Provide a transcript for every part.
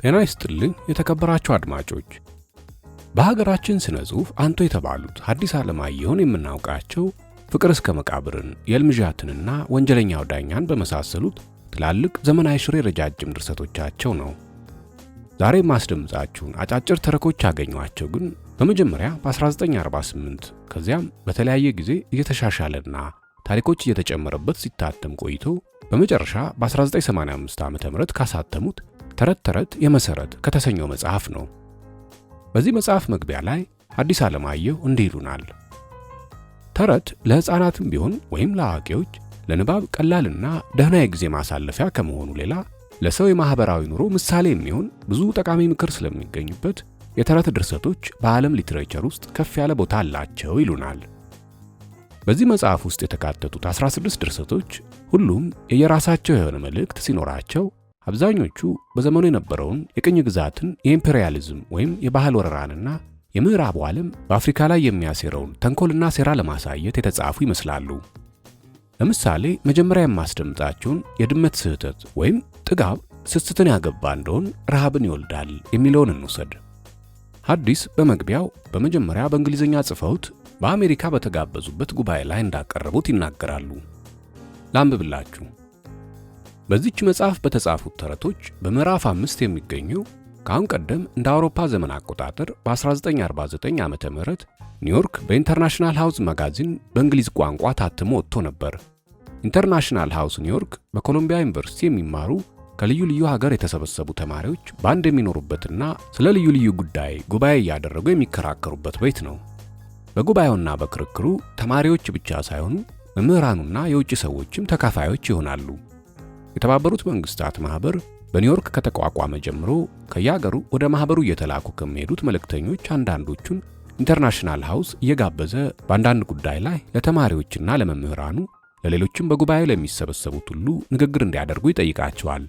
ጤና ይስጥልኝ የተከበራችሁ አድማጮች። በሀገራችን ስነ ጽሑፍ አንቱ የተባሉት ሐዲስ ዓለማየሁን የምናውቃቸው ፍቅር እስከ መቃብርን፣ የልምዣትንና ወንጀለኛው ዳኛን በመሳሰሉት ትላልቅ ዘመናዊ ሽሬ ረጃጅም ድርሰቶቻቸው ነው። ዛሬ ማስደምጣችሁን አጫጭር ተረኮች ያገኟቸው ግን በመጀመሪያ በ1948 ከዚያም በተለያየ ጊዜ እየተሻሻለና ታሪኮች እየተጨመረበት ሲታተም ቆይቶ በመጨረሻ በ1985 ዓ.ም ካሳተሙት ተረት ተረት የመሰረት ከተሰኘው መጽሐፍ ነው። በዚህ መጽሐፍ መግቢያ ላይ ሐዲስ ዓለማየሁ እንዲህ ይሉናል። ተረት ለሕፃናትም ቢሆን ወይም ለአዋቂዎች ለንባብ ቀላልና ደህና የጊዜ ማሳለፊያ ከመሆኑ ሌላ ለሰው የማህበራዊ ኑሮ ምሳሌ የሚሆን ብዙ ጠቃሚ ምክር ስለሚገኙበት የተረት ድርሰቶች በዓለም ሊትሬቸር ውስጥ ከፍ ያለ ቦታ አላቸው ይሉናል። በዚህ መጽሐፍ ውስጥ የተካተቱት 16 ድርሰቶች ሁሉም የየራሳቸው የሆነ መልእክት ሲኖራቸው አብዛኞቹ በዘመኑ የነበረውን የቅኝ ግዛትን የኢምፔሪያሊዝም ወይም የባህል ወረራንና የምዕራቡ ዓለም በአፍሪካ ላይ የሚያሴረውን ተንኮልና ሴራ ለማሳየት የተጻፉ ይመስላሉ። ለምሳሌ መጀመሪያ የማስደምጣችሁን የድመት ስህተት ወይም ጥጋብ ስስትን ያገባ እንደሆን ረሃብን ይወልዳል የሚለውን እንውሰድ። ሐዲስ በመግቢያው በመጀመሪያ በእንግሊዝኛ ጽፈውት በአሜሪካ በተጋበዙበት ጉባኤ ላይ እንዳቀረቡት ይናገራሉ። ላንብብላችሁ። በዚች መጽሐፍ በተጻፉት ተረቶች በምዕራፍ 5 የሚገኘው ከአሁን ቀደም እንደ አውሮፓ ዘመን አቆጣጠር በ1949 ዓመተ ምህረት ኒውዮርክ በኢንተርናሽናል ሃውስ ማጋዚን በእንግሊዝ ቋንቋ ታትሞ ወጥቶ ነበር። ኢንተርናሽናል ሃውስ ኒውዮርክ በኮሎምቢያ ዩኒቨርሲቲ የሚማሩ ከልዩ ልዩ ሀገር የተሰበሰቡ ተማሪዎች በአንድ የሚኖሩበትና ስለ ልዩ ልዩ ጉዳይ ጉባኤ እያደረጉ የሚከራከሩበት ቤት ነው። በጉባኤውና በክርክሩ ተማሪዎች ብቻ ሳይሆኑ መምህራኑና የውጭ ሰዎችም ተካፋዮች ይሆናሉ። የተባበሩት መንግስታት ማህበር በኒውዮርክ ከተቋቋመ ጀምሮ ከያገሩ ወደ ማህበሩ እየተላኩ ከሚሄዱት መልእክተኞች አንዳንዶቹን ኢንተርናሽናል ሃውስ እየጋበዘ በአንዳንድ ጉዳይ ላይ ለተማሪዎችና ለመምህራኑ ለሌሎችም በጉባኤው ለሚሰበሰቡት ሁሉ ንግግር እንዲያደርጉ ይጠይቃቸዋል።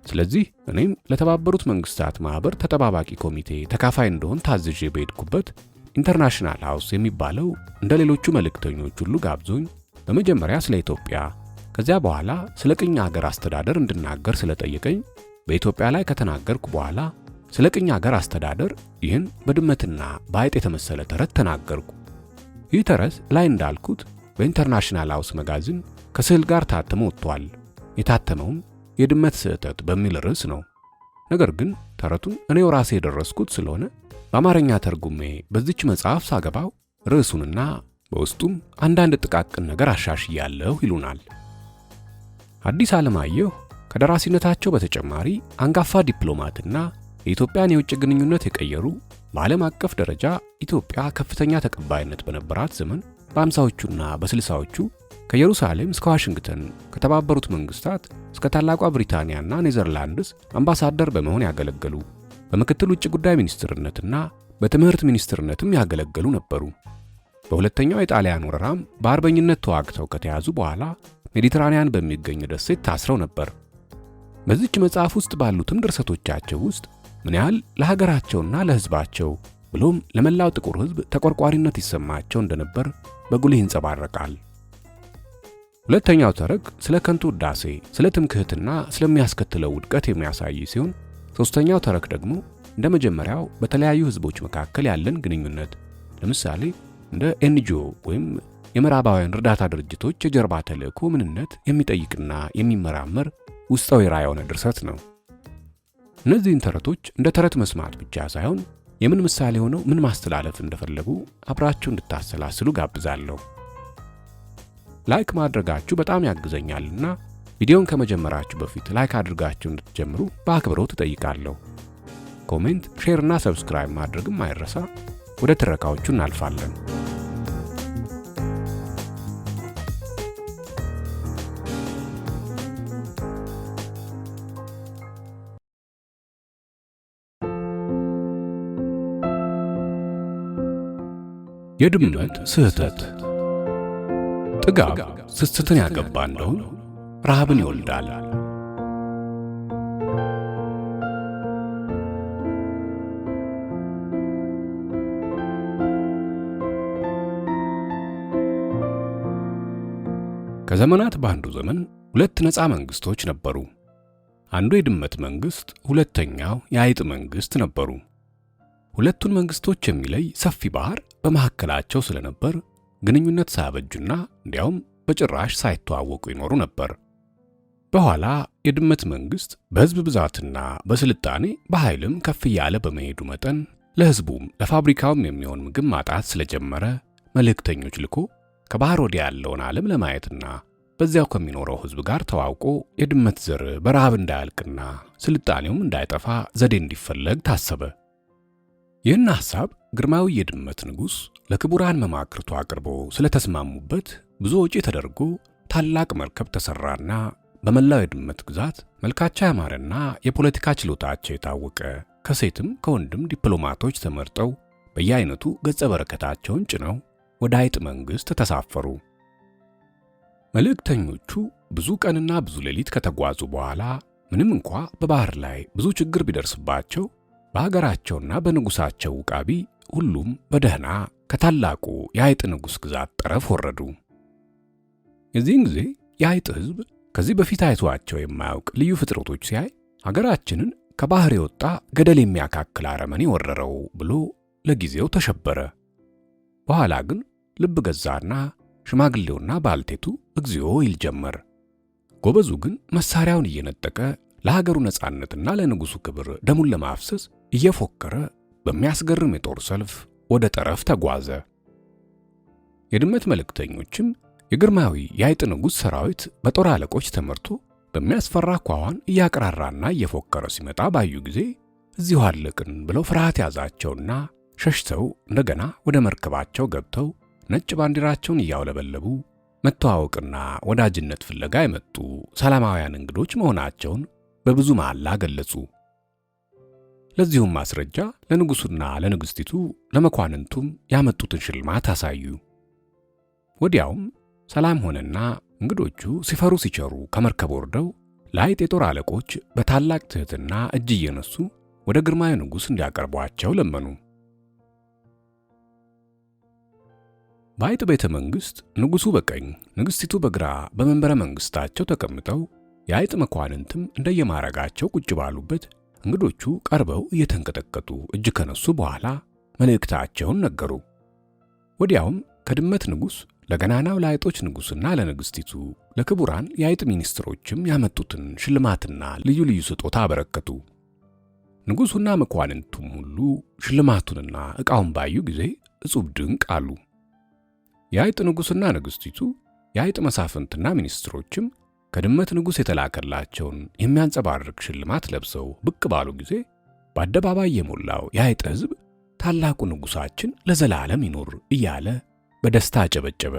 ስለዚህ እኔም ለተባበሩት መንግስታት ማህበር ተጠባባቂ ኮሚቴ ተካፋይ እንደሆን ታዝዤ በሄድኩበት ኢንተርናሽናል ሃውስ የሚባለው እንደ ሌሎቹ መልእክተኞች ሁሉ ጋብዞኝ በመጀመሪያ ስለ ኢትዮጵያ ከዚያ በኋላ ስለ ቅኝ ሀገር አስተዳደር እንድናገር ስለጠየቀኝ በኢትዮጵያ ላይ ከተናገርኩ በኋላ ስለ ቅኝ ሀገር አስተዳደር ይህን በድመትና በአይጥ የተመሰለ ተረት ተናገርኩ። ይህ ተረት ላይ እንዳልኩት በኢንተርናሽናል ሃውስ መጋዚን ከስዕል ጋር ታትሞ ወጥቷል። የታተመውም የድመት ስህተት በሚል ርዕስ ነው። ነገር ግን ተረቱን እኔው ራሴ የደረስኩት ስለሆነ በአማርኛ ተርጉሜ በዚች መጽሐፍ ሳገባው ርዕሱንና በውስጡም አንዳንድ ጥቃቅን ነገር አሻሽያለሁ ይሉናል። ሐዲስ ዓለማየሁ ከደራሲነታቸው በተጨማሪ አንጋፋ ዲፕሎማትና የኢትዮጵያን የውጭ ግንኙነት የቀየሩ በዓለም አቀፍ ደረጃ ኢትዮጵያ ከፍተኛ ተቀባይነት በነበራት ዘመን በ50ዎቹና በ60ዎቹ ከኢየሩሳሌም እስከ ዋሽንግተን ከተባበሩት መንግስታት እስከ ታላቋ ብሪታንያና ኔዘርላንድስ አምባሳደር በመሆን ያገለገሉ፣ በምክትል ውጭ ጉዳይ ሚኒስትርነትና በትምህርት ሚኒስትርነትም ያገለገሉ ነበሩ። በሁለተኛው የጣሊያን ወረራም በአርበኝነት ተዋግተው ከተያዙ በኋላ ሜዲትራኒያን በሚገኝ ደሴት ታስረው ነበር። በዚች መጽሐፍ ውስጥ ባሉትም ድርሰቶቻቸው ውስጥ ምን ያህል ለሀገራቸውና ለሕዝባቸው ብሎም ለመላው ጥቁር ሕዝብ ተቆርቋሪነት ይሰማቸው እንደነበር በጉልህ ይንጸባረቃል። ሁለተኛው ተረክ ስለ ከንቱ ውዳሴ፣ ስለ ትምክህትና ስለሚያስከትለው ውድቀት የሚያሳይ ሲሆን ሶስተኛው ተረክ ደግሞ እንደ መጀመሪያው በተለያዩ ሕዝቦች መካከል ያለን ግንኙነት ለምሳሌ እንደ ኤንጂኦ ወይም የምዕራባውያን እርዳታ ድርጅቶች የጀርባ ተልእኮ ምንነት የሚጠይቅና የሚመራመር ውስጣዊ ራዕይ የሆነ ድርሰት ነው። እነዚህን ተረቶች እንደ ተረት መስማት ብቻ ሳይሆን የምን ምሳሌ ሆነው ምን ማስተላለፍ እንደፈለጉ አብራችሁ እንድታሰላስሉ ጋብዛለሁ። ላይክ ማድረጋችሁ በጣም ያግዘኛልና ቪዲዮን ከመጀመራችሁ በፊት ላይክ አድርጋችሁ እንድትጀምሩ በአክብሮት እጠይቃለሁ። ኮሜንት፣ ሼር እና ሰብስክራይብ ማድረግም አይረሳ። ወደ ትረካዎቹ እናልፋለን። የድመት ስህተት። ጥጋብ ስስትን ያገባ እንደሆን ረሃብን ይወልዳል። ከዘመናት በአንዱ ዘመን ሁለት ነፃ መንግስቶች ነበሩ። አንዱ የድመት መንግስት፣ ሁለተኛው የአይጥ መንግስት ነበሩ። ሁለቱን መንግስቶች የሚለይ ሰፊ ባህር በመካከላቸው ስለነበር ግንኙነት ሳያበጁና እንዲያውም በጭራሽ ሳይተዋወቁ ይኖሩ ነበር። በኋላ የድመት መንግስት በህዝብ ብዛትና በስልጣኔ በኃይልም ከፍ እያለ በመሄዱ መጠን ለህዝቡም ለፋብሪካውም የሚሆን ምግብ ማጣት ስለጀመረ መልእክተኞች ልኮ ከባህር ወዲያ ያለውን ዓለም ለማየትና በዚያው ከሚኖረው ህዝብ ጋር ተዋውቆ የድመት ዘር በረሃብ እንዳያልቅና ስልጣኔውም እንዳይጠፋ ዘዴ እንዲፈለግ ታሰበ። ይህን ሐሳብ ግርማዊ የድመት ንጉሥ ለክቡራን መማክርቱ አቅርቦ ስለተስማሙበት ብዙ ወጪ ተደርጎ ታላቅ መርከብ ተሰራና በመላው የድመት ግዛት መልካቸው ያማረና የፖለቲካ ችሎታቸው የታወቀ ከሴትም ከወንድም ዲፕሎማቶች ተመርጠው በየአይነቱ ገጸ በረከታቸውን ጭነው ወደ አይጥ መንግስት ተሳፈሩ። መልእክተኞቹ ብዙ ቀንና ብዙ ሌሊት ከተጓዙ በኋላ ምንም እንኳ በባህር ላይ ብዙ ችግር ቢደርስባቸው በሀገራቸውና በንጉሳቸው ውቃቢ ሁሉም በደህና ከታላቁ የአይጥ ንጉሥ ግዛት ጠረፍ ወረዱ። የዚህን ጊዜ የአይጥ ሕዝብ ከዚህ በፊት አይቷቸው የማያውቅ ልዩ ፍጥረቶች ሲያይ ሀገራችንን ከባህር የወጣ ገደል የሚያካክል አረመኔ ወረረው ብሎ ለጊዜው ተሸበረ። በኋላ ግን ልብ ገዛና ሽማግሌውና ባልቴቱ እግዚኦ ይል ጀመር። ጎበዙ ግን መሳሪያውን እየነጠቀ ለሀገሩ ነጻነትና ለንጉሱ ክብር ደሙን ለማፍሰስ እየፎከረ በሚያስገርም የጦር ሰልፍ ወደ ጠረፍ ተጓዘ። የድመት መልእክተኞችም የግርማዊ የአይጥ ንጉሥ ሰራዊት በጦር አለቆች ተመርቶ በሚያስፈራ ኳኋን እያቀራራና እየፎከረ ሲመጣ ባዩ ጊዜ እዚሁ አለቅን ብለው ፍርሃት ያዛቸውና ሸሽተው እንደገና ወደ መርከባቸው ገብተው ነጭ ባንዲራቸውን እያውለበለቡ መተዋወቅና ወዳጅነት ፍለጋ የመጡ ሰላማውያን እንግዶች መሆናቸውን በብዙ መሐላ ገለጹ። ለዚሁም ማስረጃ ለንጉሱና ለንግስቲቱ ለመኳንንቱም ያመጡትን ሽልማት አሳዩ። ወዲያውም ሰላም ሆነና እንግዶቹ ሲፈሩ ሲቸሩ ከመርከብ ወርደው ለአይጥ የጦር አለቆች በታላቅ ትህትና እጅ እየነሱ ወደ ግርማዊ ንጉሥ እንዲያቀርቧቸው ለመኑ። በአይጥ ቤተ መንግሥት ንጉሱ በቀኝ ንግስቲቱ በግራ በመንበረ መንግስታቸው ተቀምጠው የአይጥ መኳንንትም እንደየማረጋቸው ቁጭ ባሉበት እንግዶቹ ቀርበው እየተንቀጠቀጡ እጅ ከነሱ በኋላ መልእክታቸውን ነገሩ። ወዲያውም ከድመት ንጉሥ ለገናናው ለአይጦች ንጉሥና ለንግስቲቱ ለክቡራን የአይጥ ሚኒስትሮችም ያመጡትን ሽልማትና ልዩ ልዩ ስጦታ አበረከቱ። ንጉሱና መኳንንቱም ሁሉ ሽልማቱንና ዕቃውን ባዩ ጊዜ እጹብ ድንቅ አሉ። የአይጥ ንጉሥና ንግስቲቱ የአይጥ መሳፍንትና ሚኒስትሮችም ከድመት ንጉሥ የተላከላቸውን የሚያንጸባርቅ ሽልማት ለብሰው ብቅ ባሉ ጊዜ በአደባባይ የሞላው የአይጥ ሕዝብ ታላቁ ንጉሳችን ለዘላለም ይኖር እያለ በደስታ አጨበጨበ።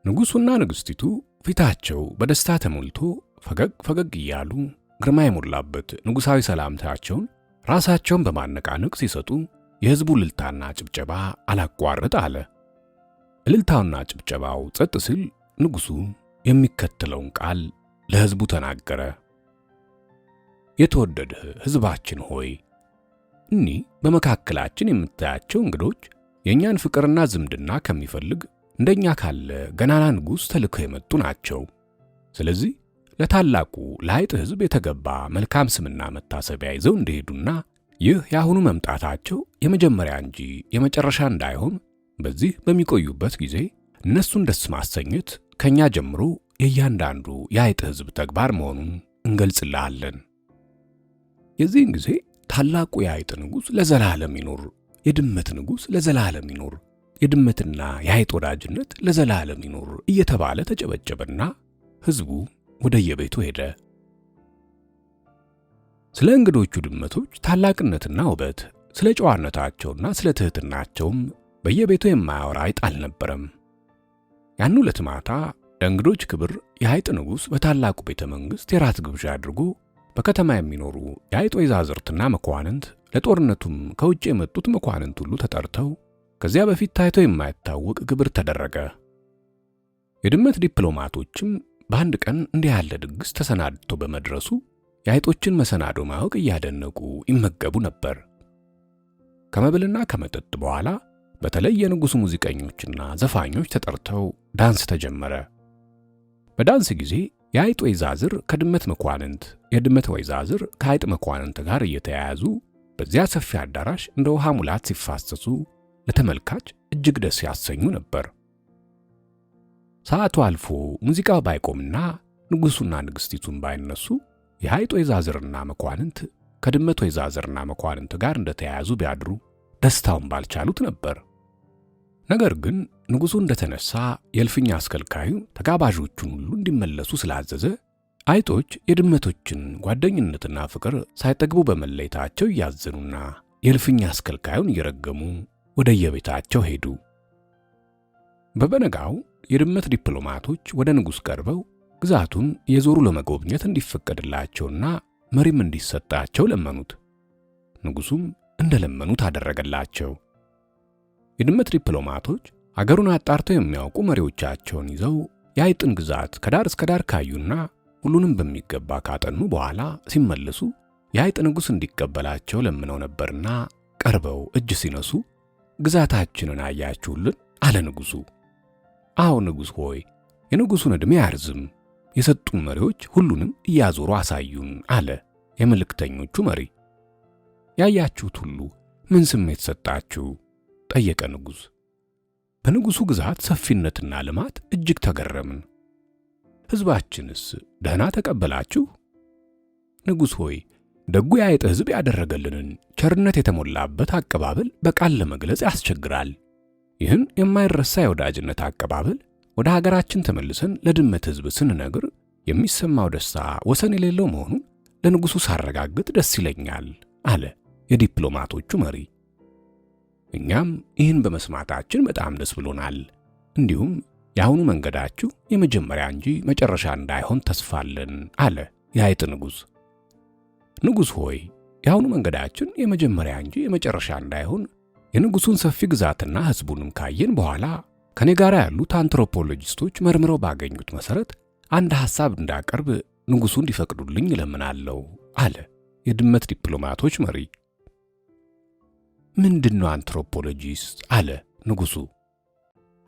ንጉሱና ንግስቲቱ ፊታቸው በደስታ ተሞልቶ ፈገግ ፈገግ እያሉ ግርማ የሞላበት ንጉሳዊ ሰላምታቸውን ራሳቸውን በማነቃነቅ ሲሰጡ የሕዝቡ እልልታና ጭብጨባ አላቋርጥ አለ። እልልታውና ጭብጨባው ጸጥ ሲል ንጉሱ የሚከተለውን ቃል ለሕዝቡ ተናገረ። የተወደድህ ሕዝባችን ሆይ፣ እኒህ በመካከላችን የምታያቸው እንግዶች የእኛን ፍቅርና ዝምድና ከሚፈልግ እንደኛ ካለ ገናና ንጉሥ ተልከው የመጡ ናቸው። ስለዚህ ለታላቁ ለአይጥ ሕዝብ የተገባ መልካም ስምና መታሰቢያ ይዘው እንደሄዱና ይህ የአሁኑ መምጣታቸው የመጀመሪያ እንጂ የመጨረሻ እንዳይሆን በዚህ በሚቆዩበት ጊዜ እነሱን ደስ ማሰኘት ከኛ ጀምሮ የእያንዳንዱ የአይጥ ሕዝብ ተግባር መሆኑን እንገልጽልሃለን። የዚህን ጊዜ ታላቁ የአይጥ ንጉሥ ለዘላለም ይኖር፣ የድመት ንጉሥ ለዘላለም ይኖር፣ የድመትና የአይጥ ወዳጅነት ለዘላለም ይኖር እየተባለ ተጨበጨበና ሕዝቡ ወደየቤቱ ሄደ። ስለ እንግዶቹ ድመቶች ታላቅነትና ውበት፣ ስለ ጨዋነታቸውና ስለ ትህትናቸውም በየቤቱ የማያወራ አይጥ አልነበረም። ያን ዕለት ማታ ለእንግዶች ክብር የአይጥ ንጉሥ በታላቁ ቤተ መንግሥት የራት ግብዣ አድርጎ በከተማ የሚኖሩ የአይጥ ወይዛዝርትና መኳንንት ለጦርነቱም ከውጭ የመጡት መኳንንት ሁሉ ተጠርተው ከዚያ በፊት ታይቶ የማይታወቅ ግብር ተደረገ። የድመት ዲፕሎማቶችም በአንድ ቀን እንዲህ ያለ ድግስ ተሰናድቶ በመድረሱ የአይጦችን መሰናዶ ማወቅ እያደነቁ ይመገቡ ነበር። ከመብልና ከመጠጥ በኋላ በተለይ የንጉሡ ሙዚቀኞችና ዘፋኞች ተጠርተው ዳንስ ተጀመረ። በዳንስ ጊዜ የአይጥ ወይዛዝር ከድመት መኳንንት፣ የድመት ወይዛዝር ከአይጥ መኳንንት ጋር እየተያያዙ በዚያ ሰፊ አዳራሽ እንደ ውሃ ሙላት ሲፋሰሱ ለተመልካች እጅግ ደስ ያሰኙ ነበር። ሰዓቱ አልፎ ሙዚቃው ባይቆምና ንጉሱና ንግስቲቱን ባይነሱ የአይጥ ወይዛዝርና መኳንንት ከድመት ወይዛዝርና መኳንንት ጋር እንደተያያዙ ቢያድሩ ደስታውን ባልቻሉት ነበር። ነገር ግን ንጉሱ እንደተነሳ የእልፍኝ አስከልካዩ ተጋባዦቹን ሁሉ እንዲመለሱ ስላዘዘ አይጦች የድመቶችን ጓደኝነትና ፍቅር ሳይጠግቡ በመለየታቸው እያዘኑና የእልፍኝ አስከልካዩን እየረገሙ ወደ የቤታቸው ሄዱ። በበነጋው የድመት ዲፕሎማቶች ወደ ንጉሥ ቀርበው ግዛቱን የዞሩ ለመጎብኘት እንዲፈቀድላቸውና መሪም እንዲሰጣቸው ለመኑት። ንጉሱም እንደለመኑት አደረገላቸው። የድመት ዲፕሎማቶች አገሩን አጣርተው የሚያውቁ መሪዎቻቸውን ይዘው የአይጥን ግዛት ከዳር እስከ ዳር ካዩና ሁሉንም በሚገባ ካጠኑ በኋላ ሲመለሱ የአይጥ ንጉሥ እንዲቀበላቸው ለምነው ነበርና ቀርበው እጅ ሲነሱ ግዛታችንን አያችሁልን? አለ ንጉሱ። አዎ ንጉሥ ሆይ፣ የንጉሱን ዕድሜ ያርዝም፣ የሰጡን መሪዎች ሁሉንም እያዞሩ አሳዩን አለ የመልእክተኞቹ መሪ። ያያችሁት ሁሉ ምን ስሜት ሰጣችሁ? ጠየቀ ንጉሥ። በንጉሱ ግዛት ሰፊነትና ልማት እጅግ ተገረምን። ሕዝባችንስ ደህና ተቀበላችሁ? ንጉሥ ሆይ፣ ደጉ የአይጥ ሕዝብ ያደረገልንን ቸርነት የተሞላበት አቀባበል በቃል ለመግለጽ ያስቸግራል። ይህን የማይረሳ የወዳጅነት አቀባበል ወደ ሀገራችን ተመልሰን ለድመት ሕዝብ ስንነግር የሚሰማው ደስታ ወሰን የሌለው መሆኑን ለንጉሱ ሳረጋግጥ ደስ ይለኛል አለ የዲፕሎማቶቹ መሪ። እኛም ይህን በመስማታችን በጣም ደስ ብሎናል። እንዲሁም የአሁኑ መንገዳችሁ የመጀመሪያ እንጂ መጨረሻ እንዳይሆን ተስፋለን አለ የአይጥ ንጉሥ። ንጉሥ ሆይ፣ የአሁኑ መንገዳችን የመጀመሪያ እንጂ የመጨረሻ እንዳይሆን የንጉሱን ሰፊ ግዛትና ሕዝቡንም ካየን በኋላ ከኔ ጋር ያሉት አንትሮፖሎጂስቶች መርምረው ባገኙት መሰረት አንድ ሐሳብ እንዳቀርብ ንጉሱ እንዲፈቅዱልኝ እለምናለሁ አለ የድመት ዲፕሎማቶች መሪ። ምንድነው አንትሮፖሎጂስት? አለ ንጉሱ።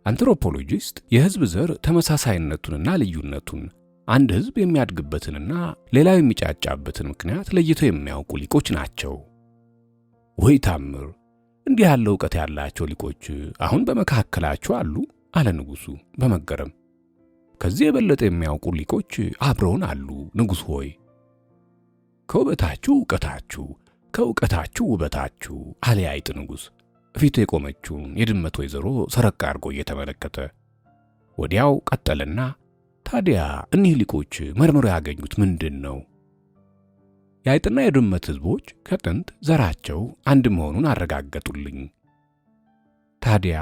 አንትሮፖሎጂስት የሕዝብ ዘር ተመሳሳይነቱንና ልዩነቱን፣ አንድ ሕዝብ የሚያድግበትንና ሌላው የሚጫጫበትን ምክንያት ለይተው የሚያውቁ ሊቆች ናቸው። ወይ ታምር! እንዲህ ያለ ዕውቀት ያላቸው ሊቆች አሁን በመካከላችሁ አሉ? አለ ንጉሱ በመገረም። ከዚህ የበለጠ የሚያውቁ ሊቆች አብረውን አሉ ንጉሥ ሆይ። ከውበታችሁ ዕውቀታችሁ፣ ከዕውቀታችሁ ውበታችሁ አለ የአይጥ ንጉሥ ፊቱ የቆመችውን የድመት ወይዘሮ ሰረቅ አድርጎ እየተመለከተ። ወዲያው ቀጠለና ታዲያ እኒህ ሊቆች መርምረው ያገኙት ምንድን ነው? የአይጥና የድመት ሕዝቦች ከጥንት ዘራቸው አንድ መሆኑን አረጋገጡልኝ። ታዲያ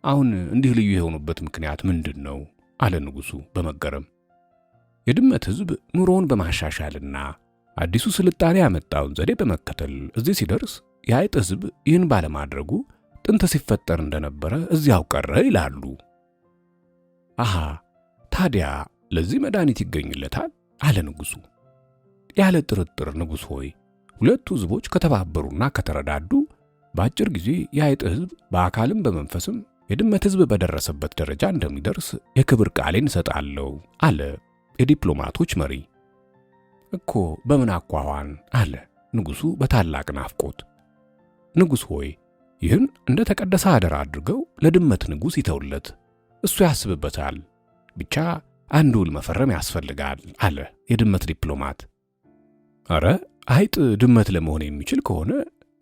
አሁን እንዲህ ልዩ የሆኑበት ምክንያት ምንድን ነው? አለ ንጉሱ በመገረም። የድመት ሕዝብ ኑሮውን በማሻሻልና አዲሱ ስልጣኔ ያመጣውን ዘዴ በመከተል እዚህ ሲደርስ፣ የአይጥ ሕዝብ ይህን ባለማድረጉ ጥንት ሲፈጠር እንደነበረ እዚያው ቀረ ይላሉ። አሃ፣ ታዲያ ለዚህ መድኃኒት ይገኝለታል? አለ ንጉሱ። ያለ ጥርጥር ንጉሥ ሆይ፣ ሁለቱ ሕዝቦች ከተባበሩና ከተረዳዱ በአጭር ጊዜ የአይጥ ሕዝብ በአካልም በመንፈስም የድመት ሕዝብ በደረሰበት ደረጃ እንደሚደርስ የክብር ቃሌን እሰጣለሁ አለ የዲፕሎማቶች መሪ። እኮ በምን አኳኋን? አለ ንጉሱ በታላቅ ናፍቆት። ንጉሥ ሆይ፣ ይህን እንደ ተቀደሰ አደራ አድርገው ለድመት ንጉሥ ይተውለት፣ እሱ ያስብበታል። ብቻ አንድ ውል መፈረም ያስፈልጋል አለ የድመት ዲፕሎማት። አረ አይጥ ድመት ለመሆን የሚችል ከሆነ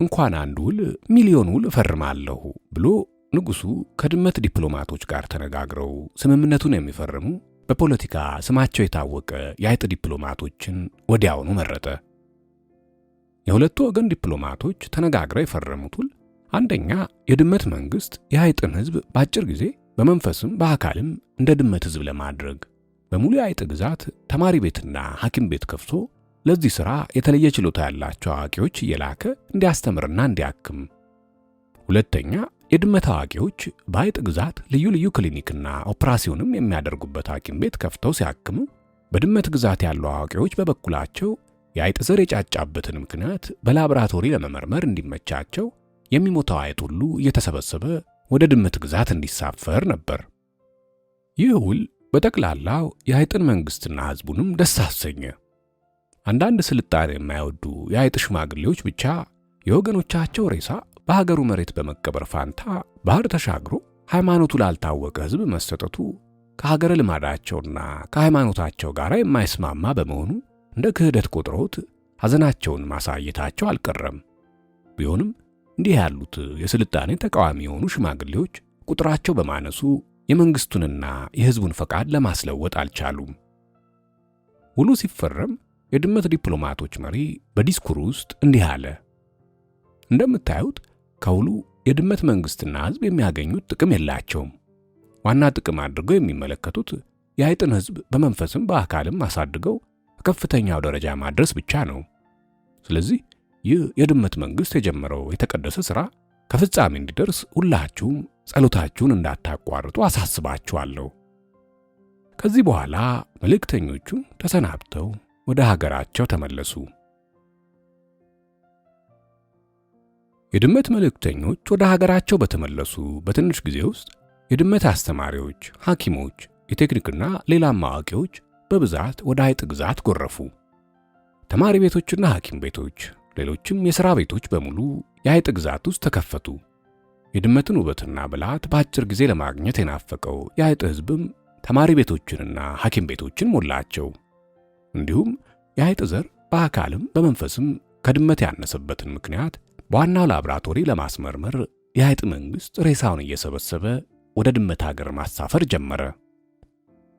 እንኳን አንድ ውል ሚሊዮን ውል እፈርማለሁ ብሎ ንጉሱ ከድመት ዲፕሎማቶች ጋር ተነጋግረው ስምምነቱን የሚፈርሙ በፖለቲካ ስማቸው የታወቀ የአይጥ ዲፕሎማቶችን ወዲያውኑ መረጠ። የሁለቱ ወገን ዲፕሎማቶች ተነጋግረው የፈረሙት ውል አንደኛ፣ የድመት መንግስት የአይጥን ሕዝብ በአጭር ጊዜ በመንፈስም በአካልም እንደ ድመት ሕዝብ ለማድረግ በሙሉ የአይጥ ግዛት ተማሪ ቤትና ሐኪም ቤት ከፍቶ ለዚህ ሥራ የተለየ ችሎታ ያላቸው አዋቂዎች እየላከ እንዲያስተምርና እንዲያክም። ሁለተኛ፣ የድመት አዋቂዎች በአይጥ ግዛት ልዩ ልዩ ክሊኒክና ኦፕራሲዮንም የሚያደርጉበት ሐኪም ቤት ከፍተው ሲያክሙ፣ በድመት ግዛት ያሉ አዋቂዎች በበኩላቸው የአይጥ ዘር የጫጫበትን ምክንያት በላቦራቶሪ ለመመርመር እንዲመቻቸው የሚሞተው አይጥ ሁሉ እየተሰበሰበ ወደ ድመት ግዛት እንዲሳፈር ነበር። ይህ ውል በጠቅላላው የአይጥን መንግስትና ህዝቡንም ደስ አሰኘ። አንዳንድ ስልጣኔ የማይወዱ የአይጥ ሽማግሌዎች ብቻ የወገኖቻቸው ሬሳ በሀገሩ መሬት በመቀበር ፋንታ ባህር ተሻግሮ ሃይማኖቱ ላልታወቀ ህዝብ መሰጠቱ ከሀገረ ልማዳቸውና ከሃይማኖታቸው ጋር የማይስማማ በመሆኑ እንደ ክህደት ቆጥረውት ሐዘናቸውን ማሳየታቸው አልቀረም። ቢሆንም እንዲህ ያሉት የስልጣኔ ተቃዋሚ የሆኑ ሽማግሌዎች ቁጥራቸው በማነሱ የመንግስቱንና የህዝቡን ፈቃድ ለማስለወጥ አልቻሉም። ውሉ ሲፈረም የድመት ዲፕሎማቶች መሪ በዲስኩሩ ውስጥ እንዲህ አለ። እንደምታዩት ከውሉ የድመት መንግስትና ህዝብ የሚያገኙት ጥቅም የላቸውም። ዋና ጥቅም አድርገው የሚመለከቱት የአይጥን ህዝብ በመንፈስም በአካልም አሳድገው ከፍተኛው ደረጃ ማድረስ ብቻ ነው። ስለዚህ ይህ የድመት መንግስት የጀመረው የተቀደሰ ሥራ ከፍጻሜ እንዲደርስ ሁላችሁም ጸሎታችሁን እንዳታቋርጡ አሳስባችኋለሁ። ከዚህ በኋላ መልእክተኞቹ ተሰናብተው ወደ ሀገራቸው ተመለሱ። የድመት መልእክተኞች ወደ ሀገራቸው በተመለሱ በትንሽ ጊዜ ውስጥ የድመት አስተማሪዎች፣ ሐኪሞች፣ የቴክኒክና ሌላም አዋቂዎች በብዛት ወደ አይጥ ግዛት ጎረፉ። ተማሪ ቤቶችና ሐኪም ቤቶች፣ ሌሎችም የሥራ ቤቶች በሙሉ የአይጥ ግዛት ውስጥ ተከፈቱ። የድመትን ውበትና ብልሃት በአጭር ጊዜ ለማግኘት የናፈቀው የአይጥ ሕዝብም ተማሪ ቤቶችንና ሐኪም ቤቶችን ሞላቸው። እንዲሁም የአይጥ ዘር በአካልም በመንፈስም ከድመት ያነሰበትን ምክንያት በዋናው ላብራቶሪ ለማስመርመር የአይጥ መንግሥት ሬሳውን እየሰበሰበ ወደ ድመት ሀገር ማሳፈር ጀመረ።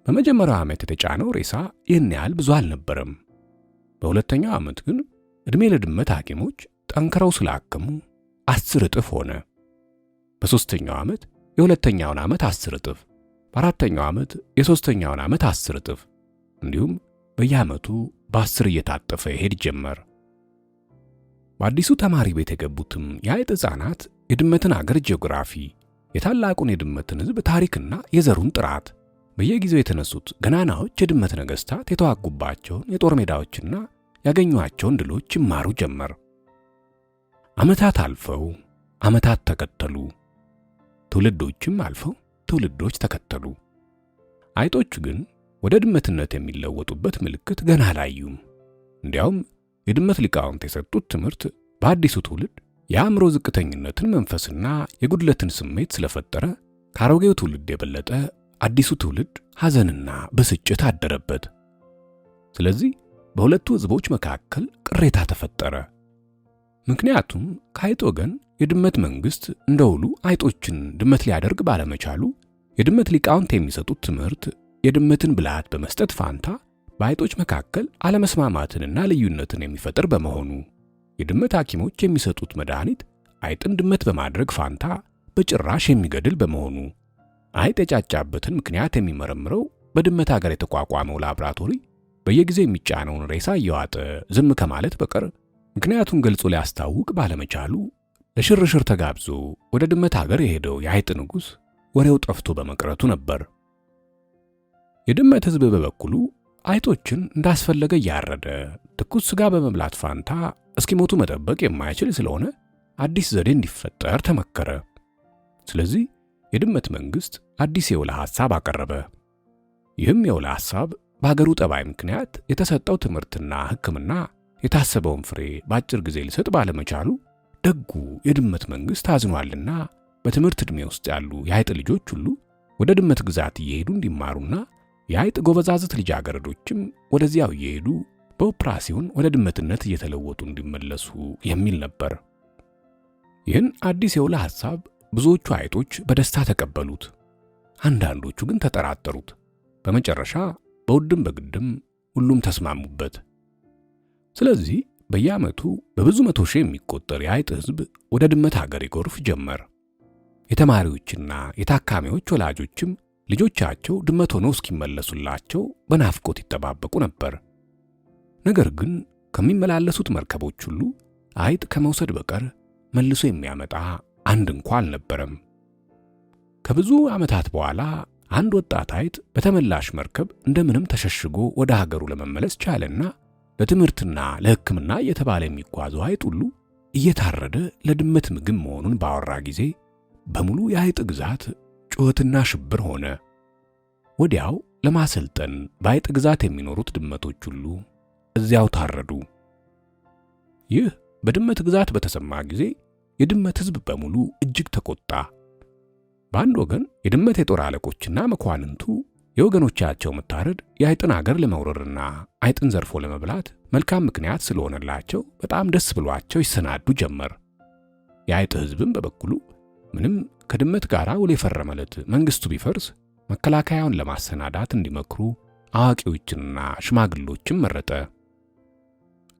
በመጀመሪያው ዓመት የተጫነው ሬሳ ይህን ያህል ብዙ አልነበረም። በሁለተኛው ዓመት ግን ዕድሜ ለድመት ሐኪሞች ጠንክረው ስላከሙ 10 እጥፍ ሆነ። በሦስተኛው ዓመት የሁለተኛውን ዓመት 10 እጥፍ፣ በአራተኛው ዓመት የሦስተኛውን ዓመት 10 እጥፍ፣ እንዲሁም በየዓመቱ በ10 እየታጠፈ ይሄድ ጀመር። በአዲሱ ተማሪ ቤት የገቡትም የአይጥ ሕፃናት የድመትን አገር ጂኦግራፊ፣ የታላቁን የድመትን ሕዝብ ታሪክና የዘሩን ጥራት፣ በየጊዜው የተነሱት ገናናዎች የድመት ነገሥታት የተዋጉባቸውን የጦር ሜዳዎችና ያገኟቸውን ድሎች ይማሩ ጀመር። ዓመታት አልፈው ዓመታት ተከተሉ። ትውልዶችም አልፈው ትውልዶች ተከተሉ። አይጦቹ ግን ወደ ድመትነት የሚለወጡበት ምልክት ገና አላዩም። እንዲያውም የድመት ሊቃውንት የሰጡት ትምህርት በአዲሱ ትውልድ የአእምሮ ዝቅተኝነትን መንፈስና የጉድለትን ስሜት ስለፈጠረ ከአሮጌው ትውልድ የበለጠ አዲሱ ትውልድ ሐዘንና ብስጭት አደረበት። ስለዚህ በሁለቱ ሕዝቦች መካከል ቅሬታ ተፈጠረ። ምክንያቱም ከአይጥ ወገን የድመት መንግሥት እንደውሉ አይጦችን ድመት ሊያደርግ ባለመቻሉ የድመት ሊቃውንት የሚሰጡት ትምህርት የድመትን ብልሃት በመስጠት ፋንታ በአይጦች መካከል አለመስማማትንና ልዩነትን የሚፈጥር በመሆኑ የድመት ሐኪሞች የሚሰጡት መድኃኒት አይጥን ድመት በማድረግ ፋንታ በጭራሽ የሚገድል በመሆኑ አይጥ የጫጫበትን ምክንያት የሚመረምረው በድመት ሀገር የተቋቋመው ላብራቶሪ በየጊዜው የሚጫነውን ሬሳ እየዋጠ ዝም ከማለት በቀር ምክንያቱን ገልጾ ሊያስታውቅ ባለመቻሉ ለሽርሽር ተጋብዞ ወደ ድመት ሀገር የሄደው የአይጥ ንጉሥ ወሬው ጠፍቶ በመቅረቱ ነበር። የድመት ሕዝብ በበኩሉ አይጦችን እንዳስፈለገ እያረደ ትኩስ ሥጋ በመብላት ፋንታ እስኪሞቱ መጠበቅ የማይችል ስለሆነ አዲስ ዘዴ እንዲፈጠር ተመከረ። ስለዚህ የድመት መንግሥት አዲስ የውላ ሐሳብ አቀረበ። ይህም የውላ ሐሳብ በአገሩ ጠባይ ምክንያት የተሰጠው ትምህርትና ሕክምና የታሰበውን ፍሬ በአጭር ጊዜ ሊሰጥ ባለመቻሉ ደጉ የድመት መንግሥት አዝኗልና በትምህርት ዕድሜ ውስጥ ያሉ የአይጥ ልጆች ሁሉ ወደ ድመት ግዛት እየሄዱ እንዲማሩና የአይጥ ጎበዛዝት ልጃገረዶችም ወደዚያው እየሄዱ በኦፕራሲዮን ወደ ድመትነት እየተለወጡ እንዲመለሱ የሚል ነበር። ይህን አዲስ የውላ ሐሳብ ብዙዎቹ አይጦች በደስታ ተቀበሉት። አንዳንዶቹ ግን ተጠራጠሩት። በመጨረሻ በውድም በግድም ሁሉም ተስማሙበት። ስለዚህ በየዓመቱ በብዙ መቶ ሺህ የሚቆጠር የአይጥ ሕዝብ ወደ ድመት ሀገር ይጎርፍ ጀመር። የተማሪዎችና የታካሚዎች ወላጆችም ልጆቻቸው ድመት ሆነው እስኪመለሱላቸው በናፍቆት ይጠባበቁ ነበር። ነገር ግን ከሚመላለሱት መርከቦች ሁሉ አይጥ ከመውሰድ በቀር መልሶ የሚያመጣ አንድ እንኳ አልነበረም። ከብዙ ዓመታት በኋላ አንድ ወጣት አይጥ በተመላሽ መርከብ እንደምንም ተሸሽጎ ወደ ሀገሩ ለመመለስ ቻለና ለትምህርትና ለሕክምና እየተባለ የሚጓዘው አይጥ ሁሉ እየታረደ ለድመት ምግብ መሆኑን ባወራ ጊዜ በሙሉ የአይጥ ግዛት ጩኸትና ሽብር ሆነ። ወዲያው ለማሰልጠን በአይጥ ግዛት የሚኖሩት ድመቶች ሁሉ እዚያው ታረዱ። ይህ በድመት ግዛት በተሰማ ጊዜ የድመት ሕዝብ በሙሉ እጅግ ተቆጣ። በአንድ ወገን የድመት የጦር አለቆችና መኳንንቱ የወገኖቻቸው መታረድ የአይጥን አገር ለመውረርና አይጥን ዘርፎ ለመብላት መልካም ምክንያት ስለሆነላቸው በጣም ደስ ብሏቸው ይሰናዱ ጀመር። የአይጥ ሕዝብም በበኩሉ ምንም ከድመት ጋር ውል የፈረመለት መንግስቱ ቢፈርስ መከላከያውን ለማሰናዳት እንዲመክሩ አዋቂዎችንና ሽማግሎችን መረጠ።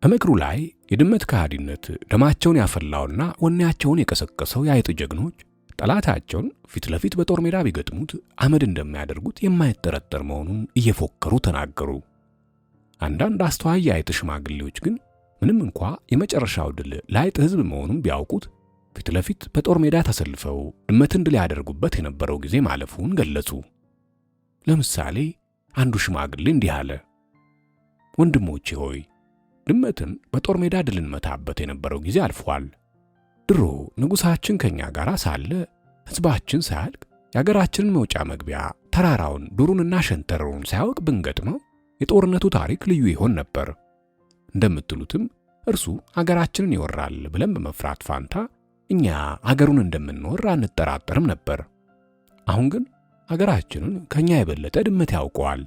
በምክሩ ላይ የድመት ከሃዲነት ደማቸውን ያፈላውና ወኔያቸውን የቀሰቀሰው የአይጥ ጀግኖች ጠላታቸውን ፊት ለፊት በጦር ሜዳ ቢገጥሙት አመድ እንደሚያደርጉት የማይጠረጠር መሆኑን እየፎከሩ ተናገሩ። አንዳንድ አስተዋይ የአይጥ ሽማግሌዎች ግን ምንም እንኳ የመጨረሻው ድል ለአይጥ ሕዝብ መሆኑን ቢያውቁት ፊት ለፊት በጦር ሜዳ ተሰልፈው ድመትን ድል ያደርጉበት የነበረው ጊዜ ማለፉን ገለጹ። ለምሳሌ አንዱ ሽማግሌ እንዲህ አለ። ወንድሞቼ ሆይ፣ ድመትን በጦር ሜዳ ድል እንመታበት የነበረው ጊዜ አልፏል። ድሮ ንጉሳችን ከኛ ጋር ሳለ ሕዝባችን ሳያልቅ የአገራችንን መውጫ መግቢያ ተራራውን ዱሩንና ሸንተረሩን ሳያውቅ ብንገጥመው የጦርነቱ ታሪክ ልዩ ይሆን ነበር። እንደምትሉትም እርሱ አገራችንን ይወራል ብለን በመፍራት ፋንታ እኛ አገሩን እንደምንወር አንጠራጠርም ነበር። አሁን ግን አገራችንን ከኛ የበለጠ ድመት ያውቀዋል።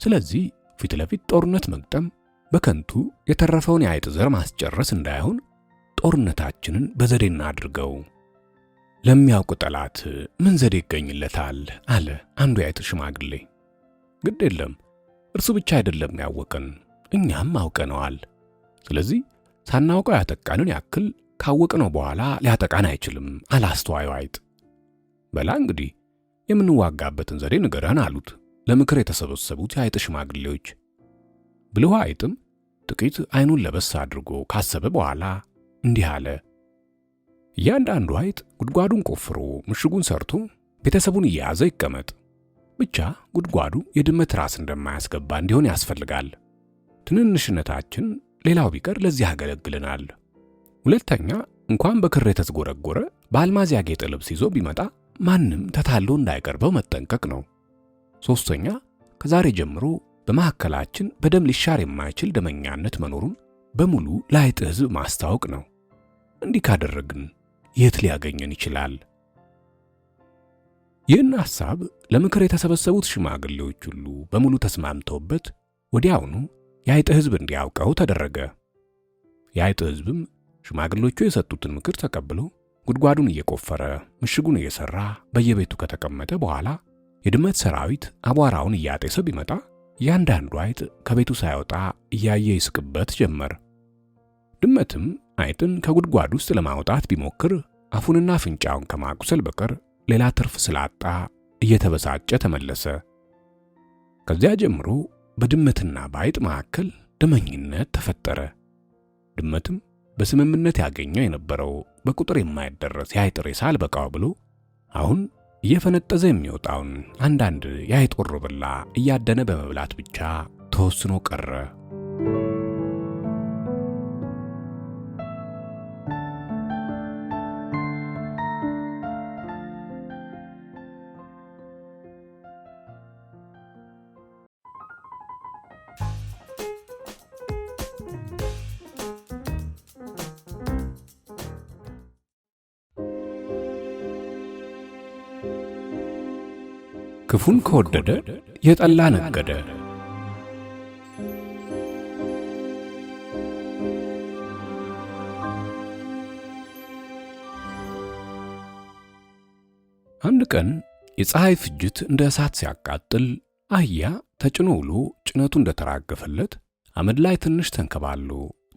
ስለዚህ ፊት ለፊት ጦርነት መግጠም በከንቱ የተረፈውን የአይጥ ዘር ማስጨረስ እንዳይሆን ጦርነታችንን በዘዴ እናድርገው። ለሚያውቅ ጠላት ምን ዘዴ ይገኝለታል? አለ አንዱ የአይጥ ሽማግሌ። ግድ የለም፣ እርሱ ብቻ አይደለም ያወቀን፣ እኛም አውቀነዋል። ስለዚህ ሳናውቀው ያጠቃንን ያክል ካወቅነው በኋላ ሊያጠቃን አይችልም አለ አስተዋዩ አይጥ። በላ እንግዲህ የምንዋጋበትን ዘዴ ንገረን አሉት ለምክር የተሰበሰቡት የአይጥ ሽማግሌዎች። ብልሁ አይጥም ጥቂት አይኑን ለበስ አድርጎ ካሰበ በኋላ እንዲህ አለ። እያንዳንዱ አይጥ ጉድጓዱን ቆፍሮ ምሽጉን ሰርቶ ቤተሰቡን እየያዘ ይቀመጥ። ብቻ ጉድጓዱ የድመት ራስ እንደማያስገባ እንዲሆን ያስፈልጋል። ትንንሽነታችን ሌላው ቢቀር ለዚህ ያገለግልናል። ሁለተኛ፣ እንኳን በክር የተዝጎረጎረ በአልማዝ ያጌጠ ልብስ ይዞ ቢመጣ ማንም ተታሎ እንዳይቀርበው መጠንቀቅ ነው። ሶስተኛ፣ ከዛሬ ጀምሮ በመካከላችን በደም ሊሻር የማይችል ደመኛነት መኖሩን በሙሉ ለአይጥ ሕዝብ ማስታወቅ ነው። እንዲህ ካደረግን የት ሊያገኘን ይችላል? ይህን ሐሳብ ለምክር የተሰበሰቡት ሽማግሌዎች ሁሉ በሙሉ ተስማምተውበት ወዲያውኑ የአይጥ ሕዝብ እንዲያውቀው ተደረገ። የአይጥ ሕዝብም ሽማግሌዎቹ የሰጡትን ምክር ተቀብሎ ጉድጓዱን እየቆፈረ ምሽጉን እየሰራ በየቤቱ ከተቀመጠ በኋላ የድመት ሰራዊት አቧራውን እያጤሰ ቢመጣ ያንዳንዱ አይጥ ከቤቱ ሳይወጣ እያየ ይስቅበት ጀመር። ድመትም አይጥን ከጉድጓድ ውስጥ ለማውጣት ቢሞክር አፉንና አፍንጫውን ከማቁሰል በቀር ሌላ ትርፍ ስላጣ እየተበሳጨ ተመለሰ። ከዚያ ጀምሮ በድመትና በአይጥ መካከል ደመኝነት ተፈጠረ። ድመትም በስምምነት ያገኘው የነበረው በቁጥር የማይደረስ የአይጥ ሬሳ አልበቃው ብሎ አሁን እየፈነጠዘ የሚወጣውን አንዳንድ የአይጥ ወሮበላ እያደነ በመብላት ብቻ ተወስኖ ቀረ። ክፉን ከወደደ የጠላ ነገደ። አንድ ቀን የፀሐይ ፍጅት እንደ እሳት ሲያቃጥል አህያ ተጭኖ ውሎ ጭነቱ እንደተራገፈለት አመድ ላይ ትንሽ ተንከባሎ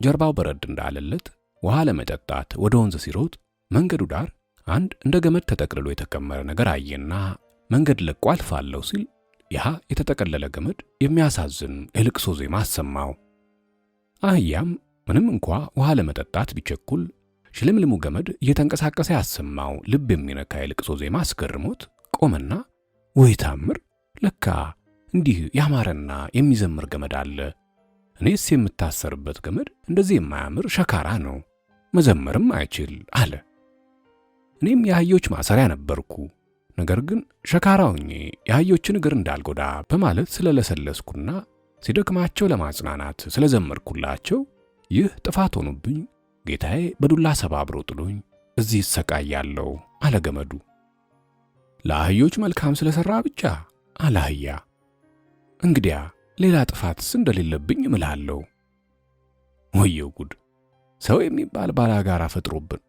ጀርባው በረድ እንዳለለት ውሃ ለመጠጣት ወደ ወንዝ ሲሮጥ መንገዱ ዳር አንድ እንደ ገመድ ተጠቅልሎ የተከመረ ነገር አየና መንገድ ለቆ አልፋለሁ ሲል ያ የተጠቀለለ ገመድ የሚያሳዝን የልቅሶ ዜማ አሰማው። አህያም ምንም እንኳ ውሃ ለመጠጣት ቢቸኩል ሽልምልሙ ገመድ እየተንቀሳቀሰ ያሰማው ልብ የሚነካ የልቅሶ ዜማ አስገርሞት ቆመና ወይ ታምር፣ ለካ እንዲህ ያማረና የሚዘምር ገመድ አለ። እኔስ የምታሰርበት ገመድ እንደዚህ የማያምር ሸካራ ነው፣ መዘመርም አይችል አለ። እኔም የአህዮች ማሰሪያ ነበርኩ፣ ነገር ግን ሸካራ ሆኜ የአህዮችን እግር እንዳልጎዳ በማለት ስለለሰለስኩና ሲደክማቸው ለማጽናናት ስለዘመርኩላቸው ይህ ጥፋት ሆኖብኝ ጌታዬ በዱላ ሰባብሮ ጥሎኝ እዚህ እሰቃያለሁ አለ ገመዱ። ለአህዮች መልካም ስለሰራ ብቻ አለ አህያ። እንግዲያ ሌላ ጥፋትስ እንደሌለብኝ እምልሃለሁ። ወየው ጉድ! ሰው የሚባል ባላጋራ ፈጥሮብን።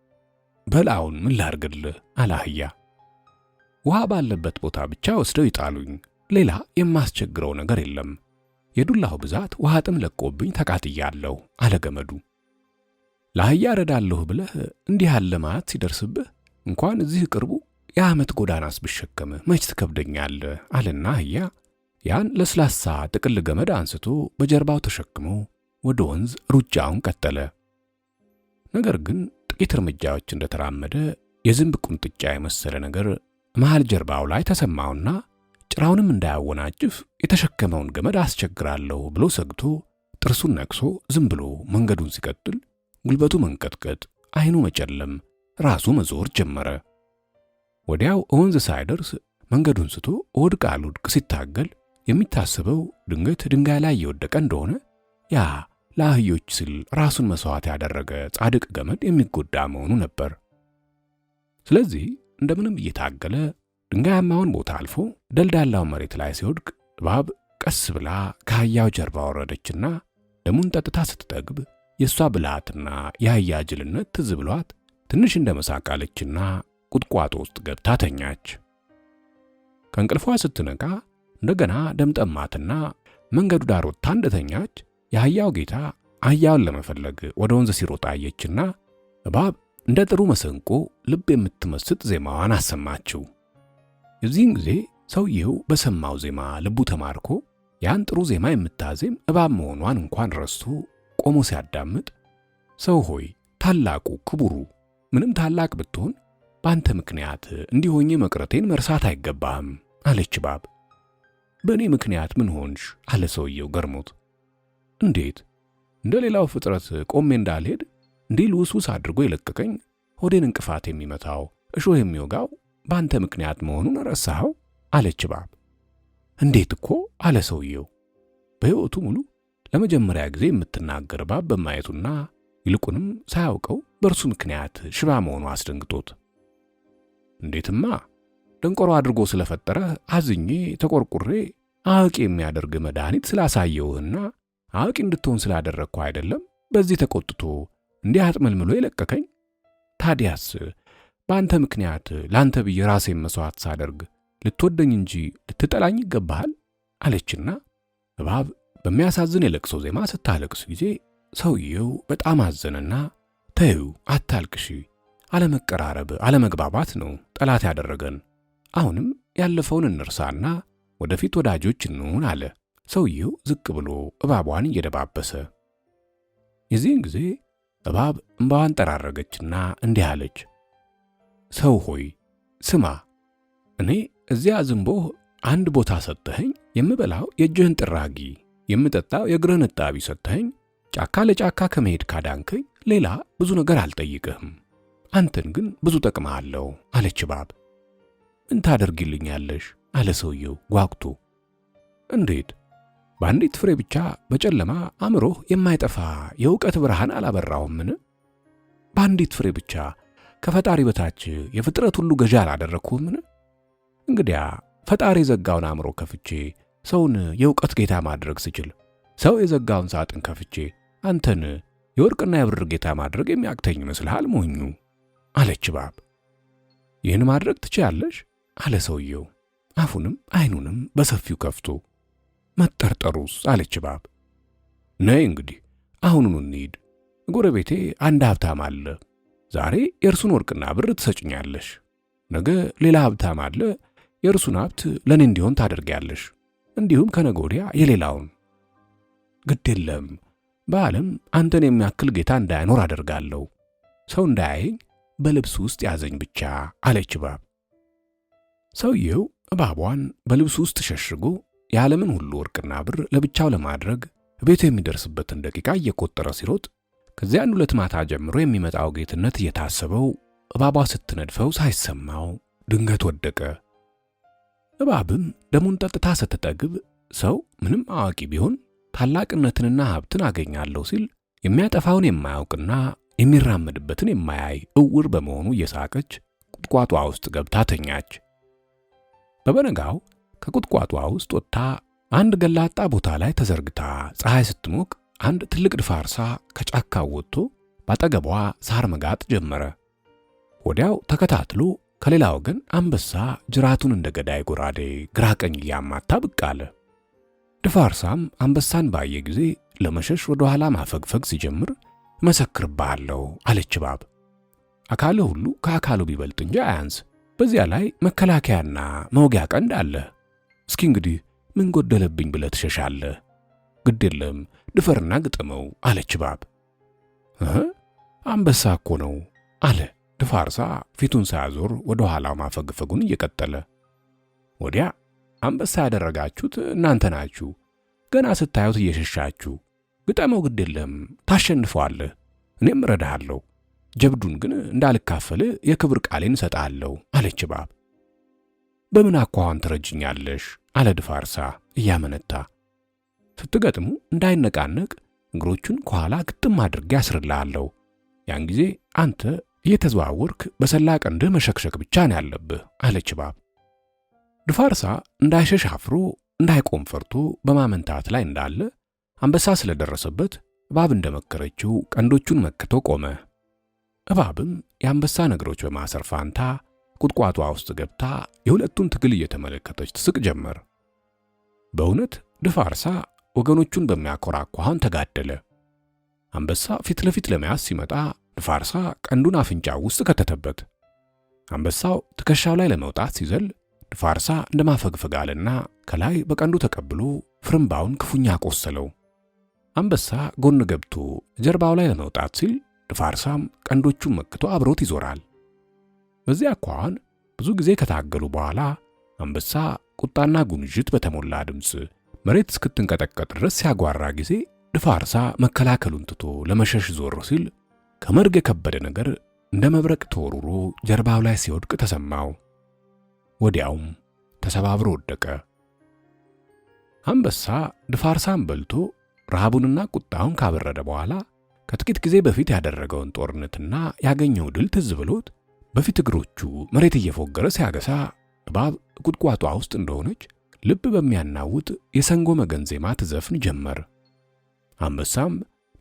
በላውን ምን ላርግልህ አለ አህያ። ውሃ ባለበት ቦታ ብቻ ወስደው ይጣሉኝ፣ ሌላ የማስቸግረው ነገር የለም። የዱላው ብዛት ውሃ ጥም ለቆብኝ ተቃጥያለሁ አለ ገመዱ። ለአህያ ረዳለሁ ብለህ እንዲህ ያለ ማት ሲደርስብህ እንኳን እዚህ ቅርቡ የዓመት ጎዳናስ ብሸከምህ መች ትከብደኛለህ አለና አህያ ያን ለስላሳ ጥቅል ገመድ አንስቶ በጀርባው ተሸክሞ ወደ ወንዝ ሩጫውን ቀጠለ። ነገር ግን ጥቂት እርምጃዎች እንደተራመደ የዝንብ ቁንጥጫ የመሰለ ነገር መሃል ጀርባው ላይ ተሰማውና ጭራውንም እንዳያወናጭፍ የተሸከመውን ገመድ አስቸግራለሁ ብሎ ሰግቶ ጥርሱን ነክሶ ዝም ብሎ መንገዱን ሲቀጥል ጉልበቱ መንቀጥቀጥ፣ አይኑ መጨለም፣ ራሱ መዞር ጀመረ። ወዲያው ወንዝ ሳይደርስ መንገዱን ስቶ ወድቅ አልወድቅ ሲታገል የሚታሰበው ድንገት ድንጋይ ላይ እየወደቀ እንደሆነ ያ ለአህዮች ሲል ራሱን መስዋዕት ያደረገ ጻድቅ ገመድ የሚጎዳ መሆኑ ነበር። ስለዚህ እንደምንም እየታገለ ድንጋያማውን ቦታ አልፎ ደልዳላው መሬት ላይ ሲወድቅ እባብ ቀስ ብላ ከአህያው ጀርባ ወረደችና ደሙን ጠጥታ ስትጠግብ የሷ ብልሃትና የአህያ ጅልነት ትዝ ብሏት ትንሽ እንደመሳቃለችና ቁጥቋጦ ውስጥ ገብታ ተኛች። ከእንቅልፏ ስትነቃ እንደገና ደም ጠማትና መንገዱ ዳር ወጥታ እንደተኛች የአህያው ጌታ አህያውን ለመፈለግ ወደ ወንዝ ሲሮጥ አየችና እባብ እንደ ጥሩ መሰንቆ ልብ የምትመስጥ ዜማዋን አሰማችው። የዚህን ጊዜ ሰውየው በሰማው ዜማ ልቡ ተማርኮ ያን ጥሩ ዜማ የምታዜም እባብ መሆኗን እንኳን ረስቶ ቆሞ ሲያዳምጥ ሰው ሆይ ታላቁ ክቡሩ ምንም ታላቅ ብትሆን በአንተ ምክንያት እንዲሆኜ መቅረቴን መርሳት አይገባህም አለች እባብ። በእኔ ምክንያት ምን ሆንሽ አለ ሰውየው ገርሞት። እንዴት እንደ ሌላው ፍጥረት ቆሜ እንዳልሄድ እንዲህ ልውስውስ አድርጎ የለቀቀኝ ሆዴን እንቅፋት የሚመታው እሾህ የሚወጋው በአንተ ምክንያት መሆኑን ረሳኸው አለች እባብ። እንዴት እኮ አለ ሰውየው በሕይወቱ ሙሉ ለመጀመሪያ ጊዜ የምትናገር እባብ በማየቱና ይልቁንም ሳያውቀው በእርሱ ምክንያት ሽባ መሆኑ አስደንግጦት። እንዴትማ ደንቆሮ አድርጎ ስለፈጠረ አዝኜ ተቆርቁሬ አዋቂ የሚያደርግ መድኃኒት ስላሳየውህና አዋቂ እንድትሆን ስላደረግኩ አይደለም በዚህ ተቆጥቶ እንዲህ አጥመልምሎ የለቀቀኝ? ታዲያስ በአንተ ምክንያት ላንተ ብዬ ራሴን መስዋዕት ሳደርግ ልትወደኝ እንጂ ልትጠላኝ ይገባሃል አለችና እባብ በሚያሳዝን የለቅሶ ዜማ ስታለቅስ ጊዜ ሰውየው በጣም አዘነና ተይው አታልቅሺ፣ አለመቀራረብ አለመግባባት ነው ጠላት ያደረገን። አሁንም ያለፈውን እንርሳና ወደፊት ወዳጆች እንሁን አለ። ሰውየው ዝቅ ብሎ እባቧን እየደባበሰ። የዚህን ጊዜ እባብ እንባዋን ጠራረገችና እንዲህ አለች፣ ሰው ሆይ ስማ፣ እኔ እዚያ ዝንቦህ አንድ ቦታ ሰጥተኸኝ የምበላው የእጅህን ጥራጊ የምጠጣው የእግርህን እጣቢ ሰጥተኸኝ ጫካ ለጫካ ከመሄድ ካዳንከኝ ሌላ ብዙ ነገር አልጠይቅህም። አንተን ግን ብዙ ጠቅመሃለሁ አለች እባብ። ምን ታደርጊልኛለሽ አለ ሰውየው ጓጉቶ። እንዴት በአንዲት ፍሬ ብቻ በጨለማ አእምሮህ የማይጠፋ የእውቀት ብርሃን አላበራሁምን? በአንዲት ፍሬ ብቻ ከፈጣሪ በታች የፍጥረት ሁሉ ገዢ አላደረግሁምን? እንግዲያ ፈጣሪ የዘጋውን አእምሮ ከፍቼ ሰውን የእውቀት ጌታ ማድረግ ስችል፣ ሰው የዘጋውን ሳጥን ከፍቼ አንተን የወርቅና የብር ጌታ ማድረግ የሚያቅተኝ ይመስልሃል ሞኙ አለች እባብ። ይህን ማድረግ ትችያለሽ አለ ሰውየው አፉንም አይኑንም በሰፊው ከፍቶ። መጠርጠሩስ አለች እባብ። ነይ እንግዲህ አሁኑኑ እንሂድ። ጎረቤቴ አንድ ሀብታም አለ። ዛሬ የእርሱን ወርቅና ብር ትሰጭኛለሽ። ነገ ሌላ ሀብታም አለ። የእርሱን ሀብት ለእኔ እንዲሆን ታደርጊያለሽ። እንዲሁም ከነገ ወዲያ የሌላውን። ግድ የለም በዓለም አንተን የሚያክል ጌታ እንዳይኖር አደርጋለሁ። ሰው እንዳያየኝ በልብሱ ውስጥ ያዘኝ ብቻ አለች እባብ። ሰውየው እባቧን በልብሱ ውስጥ ሸሽጎ የዓለምን ሁሉ ወርቅና ብር ለብቻው ለማድረግ ቤቱ የሚደርስበትን ደቂቃ እየቆጠረ ሲሮጥ ከዚያን ሁለት ማታ ጀምሮ የሚመጣው ጌትነት እየታሰበው እባቧ ስትነድፈው ሳይሰማው ድንገት ወደቀ። እባብም ደሙን ጠጥታ ስትጠግብ ሰው ምንም አዋቂ ቢሆን ታላቅነትንና ሀብትን አገኛለሁ ሲል የሚያጠፋውን የማያውቅና የሚራመድበትን የማያይ እውር በመሆኑ እየሳቀች ቁጥቋጧ ውስጥ ገብታ ተኛች። በበነጋው ከቁጥቋጧ ውስጥ ወጥታ አንድ ገላጣ ቦታ ላይ ተዘርግታ ፀሐይ ስትሞቅ አንድ ትልቅ ድፋርሳ ከጫካው ወጥቶ ባጠገቧ ሳር መጋጥ ጀመረ። ወዲያው ተከታትሎ ከሌላ ወገን አንበሳ ጅራቱን እንደ ገዳይ ጎራዴ ግራ ቀኝ እያማታ ብቅ አለ። ድፋርሳም አንበሳን ባየ ጊዜ ለመሸሽ ወደ ኋላ ማፈግፈግ ሲጀምር እመሰክርብሃለሁ አለች እባብ። አካልህ ሁሉ ከአካሉ ቢበልጥ እንጂ አያንስ። በዚያ ላይ መከላከያና መውጊያ ቀንድ አለ። እስኪ እንግዲህ ምን ጎደለብኝ ብለህ ትሸሻለህ? ግድ የለም ድፈርና ግጥመው አለች እባብ። አንበሳ እኮ ነው አለ ድፋርሳ ፊቱን ሳያዞር ወደ ኋላው ማፈግፈጉን እየቀጠለ። ወዲያ አንበሳ ያደረጋችሁት እናንተ ናችሁ። ገና ስታዩት እየሸሻችሁ። ግጠመው፣ ግድ የለም ታሸንፈዋለህ፣ እኔም እረዳሃለሁ። ጀብዱን ግን እንዳልካፈል የክብር ቃሌን እሰጥሃለሁ አለች እባብ። በምን አኳኋን ትረጅኛለሽ? አለ ድፋርሳ እያመነታ። ስትገጥሙ እንዳይነቃነቅ እግሮቹን ከኋላ ግጥም አድርጌ አስርልሃለሁ። ያን ጊዜ አንተ እየተዘዋወርክ በሰላ ቀንድህ መሸክሸክ ብቻ ነው ያለብህ አለች እባብ። ድፋርሳ እንዳይሸሽ አፍሮ እንዳይቆም ፈርቶ በማመንታት ላይ እንዳለ አንበሳ ስለደረሰበት እባብ እንደመከረችው ቀንዶቹን መክቶ ቆመ። እባብም የአንበሳን እግሮች በማሰር ፋንታ ቁጥቋጧ ውስጥ ገብታ የሁለቱን ትግል እየተመለከተች ትስቅ ጀመር። በእውነት ድፋርሳ ወገኖቹን በሚያኮራ አኳኋን ተጋደለ። አንበሳ ፊት ለፊት ለመያዝ ሲመጣ ድፋርሳ ቀንዱን አፍንጫው ውስጥ ከተተበት። አንበሳው ትከሻው ላይ ለመውጣት ሲዘል ድፋርሳ እንደማፈግፈጋልና ከላይ በቀንዱ ተቀብሎ ፍርምባውን ክፉኛ ቆሰለው። አንበሳ ጎን ገብቶ ጀርባው ላይ ለመውጣት ሲል ድፋርሳም ቀንዶቹን መክቶ አብሮት ይዞራል። በዚያ አኳኋን ብዙ ጊዜ ከታገሉ በኋላ አንበሳ ቁጣና ጉንጅት በተሞላ ድምፅ መሬት እስክትንቀጠቀጥ ድረስ ሲያጓራ ጊዜ ድፋርሳ መከላከሉን ትቶ ለመሸሽ ዞር ሲል ከመርግ የከበደ ነገር እንደ መብረቅ ተወርውሮ ጀርባው ላይ ሲወድቅ ተሰማው። ወዲያውም ተሰባብሮ ወደቀ። አንበሳ ድፋርሳን በልቶ ረሃቡንና ቁጣውን ካበረደ በኋላ ከጥቂት ጊዜ በፊት ያደረገውን ጦርነትና ያገኘው ድል ትዝ ብሎት በፊት እግሮቹ መሬት እየፎገረ ሲያገሳ እባብ ቁጥቋጧ ውስጥ እንደሆነች ልብ በሚያናውጥ የሰንጎ መገን ዜማ ትዘፍን ጀመር። አንበሳም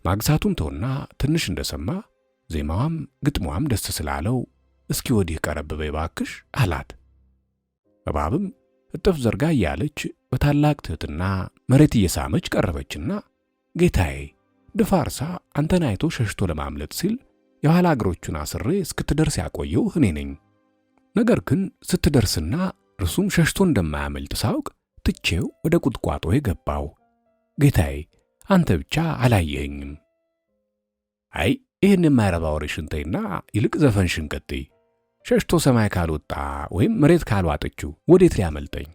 ማግሳቱን ተውና ትንሽ እንደሰማ ዜማዋም ግጥሟም ደስ ስላለው እስኪ ወዲህ ቀረብ በይ ባክሽ አላት። እባብም እጥፍ ዘርጋ እያለች በታላቅ ትህትና መሬት እየሳመች ቀረበችና ጌታዬ፣ ድፋርሳ አንተን አይቶ ሸሽቶ ለማምለጥ ሲል የኋላ እግሮቹን አስሬ እስክትደርስ ያቆየው እኔ ነኝ። ነገር ግን ስትደርስና እርሱም ሸሽቶ እንደማያመልጥ ሳውቅ ትቼው ወደ ቁጥቋጦ የገባው። ጌታዬ፣ አንተ ብቻ አላየኸኝም። አይ ይህን የማይረባ ወሬሽን ተይና ይልቅ ዘፈንሽን ቀጥይ። ሸሽቶ ሰማይ ካልወጣ ወይም መሬት ካልዋጠችው ወዴት ሊያመልጠኝ?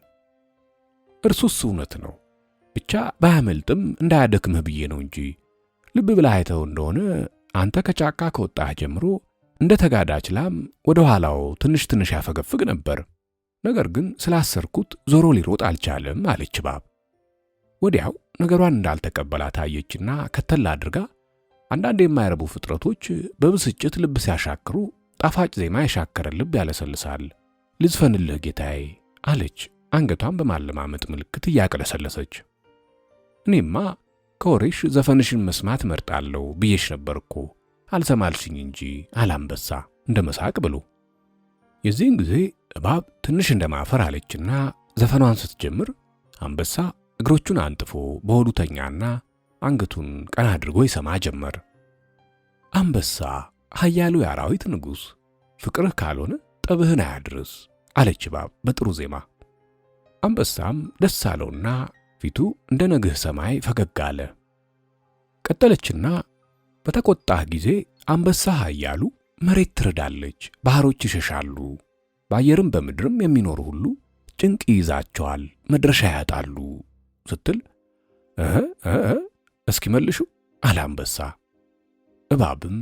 እርሱስ እውነት ነው። ብቻ ባያመልጥም እንዳያደክምህ ብዬ ነው እንጂ ልብ ብለህ አይተው እንደሆነ አንተ ከጫካ ከወጣህ ጀምሮ እንደ ተጋዳች ላም ወደ ኋላው ትንሽ ትንሽ ያፈገፍግ ነበር። ነገር ግን ስላሰርኩት ዞሮ ሊሮጥ አልቻለም አለች እባብ። ወዲያው ነገሯን እንዳልተቀበላት አየችና ከተል አድርጋ አንዳንድ የማይረቡ ፍጥረቶች በብስጭት ልብ ሲያሻክሩ ጣፋጭ ዜማ የሻከረ ልብ ያለሰልሳል። ልዝፈንልህ ጌታዬ አለች አንገቷን በማለማመጥ ምልክት እያቀለሰለሰች። እኔማ ከወሬሽ ዘፈንሽን መስማት መርጣለሁ ብዬሽ ነበርኩ አልሰማልሽኝ እንጂ አላንበሳ እንደ መሳቅ ብሎ። የዚህን ጊዜ እባብ ትንሽ እንደማፈር አለችና ዘፈኗን ስትጀምር አንበሳ እግሮቹን አንጥፎ በሆዱ ተኛና አንገቱን ቀና አድርጎ ይሰማ ጀመር። አንበሳ ኃያሉ የአራዊት ንጉሥ፣ ፍቅርህ ካልሆነ ጠብህን አያድርስ አለች እባብ በጥሩ ዜማ። አንበሳም ደስ አለውና ፊቱ እንደ ነግህ ሰማይ ፈገግ አለ። ቀጠለችና በተቆጣህ ጊዜ አንበሳ ኃያሉ መሬት ትረዳለች፣ ባህሮች ይሸሻሉ፣ በአየርም በምድርም የሚኖሩ ሁሉ ጭንቅ ይይዛቸዋል፣ መድረሻ ያጣሉ ስትል እስኪ መልሹ አለ አንበሳ። እባብም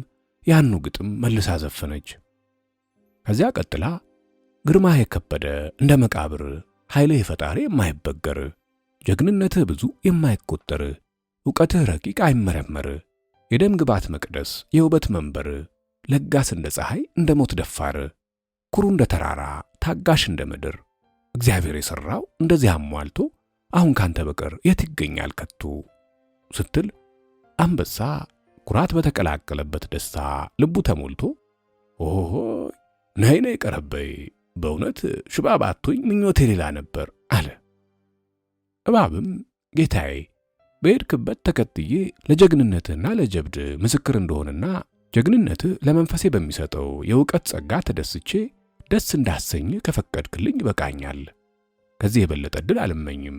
ያኑ ግጥም መልሳ ዘፈነች። ከዚያ ቀጥላ ግርማህ የከበደ እንደ መቃብር ኃይልህ የፈጣሪ የማይበገር፣ ጀግንነትህ ብዙ የማይቆጠር፣ ዕውቀትህ ረቂቅ አይመረመር፣ የደም ግባት መቅደስ የውበት መንበር፣ ለጋስ እንደ ፀሐይ እንደ ሞት ደፋር፣ ኩሩ እንደ ተራራ ታጋሽ እንደ ምድር፣ እግዚአብሔር የሠራው እንደዚህ አሟልቶ አሁን ካንተ በቀር የት ይገኛል ከቶ ስትል አንበሳ ኩራት በተቀላቀለበት ደስታ ልቡ ተሞልቶ ኦሆ ነይ ነይ ቀረበይ፣ በእውነት ሽባ ባትሆኝ ምኞቴ ሌላ ነበር አለ። እባብም ጌታዬ በሄድክበት ተከትዬ ለጀግንነትህና ለጀብድ ምስክር እንደሆነና ጀግንነትህ ለመንፈሴ በሚሰጠው የእውቀት ጸጋ ተደስቼ ደስ እንዳሰኝ ከፈቀድክልኝ ይበቃኛል። ከዚህ የበለጠ ዕድል አልመኝም፣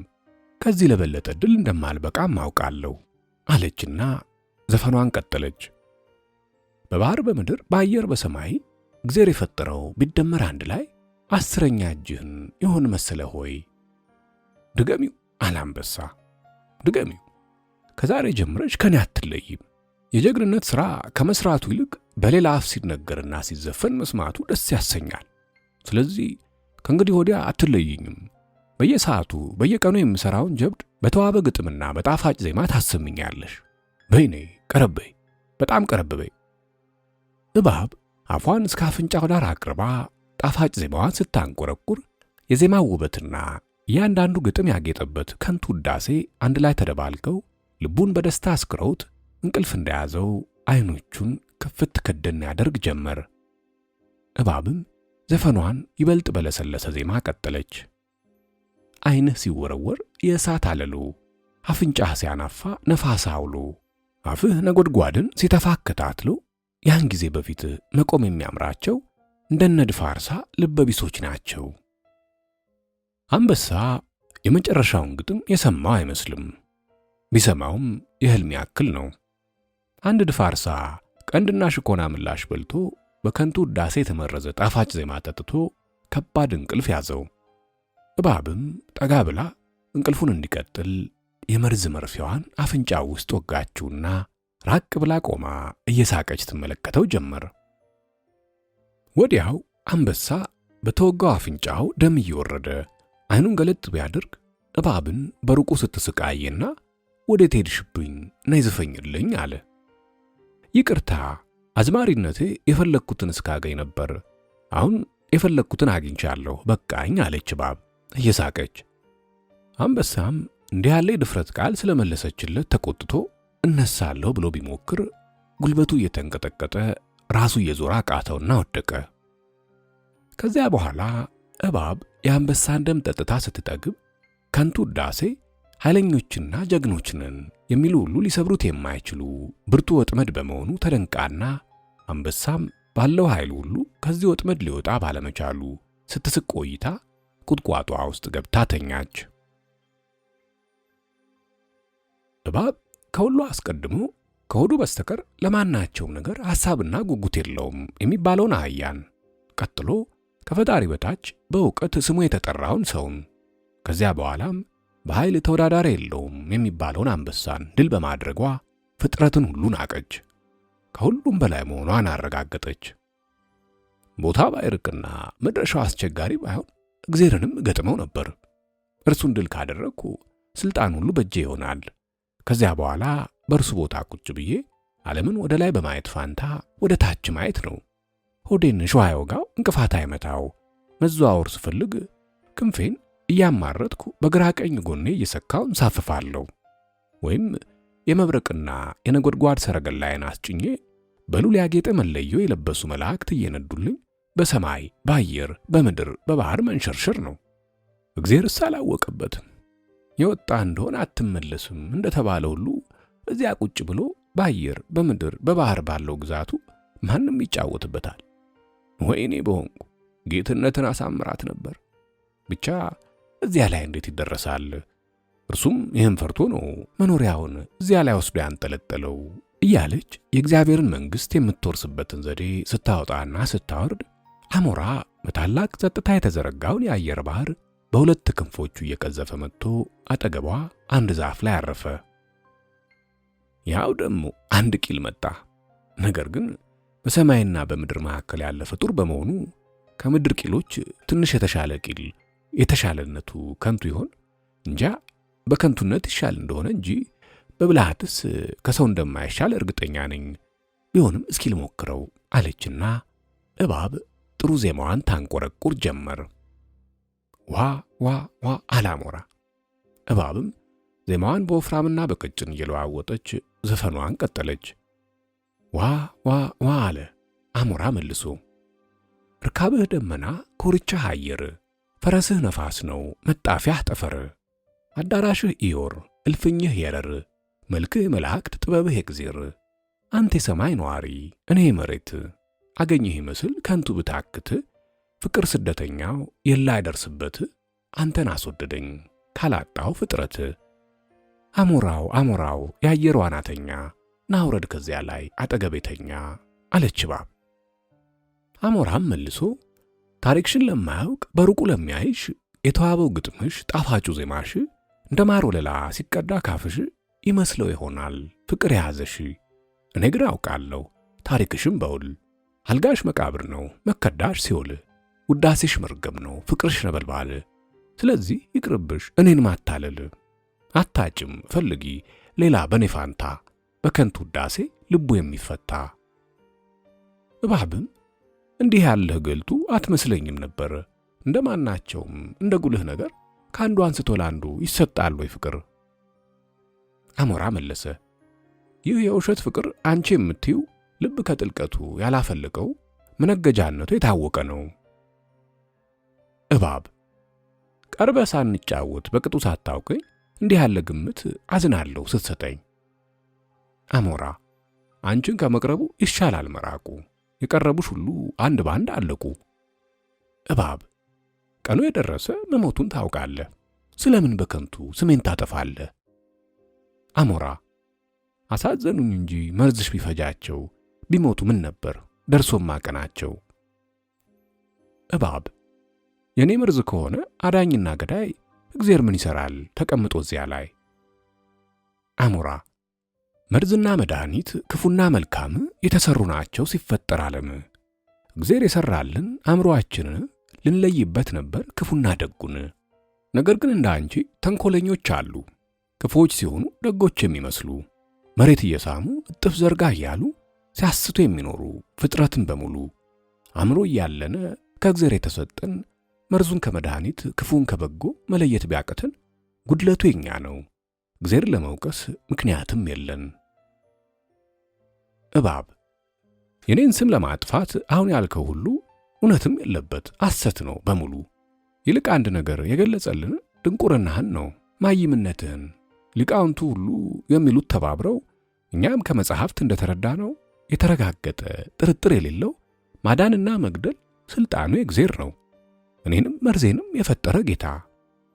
ከዚህ ለበለጠ ዕድል እንደማልበቃም አውቃለሁ አለችና ዘፈኗን ቀጠለች። በባህር በምድር በአየር በሰማይ እግዚአብሔር የፈጠረው ቢደመር አንድ ላይ 10ኛ እጅህን ይሆን መሰለ ሆይ። ድገሚው አለ አንበሳ፣ ድገሚው። ከዛሬ ጀምረሽ ከኔ አትለይም። የጀግንነት ሥራ ከመስራቱ ይልቅ በሌላ አፍ ሲነገርና ሲዘፈን መስማቱ ደስ ያሰኛል። ስለዚህ ከእንግዲህ ወዲያ አትለይኝም። በየሰዓቱ በየቀኑ የምሠራውን ጀብድ በተዋበ ግጥምና በጣፋጭ ዜማ ታሰምኛለሽ። በይኔ ቀረበይ፣ በጣም ቀረበይ። እባብ አፏን እስከ አፍንጫው ዳር አቅርባ ጣፋጭ ዜማዋን ስታንቆረቁር የዜማው ውበትና እያንዳንዱ ግጥም ያጌጠበት ከንቱ ውዳሴ አንድ ላይ ተደባልቀው ልቡን በደስታ አስክረውት እንቅልፍ እንደያዘው ዓይኖቹን ክፍት ከደን ያደርግ ጀመር። እባብም ዘፈኗን ይበልጥ በለሰለሰ ዜማ ቀጠለች። ዓይንህ ሲወረወር የእሳት አለሉ፣ አፍንጫህ ሲያናፋ ነፋስ አውሎ፣ አፍህ ነጎድጓድን ሲተፋከታትሎ ያን ጊዜ በፊት መቆም የሚያምራቸው እንደነ ድፋርሳ ልበቢሶች ናቸው። አንበሳ የመጨረሻውን ግጥም የሰማው አይመስልም። ቢሰማውም የሕልም ያክል ነው። አንድ ድፋርሳ ቀንድና ሽኮና ምላሽ በልቶ በከንቱ ውዳሴ የተመረዘ ጣፋጭ ዜማ ጠጥቶ ከባድ እንቅልፍ ያዘው። እባብም ጠጋ ብላ እንቅልፉን እንዲቀጥል የመርዝ መርፊያዋን አፍንጫው ውስጥ ወጋችውና ራቅ ብላ ቆማ እየሳቀች ትመለከተው ጀመር። ወዲያው አንበሳ በተወጋው አፍንጫው ደም እየወረደ ዓይኑን ገለጥ ቢያደርግ እባብን በሩቁ ስትስቃየና ወዴት ሄድሽብኝ ነይ ዝፈኝልኝ አለ። ይቅርታ አዝማሪነቴ የፈለግኩትን እስካገኝ ነበር፣ አሁን የፈለግኩትን አግኝቻለሁ በቃኝ አለች እባብ እየሳቀች። አንበሳም እንዲህ ያለ የድፍረት ቃል ስለመለሰችለት ተቆጥቶ እነሳለሁ ብሎ ቢሞክር ጉልበቱ እየተንቀጠቀጠ ራሱ እየዞረ አቃተውና ወደቀ። ከዚያ በኋላ እባብ የአንበሳን ደም ጠጥታ ስትጠግብ ከንቱ ውዳሴ ኃይለኞችና ጀግኖች ነን የሚሉ ሁሉ ሊሰብሩት የማይችሉ ብርቱ ወጥመድ በመሆኑ ተደንቃና አንበሳም ባለው ኃይል ሁሉ ከዚህ ወጥመድ ሊወጣ ባለመቻሉ ስትስቅ ቆይታ ቁጥቋጧ ውስጥ ገብታ ተኛች። እባብ ከሁሉ አስቀድሞ ከሆዱ በስተቀር ለማናቸውም ነገር ሐሳብና ጉጉት የለውም የሚባለውን አህያን፣ ቀጥሎ ከፈጣሪ በታች በእውቀት ስሙ የተጠራውን ሰውን፣ ከዚያ በኋላም በኃይል ተወዳዳሪ የለውም የሚባለውን አንበሳን ድል በማድረጓ ፍጥረትን ሁሉ ናቀች። ከሁሉም በላይ መሆኗን አረጋገጠች። ቦታ ባይርቅና መድረሻው አስቸጋሪ ባይሆን እግዚአብሔርንም ገጥመው ነበር። እርሱን ድል ካደረግኩ ስልጣን ሁሉ በእጄ ይሆናል። ከዚያ በኋላ በእርሱ ቦታ ቁጭ ብዬ ዓለምን ወደ ላይ በማየት ፋንታ ወደ ታች ማየት ነው። ሆዴን ሸዋ አይወጋው፣ እንቅፋት አይመታው። መዘዋወር ስፈልግ ክንፌን እያማረጥኩ በግራ ቀኝ ጎኔ እየሰካው እንሳፍፋለሁ። ወይም የመብረቅና የነጎድጓድ ሰረገላዬን አስጭኜ በሉል ያጌጠ መለዮ የለበሱ መላእክት እየነዱልኝ በሰማይ በአየር በምድር በባህር መንሸርሸር ነው። እግዚአብሔርስ አላወቀበትም። የወጣ እንደሆነ አትመለስም እንደተባለ ሁሉ እዚያ ቁጭ ብሎ በአየር በምድር በባህር ባለው ግዛቱ ማንም ይጫወትበታል። ወይኔ በሆንኩ ጌትነትን አሳምራት ነበር። ብቻ እዚያ ላይ እንዴት ይደረሳል? እርሱም ይህን ፈርቶ ነው መኖሪያውን እዚያ ላይ ወስዶ ያንጠለጠለው እያለች የእግዚአብሔርን መንግሥት የምትወርስበትን ዘዴ ስታወጣና ስታወርድ አሞራ በታላቅ ጸጥታ የተዘረጋውን የአየር ባህር በሁለት ክንፎቹ እየቀዘፈ መጥቶ አጠገቧ አንድ ዛፍ ላይ አረፈ። ያው ደግሞ አንድ ቂል መጣ። ነገር ግን በሰማይና በምድር መካከል ያለ ፍጡር በመሆኑ ከምድር ቂሎች ትንሽ የተሻለ ቂል የተሻለነቱ ከንቱ ይሆን? እንጃ በከንቱነት ይሻል እንደሆነ እንጂ በብልሃትስ ከሰው እንደማይሻል እርግጠኛ ነኝ። ቢሆንም እስኪ ልሞክረው አለችና እባብ ጥሩ ዜማዋን ታንቆረቁር ጀመር። ዋ ዋ ዋ አላሞራ። እባብም ዜማዋን በወፍራምና በቀጭን እየለዋወጠች ዘፈኗን ቀጠለች። ዋ ዋ ዋ አለ አሞራ መልሶ። ርካብህ ደመና፣ ኮርቻህ አየር፣ ፈረስህ ነፋስ ነው መጣፊያህ ጠፈር፣ አዳራሽህ ኢዮር፣ እልፍኝህ የረር፣ መልክህ መላእክት፣ ጥበብህ የእግዚአብሔር፣ አንተ የሰማይ ነዋሪ እኔ መሬት፣ አገኘህ ይመስል ከንቱ ብታክት፣ ፍቅር ስደተኛው የላ አይደርስበት፣ አንተን አስወደደኝ ካላጣው ፍጥረት። አሞራው አሞራው የአየር ዋናተኛ፣ ናውረድ ከዚያ ላይ አጠገቤተኛ አለች እባብ። አሞራም መልሶ ታሪክሽን ለማያውቅ በሩቁ ለሚያይሽ የተዋበው ግጥምሽ ጣፋጩ ዜማሽ እንደ ማር ወለላ ሲቀዳ ካፍሽ ይመስለው ይሆናል ፍቅር የያዘሽ። እኔ ግን አውቃለሁ ታሪክሽም በውል አልጋሽ መቃብር ነው መከዳሽ ሲኦል፣ ውዳሴሽ መርገም ነው ፍቅርሽ ነበልባል። ስለዚህ ይቅርብሽ እኔን ማታለል፣ አታጭም ፈልጊ ሌላ በኔ ፋንታ፣ በከንቱ ውዳሴ ልቡ የሚፈታ። እባብም እንዲህ ያለህ ገልቱ አትመስለኝም ነበር፣ እንደማናቸውም እንደ ጉልህ ነገር ከአንዱ አንስቶ ለአንዱ ይሰጣል ወይ ፍቅር? አሞራ መለሰ፣ ይህ የውሸት ፍቅር አንቺ የምትዩ ልብ ከጥልቀቱ ያላፈለቀው መነገጃነቱ የታወቀ ነው። እባብ ቀርበ ሳንጫወት በቅጡ ሳታውቀኝ እንዲህ ያለ ግምት አዝናለሁ ስትሰጠኝ። አሞራ አንቺን ከመቅረቡ ይሻላል መራቁ፣ የቀረቡሽ ሁሉ አንድ ባንድ አለቁ። እባብ ቀኑ የደረሰ መሞቱን ታውቃለህ፣ ስለምን በከንቱ ስሜን ታጠፋለህ? አሞራ አሳዘኑኝ እንጂ መርዝሽ ቢፈጃቸው ቢሞቱ ምን ነበር ደርሶም ማቀናቸው። እባብ የኔ መርዝ ከሆነ አዳኝና ገዳይ እግዚአብሔር ምን ይሰራል ተቀምጦ እዚያ ላይ? አሞራ መርዝና መድኃኒት ክፉና መልካም የተሰሩ ናቸው ሲፈጠር ዓለም። እግዚአብሔር የሰራልን አእምሮአችንን ልንለይበት ነበር ክፉና ደጉን። ነገር ግን እንደ አንቺ ተንኮለኞች አሉ፣ ክፉዎች ሲሆኑ ደጎች የሚመስሉ፣ መሬት እየሳሙ እጥፍ ዘርጋ እያሉ ሲያስቱ የሚኖሩ ፍጥረትን በሙሉ። አእምሮ እያለን ከእግዚአብሔር የተሰጠን መርዙን ከመድኃኒት ክፉን ከበጎ መለየት ቢያቅተን ጉድለቱ የኛ ነው፣ እግዚአብሔር ለመውቀስ ምክንያትም የለን። እባብ የኔን ስም ለማጥፋት አሁን ያልከው ሁሉ እውነትም የለበት ሐሰት ነው በሙሉ። ይልቅ አንድ ነገር የገለጸልን ድንቁርናህን ነው ማይምነትህን። ሊቃውንቱ ሁሉ የሚሉት ተባብረው እኛም ከመጽሐፍት እንደተረዳ ነው የተረጋገጠ ጥርጥር የሌለው ማዳንና መግደል ስልጣኑ የእግዚአብሔር ነው። እኔንም መርዜንም የፈጠረ ጌታ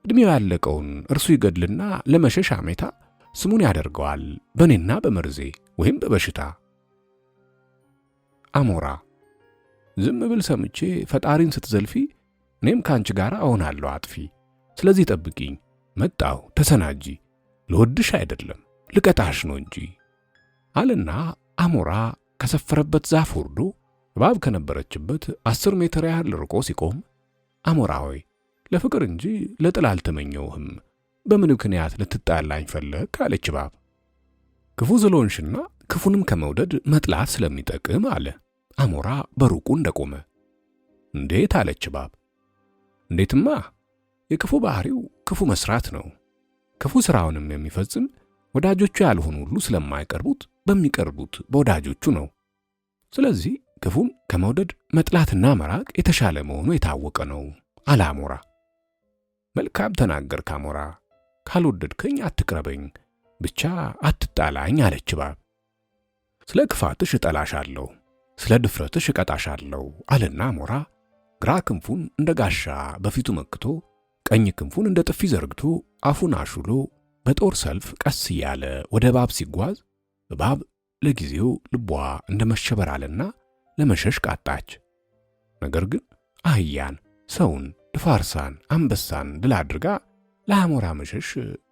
ዕድሜው ያለቀውን እርሱ ይገድልና ለመሸሽ አሜታ ስሙን ያደርገዋል በእኔና በመርዜ ወይም በበሽታ። አሞራ ዝም ብል ሰምቼ ፈጣሪን ስትዘልፊ እኔም ካንቺ ጋር እሆናለሁ አጥፊ። ስለዚህ ጠብቂኝ መጣሁ ተሰናጂ፣ ልወድሽ አይደለም ልቀጣሽ ነው እንጂ አለና አሞራ ከሰፈረበት ዛፍ ወርዶ እባብ ከነበረችበት 10 ሜትር ያህል ርቆ ሲቆም አሞራ ሆይ ለፍቅር እንጂ ለጥል አልተመኘውህም፣ በምን ምክንያት ልትጣላኝ ፈለግ አለች እባብ። ክፉ ስለሆንሽና ክፉንም ከመውደድ መጥላት ስለሚጠቅም አለ አሞራ በሩቁ እንደቆመ። እንዴት አለች እባብ። እንዴትማ የክፉ ባህሪው ክፉ መስራት ነው። ክፉ ስራውንም የሚፈጽም ወዳጆቹ ያልሆኑ ሁሉ ስለማይቀርቡት በሚቀርቡት በወዳጆቹ ነው። ስለዚህ ክፉን ከመውደድ መጥላትና መራቅ የተሻለ መሆኑ የታወቀ ነው አለ አሞራ። መልካም ተናገርክ አሞራ፣ ካልወደድከኝ አትቅረበኝ፣ ብቻ አትጣላኝ አለች እባብ። ስለ ክፋትሽ እጠላሻለሁ፣ ስለ ድፍረትሽ እቀጣሻለሁ አለና አሞራ ግራ ክንፉን እንደ ጋሻ በፊቱ መክቶ ቀኝ ክንፉን እንደ ጥፊ ዘርግቶ አፉን አሹሎ በጦር ሰልፍ ቀስ እያለ ወደ እባብ ሲጓዝ እባብ ለጊዜው ልቧ እንደ መሸበር አለና ለመሸሽ ቃጣች። ነገር ግን አህያን፣ ሰውን፣ ድፋርሳን፣ አንበሳን ድል አድርጋ ለአሞራ መሸሽ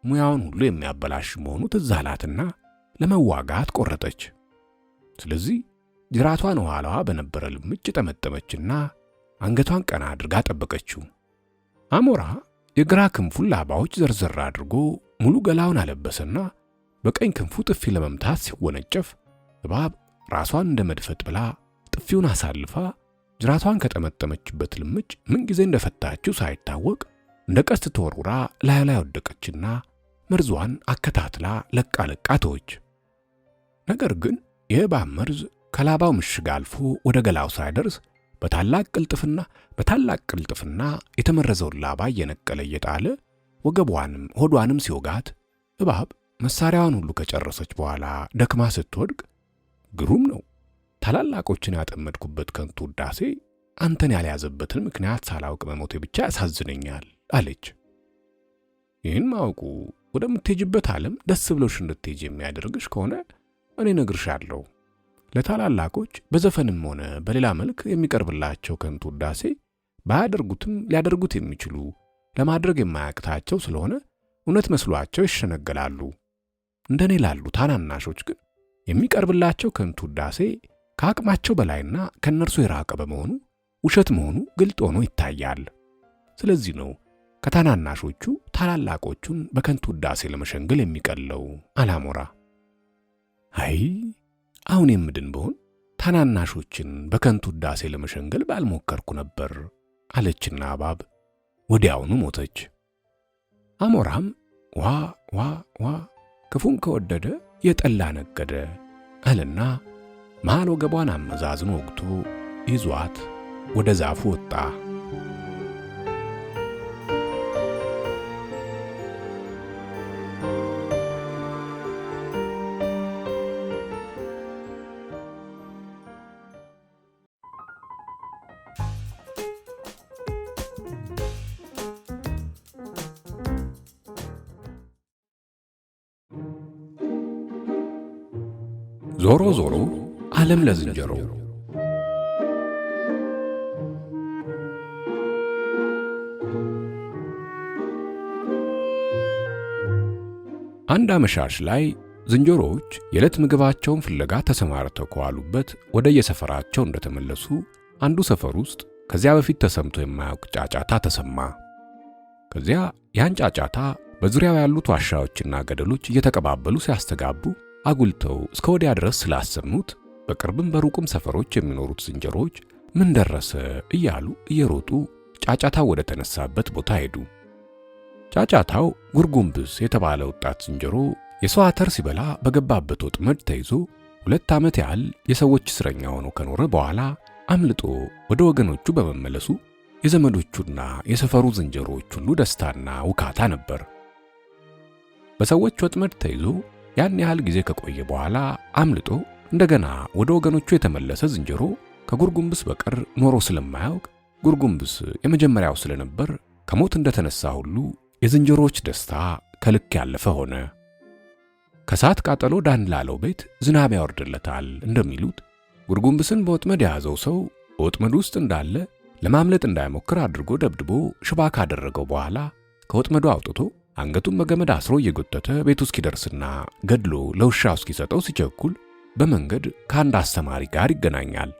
ሙያውን ሁሉ የሚያበላሽ መሆኑ ትዝ አላትና ለመዋጋት ቆረጠች። ስለዚህ ጅራቷን ኋላዋ በነበረ ልምጭ ጠመጠመችና አንገቷን ቀና አድርጋ ጠበቀችው። አሞራ የግራ ክንፉን ላባዎች ዘርዘር አድርጎ ሙሉ ገላውን አለበሰና በቀኝ ክንፉ ጥፊ ለመምታት ሲወነጨፍ እባብ ራሷን እንደ መድፈጥ ብላ ጥፊውን አሳልፋ ጅራቷን ከጠመጠመችበት ልምጭ ምን ጊዜ እንደፈታችው ሳይታወቅ እንደ ቀስት ተወርውራ ላይ ወደቀችና መርዟን አከታትላ ለቃ ተወች። ነገር ግን የእባብ መርዝ ከላባው ምሽግ አልፎ ወደ ገላው ሳይደርስ በታላቅ ቅልጥፍና የተመረዘውን ላባ እየነቀለ እየጣለ ወገቧንም ሆዷንም ሲወጋት እባብ መሳሪያዋን ሁሉ ከጨረሰች በኋላ ደክማ ስትወድቅ ግሩም ነው፣ ታላላቆችን ያጠመድኩበት ከንቱ ውዳሴ አንተን ያልያዘበትን ምክንያት ሳላውቅ መሞቴ ብቻ ያሳዝነኛል አለች። ይህን ማወቁ ወደምትሄጅበት ዓለም ደስ ብሎሽ እንድትሄጅ የሚያደርግሽ ከሆነ እኔ ነግርሻለሁ። ለታላላቆች በዘፈንም ሆነ በሌላ መልክ የሚቀርብላቸው ከንቱ ውዳሴ ባያደርጉትም ሊያደርጉት የሚችሉ ለማድረግ የማያቅታቸው ስለሆነ እውነት መስሏቸው ይሸነገላሉ። እንደኔ ላሉ ታናናሾች ግን የሚቀርብላቸው ከንቱ ውዳሴ ከአቅማቸው በላይና ከነርሱ የራቀ በመሆኑ ውሸት መሆኑ ግልጥ ሆኖ ይታያል። ስለዚህ ነው ከታናናሾቹ ታላላቆቹን በከንቱ ውዳሴ ለመሸንገል የሚቀለው አላሞራ። አይ አሁን የምድን በሆን ታናናሾችን በከንቱ ውዳሴ ለመሸንገል ባልሞከርኩ ነበር አለችና እባብ ወዲያውኑ ሞተች። አሞራም ዋ ዋ ዋ ክፉን ከወደደ የጠላ ነገደ አለና መሃል ወገቧን አመዛዝኖ ወግቶ ይዟት ወደ ዛፉ ወጣ። ዞሮ ዞሮ ዓለም ለዝንጀሮ። አንድ አመሻሽ ላይ ዝንጀሮዎች የዕለት ምግባቸውን ፍለጋ ተሰማርተው ከዋሉበት ወደ የሰፈራቸው እንደተመለሱ አንዱ ሰፈር ውስጥ ከዚያ በፊት ተሰምቶ የማያውቅ ጫጫታ ተሰማ። ከዚያ ያን ጫጫታ በዙሪያው ያሉት ዋሻዎችና ገደሎች እየተቀባበሉ ሲያስተጋቡ አጉልተው እስከ ወዲያ ድረስ ስላሰሙት በቅርብም በሩቁም ሰፈሮች የሚኖሩት ዝንጀሮዎች ምን ደረሰ እያሉ እየሮጡ ጫጫታው ወደ ተነሳበት ቦታ ሄዱ። ጫጫታው ጉርጉምብስ የተባለ ወጣት ዝንጀሮ የሰው አተር ሲበላ በገባበት ወጥመድ ተይዞ 2 ዓመት ያህል የሰዎች እስረኛ ሆኖ ከኖረ በኋላ አምልጦ ወደ ወገኖቹ በመመለሱ የዘመዶቹና የሰፈሩ ዝንጀሮዎች ሁሉ ደስታና ውካታ ነበር። በሰዎች ወጥመድ ተይዞ ያን ያህል ጊዜ ከቆየ በኋላ አምልጦ እንደገና ወደ ወገኖቹ የተመለሰ ዝንጀሮ ከጉርጉምብስ በቀር ኖሮ ስለማያውቅ ጉርጉምብስ የመጀመሪያው ስለነበር ከሞት እንደተነሳ ሁሉ የዝንጀሮዎች ደስታ ከልክ ያለፈ ሆነ። ከሳት ቃጠሎ ዳን ላለው ቤት ዝናብ ያወርድለታል እንደሚሉት ጉርጉምብስን በወጥመድ የያዘው ሰው በወጥመድ ውስጥ እንዳለ ለማምለጥ እንዳይሞክር አድርጎ ደብድቦ ሽባ ካደረገው በኋላ ከወጥመዱ አውጥቶ አንገቱን በገመድ አስሮ እየጎተተ ቤቱ እስኪደርስና ገድሎ ለውሻው እስኪሰጠው ሲቸኩል በመንገድ ከአንድ አስተማሪ ጋር ይገናኛል።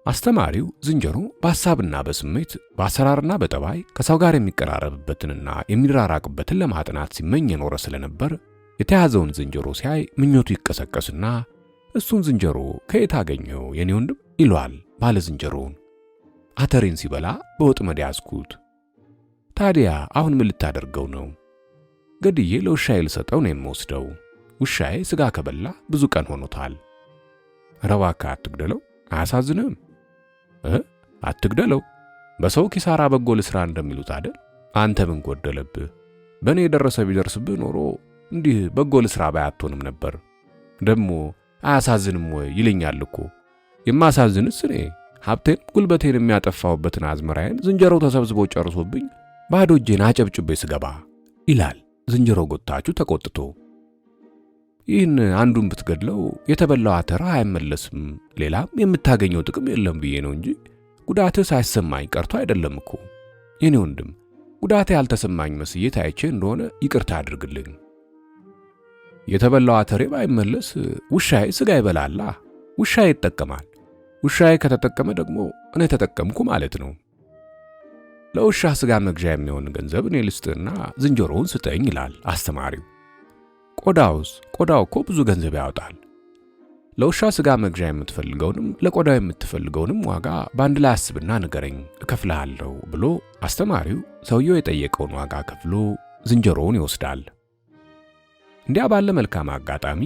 አስተማሪው ዝንጀሮ በሐሳብና በስሜት በአሰራርና በጠባይ ከሰው ጋር የሚቀራረብበትንና የሚራራቅበትን ለማጥናት ሲመኝ የኖረ ስለነበር የተያዘውን ዝንጀሮ ሲያይ ምኞቱ ይቀሰቀስና እሱን ዝንጀሮ ከየት አገኘው የኔ ወንድም ይሏል ባለ ዝንጀሮውን። አተሬን ሲበላ በወጥመድ ያዝኩት። ታዲያ አሁን ምን ልታደርገው ነው? ገድዬ ለውሻዬ ልሰጠው ነው የምወስደው። ውሻዬ ስጋ ከበላ ብዙ ቀን ሆኖታል። ኧረ እባክህ አትግደለው፣ አያሳዝንም? አትግደለው፣ በሰው ኪሳራ በጎ ልስራ እንደሚሉት አይደል? አንተ ምን ጎደለብህ? በእኔ የደረሰ ቢደርስብህ ኖሮ እንዲህ በጎ ልስራ ባያቶንም ነበር። ደግሞ አያሳዝንም ወይ ይለኛል እኮ። የማሳዝንስ እኔ ሀብቴን ጉልበቴን የሚያጠፋውበትን አዝመራዬን ዝንጀሮው ተሰብስቦ ጨርሶብኝ ባዶ እጄን አጨብጭቤ ስገባ ይላል ዝንጀሮ ጎታቹ ተቆጥቶ። ይህን አንዱን ብትገድለው የተበላው አተር አይመለስም፣ ሌላም የምታገኘው ጥቅም የለም ብዬ ነው እንጂ ጉዳትህ ሳይሰማኝ ቀርቶ አይደለም እኮ። የኔ ወንድም ጉዳቴ ያልተሰማኝ መስዬ ታይቼ እንደሆነ ይቅርታ አድርግልኝ። የተበላው አተሬ ባይመለስ ውሻዬ ስጋ ይበላላ፣ ውሻዬ ይጠቀማል። ውሻዬ ከተጠቀመ ደግሞ እኔ ተጠቀምኩ ማለት ነው። ለውሻ ስጋ መግዣ የሚሆን ገንዘብ እኔ ልስጥና ዝንጀሮውን ስጠኝ ይላል አስተማሪው። ቆዳው እኮ ብዙ ገንዘብ ያወጣል። ለውሻ ስጋ መግዣ የምትፈልገውንም ለቆዳው የምትፈልገውንም ዋጋ በአንድ ላይ አስብና ንገረኝ እከፍልሃለሁ ብሎ አስተማሪው ሰውየው የጠየቀውን ዋጋ ከፍሎ ዝንጀሮውን ይወስዳል። እንዲያ ባለ መልካም አጋጣሚ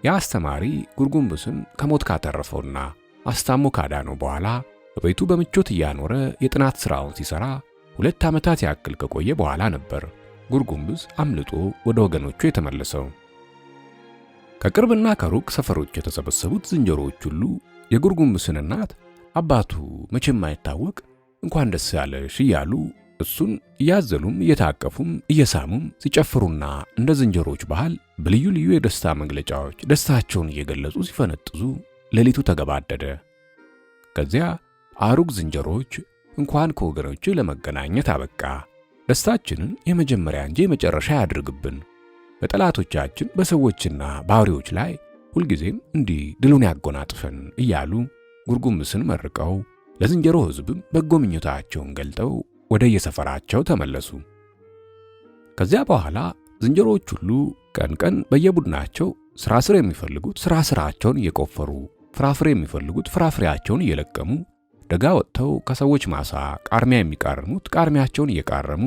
የአስተማሪ ጉርጉምብስን ከሞት ካተረፈውና አስታሞ ካዳነው በኋላ በቤቱ በምቾት እያኖረ የጥናት ሥራውን ሲሰራ 2 ዓመታት ያክል ከቆየ በኋላ ነበር ጉርጉምብስ አምልጦ ወደ ወገኖቹ የተመለሰው። ከቅርብና ከሩቅ ሰፈሮች የተሰበሰቡት ዝንጀሮዎች ሁሉ የጉርጉምብስን እናት አባቱ መቼም አይታወቅ እንኳን ደስ ያለሽ እያሉ እሱን እያዘሉም እየታቀፉም እየሳሙም ሲጨፍሩና እንደ ዝንጀሮች ባህል በልዩ ልዩ የደስታ መግለጫዎች ደስታቸውን እየገለጹ ሲፈነጥዙ ሌሊቱ ተገባደደ። ከዚያ አሩግ ዝንጀሮች እንኳን ከወገኖች ለመገናኘት አበቃ፣ ደስታችንን የመጀመሪያ እንጂ የመጨረሻ ያድርግብን፣ በጠላቶቻችን በሰዎችና በአውሬዎች ላይ ሁልጊዜም እንዲህ ድሉን ያጎናጥፈን እያሉ ጉርጉምብስን መርቀው ለዝንጀሮ ሕዝብም በጎ ምኞታቸውን ገልጠው ወደ የሰፈራቸው ተመለሱ። ከዚያ በኋላ ዝንጀሮዎች ሁሉ ቀን ቀን በየቡድናቸው ስራ የሚፈልጉት ስራቸውን እየቆፈሩ ፍራፍሬ የሚፈልጉት ፍራፍሬያቸውን እየለቀሙ ደጋ ወጥተው ከሰዎች ማሳ ቃርሚያ የሚቃርሙት ቃርሚያቸውን እየቃረሙ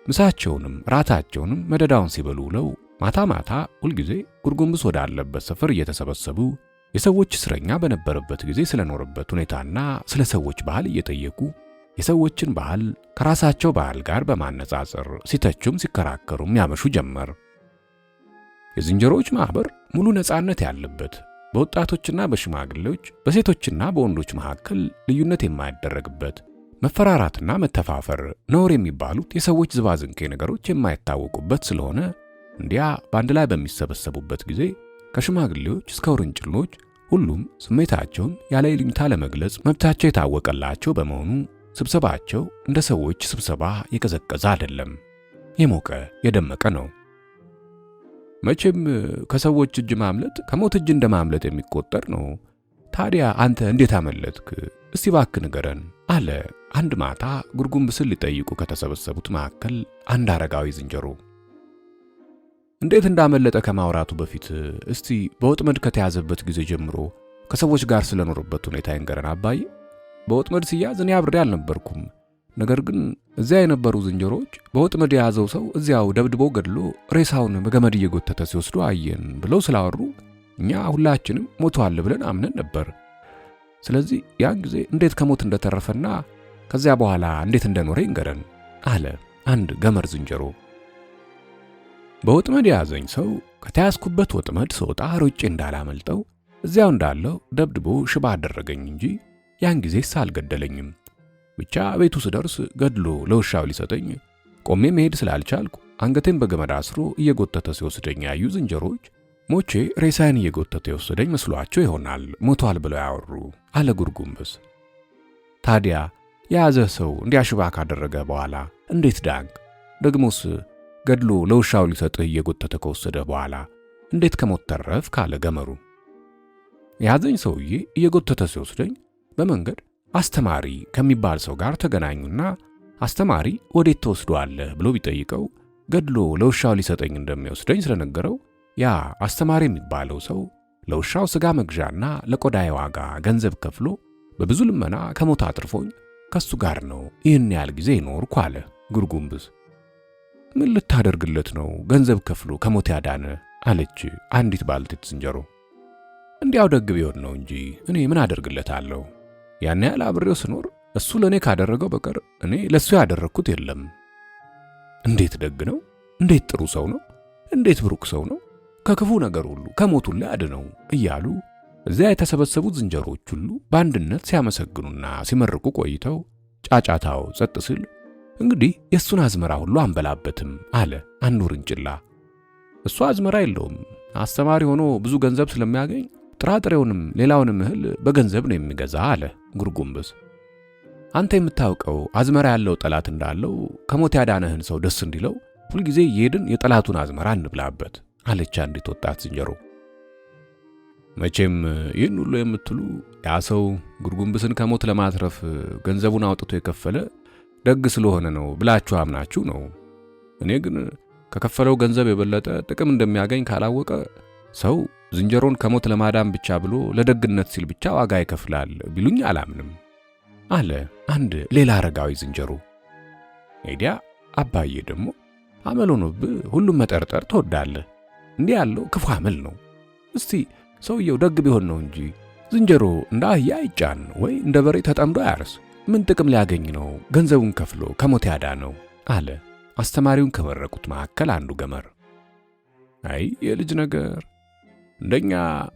ምሳቸውንም ራታቸውንም መደዳውን ሲበሉ ውለው ማታ ማታ ሁልጊዜ ጉርጉምብስ ወዳለበት ሰፈር እየተሰበሰቡ የሰዎች እስረኛ በነበረበት ጊዜ ስለኖረበት ሁኔታና ስለ ሰዎች ባህል እየጠየቁ የሰዎችን ባህል ከራሳቸው ባህል ጋር በማነጻጸር ሲተቹም ሲከራከሩም ያመሹ ጀመር። የዝንጀሮዎች ማህበር ሙሉ ነፃነት ያለበት፣ በወጣቶችና በሽማግሌዎች በሴቶችና በወንዶች መካከል ልዩነት የማይደረግበት፣ መፈራራትና መተፋፈር ነውር የሚባሉት የሰዎች ዝባዝንኬ ነገሮች የማይታወቁበት ስለሆነ እንዲያ በአንድ ላይ በሚሰበሰቡበት ጊዜ ከሽማግሌዎች እስከ ውርንጭሎች ሁሉም ስሜታቸውን ያለ ይሉኝታ ለመግለጽ መብታቸው የታወቀላቸው በመሆኑ ስብሰባቸው እንደ ሰዎች ስብሰባ የቀዘቀዘ አይደለም፣ የሞቀ የደመቀ ነው። መቼም ከሰዎች እጅ ማምለጥ ከሞት እጅ እንደማምለጥ የሚቆጠር ነው። ታዲያ አንተ እንዴት አመለጥክ? እስቲ እባክህ ንገረን አለ አንድ ማታ ጉርጉምብስን ሊጠይቁ ከተሰበሰቡት መካከል አንድ አረጋዊ ዝንጀሮ። እንዴት እንዳመለጠ ከማውራቱ በፊት እስቲ በወጥመድ ከተያዘበት ጊዜ ጀምሮ ከሰዎች ጋር ስለኖርበት ሁኔታ ይንገረን አባዬ። በወጥመድ ሲያዝ እኔ አብሬ አልነበርኩም። ነገር ግን እዚያ የነበሩ ዝንጀሮች በወጥመድ የያዘው ሰው እዚያው ደብድቦ ገድሎ ሬሳውን በገመድ እየጎተተ ሲወስዱ አየን ብለው ስላወሩ እኛ ሁላችንም ሞቷል ብለን አምነን ነበር። ስለዚህ ያን ጊዜ እንዴት ከሞት እንደተረፈና ከዚያ በኋላ እንዴት እንደኖረ ይንገረን አለ አንድ ገመር ዝንጀሮ። በወጥመድ የያዘኝ ሰው ከተያዝኩበት ወጥመድ ስወጣ ሮጬ እንዳላመልጠው እዚያው እንዳለው ደብድቦ ሽባ አደረገኝ እንጂ ያን ጊዜስ አልገደለኝም። ብቻ ቤቱ ስደርስ ገድሎ ለውሻው ሊሰጠኝ ቆሜ መሄድ ስላልቻልኩ አንገቴን በገመድ አስሮ እየጎተተ ሲወስደኝ ያዩ ዝንጀሮች ሞቼ ሬሳዬን እየጎተተ የወሰደኝ መስሏቸው ይሆናል ሞቷል ብለው ያወሩ አለ ጉርጉምብስ። ታዲያ የያዘህ ሰው እንዲያሽባ ካደረገ በኋላ እንዴት ዳንክ? ደግሞስ ገድሎ ለውሻው ሊሰጥህ እየጎተተ ከወሰደ በኋላ እንዴት ከሞት ተረፍ? ካለ ገመሩ። የያዘኝ ሰውዬ እየጎተተ ሲወስደኝ በመንገድ አስተማሪ ከሚባል ሰው ጋር ተገናኙና አስተማሪ ወዴት ተወስዷለህ ብሎ ቢጠይቀው ገድሎ ለውሻው ሊሰጠኝ እንደሚወስደኝ ስለነገረው ያ አስተማሪ የሚባለው ሰው ለውሻው ስጋ መግዣና ለቆዳዬ ዋጋ ገንዘብ ከፍሎ በብዙ ልመና ከሞት አጥርፎኝ ከሱ ጋር ነው ይህን ያህል ጊዜ ይኖርኩ አለ ጉርጉምብስ። ምን ልታደርግለት ነው ገንዘብ ከፍሎ ከሞት ያዳነ? አለች አንዲት ባልቴት ዝንጀሮ። እንዲያው ደግ ቢሆን ነው እንጂ እኔ ምን አደርግለታለሁ? ያን ያህል አብሬው ስኖር እሱ ለኔ ካደረገው በቀር እኔ ለሱ ያደረኩት የለም። እንዴት ደግ ነው! እንዴት ጥሩ ሰው ነው! እንዴት ብሩክ ሰው ነው! ከክፉ ነገር ሁሉ ከሞት ሁሉ ያድነው እያሉ እዚያ የተሰበሰቡት ዝንጀሮች ሁሉ በአንድነት ሲያመሰግኑና ሲመርቁ ቆይተው ጫጫታው ጸጥ ሲል እንግዲህ የሱን አዝመራ ሁሉ አንበላበትም አለ አንድ ውርንጭላ። እሱ አዝመራ የለውም፣ አስተማሪ ሆኖ ብዙ ገንዘብ ስለሚያገኝ ጥራጥሬውንም ሌላውንም እህል በገንዘብ ነው የሚገዛ አለ ጉርጉምብስ። አንተ የምታውቀው አዝመራ ያለው ጠላት እንዳለው ከሞት ያዳነህን ሰው ደስ እንዲለው ሁልጊዜ እየሄድን የጠላቱን አዝመራ እንብላበት አለች አንዲት ወጣት ዝንጀሮ። መቼም ይህን ሁሉ የምትሉ ያ ሰው ጉርጉምብስን ከሞት ለማትረፍ ገንዘቡን አውጥቶ የከፈለ ደግ ስለሆነ ነው ብላችሁ አምናችሁ ነው። እኔ ግን ከከፈለው ገንዘብ የበለጠ ጥቅም እንደሚያገኝ ካላወቀ ሰው ዝንጀሮን ከሞት ለማዳን ብቻ ብሎ ለደግነት ሲል ብቻ ዋጋ ይከፍላል ቢሉኝ አላምንም አለ አንድ ሌላ አረጋዊ ዝንጀሮ። ኤዲያ አባዬ ደግሞ አመል ሆኖብህ ሁሉም መጠርጠር ትወዳለህ። እንዲህ ያለው ክፉ አመል ነው። እስቲ ሰውየው ደግ ቢሆን ነው እንጂ ዝንጀሮ እንደ አህያ አይጫን ወይ እንደ በሬ ተጠምዶ አያርስ። ምን ጥቅም ሊያገኝ ነው ገንዘቡን ከፍሎ ከሞት ያዳነው አለ አስተማሪውን ከመረቁት መካከል አንዱ ገመር። አይ የልጅ ነገር፣ እንደኛ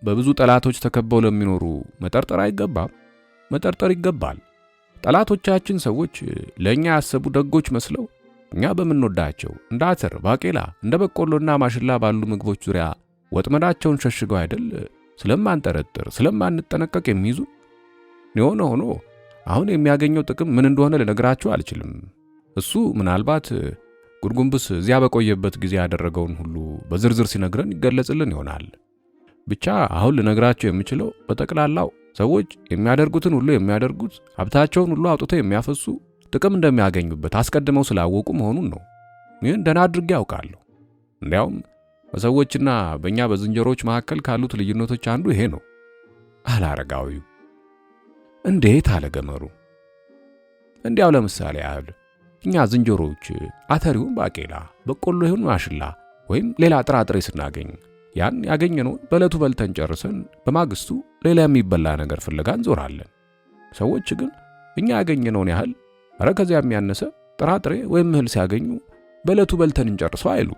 በብዙ ጠላቶች ተከበው ለሚኖሩ መጠርጠር አይገባም? መጠርጠር ይገባል። ጠላቶቻችን ሰዎች ለኛ ያሰቡ ደጎች መስለው እኛ በምንወዳቸው እንደ አተር፣ ባቄላ፣ እንደ በቆሎና ማሽላ ባሉ ምግቦች ዙሪያ ወጥመዳቸውን ሸሽገው አይደል ስለማንጠረጥር ስለማንጠነቀቅ የሚይዙ። የሆነ ሆኖ አሁን የሚያገኘው ጥቅም ምን እንደሆነ ልነግራችሁ አልችልም። እሱ ምናልባት ጉርጉምብስ እዚያ በቆየበት ጊዜ ያደረገውን ሁሉ በዝርዝር ሲነግረን ይገለጽልን ይሆናል። ብቻ አሁን ልነግራችሁ የምችለው በጠቅላላው ሰዎች የሚያደርጉትን ሁሉ የሚያደርጉት ሀብታቸውን ሁሉ አውጥተው የሚያፈሱ ጥቅም እንደሚያገኙበት አስቀድመው ስላወቁ መሆኑን ነው። ይህን ደህና አድርጌ ያውቃለሁ። እንዲያውም በሰዎችና በእኛ በዝንጀሮች መካከል ካሉት ልዩነቶች አንዱ ይሄ ነው አለ አረጋዊው። እንዴት? አለ ገመሩ። እንዲያው ለምሳሌ ያህል እኛ ዝንጀሮዎች አተሪውን ባቄላ፣ በቆሎ ይሁን ማሽላ ወይም ሌላ ጥራጥሬ ስናገኝ ያን ያገኘነውን በዕለቱ በልተን ጨርሰን በማግስቱ ሌላ የሚበላ ነገር ፍለጋ እንዞራለን። ሰዎች ግን እኛ ያገኘነውን ያህል ኧረ ከዚያ የሚያነሰ ጥራጥሬ ወይም እህል ሲያገኙ በዕለቱ በልተን እንጨርሰው አይሉ።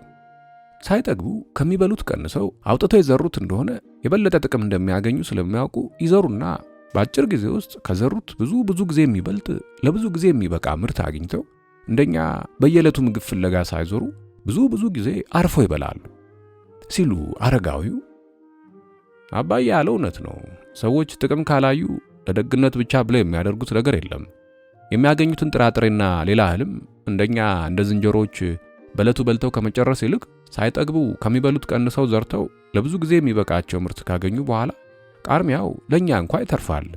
ሳይጠግቡ ከሚበሉት ቀንሰው አውጥተው የዘሩት እንደሆነ የበለጠ ጥቅም እንደሚያገኙ ስለሚያውቁ ይዘሩና በአጭር ጊዜ ውስጥ ከዘሩት ብዙ ጊዜ የሚበልጥ ለብዙ ጊዜ የሚበቃ ምርት አግኝተው እንደኛ በየዕለቱ ምግብ ፍለጋ ሳይዞሩ ብዙ ጊዜ አርፈው ይበላሉ ሲሉ አረጋዊው አባዬ ያለው እውነት ነው። ሰዎች ጥቅም ካላዩ ለደግነት ብቻ ብለው የሚያደርጉት ነገር የለም። የሚያገኙትን ጥራጥሬና ሌላ እህልም እንደኛ እንደ ዝንጀሮዎች በዕለቱ በልተው ከመጨረስ ይልቅ ሳይጠግቡ ከሚበሉት ቀንሰው ዘርተው ለብዙ ጊዜ የሚበቃቸው ምርት ካገኙ በኋላ ቃርሚያው ለኛ እንኳን ይተርፋል።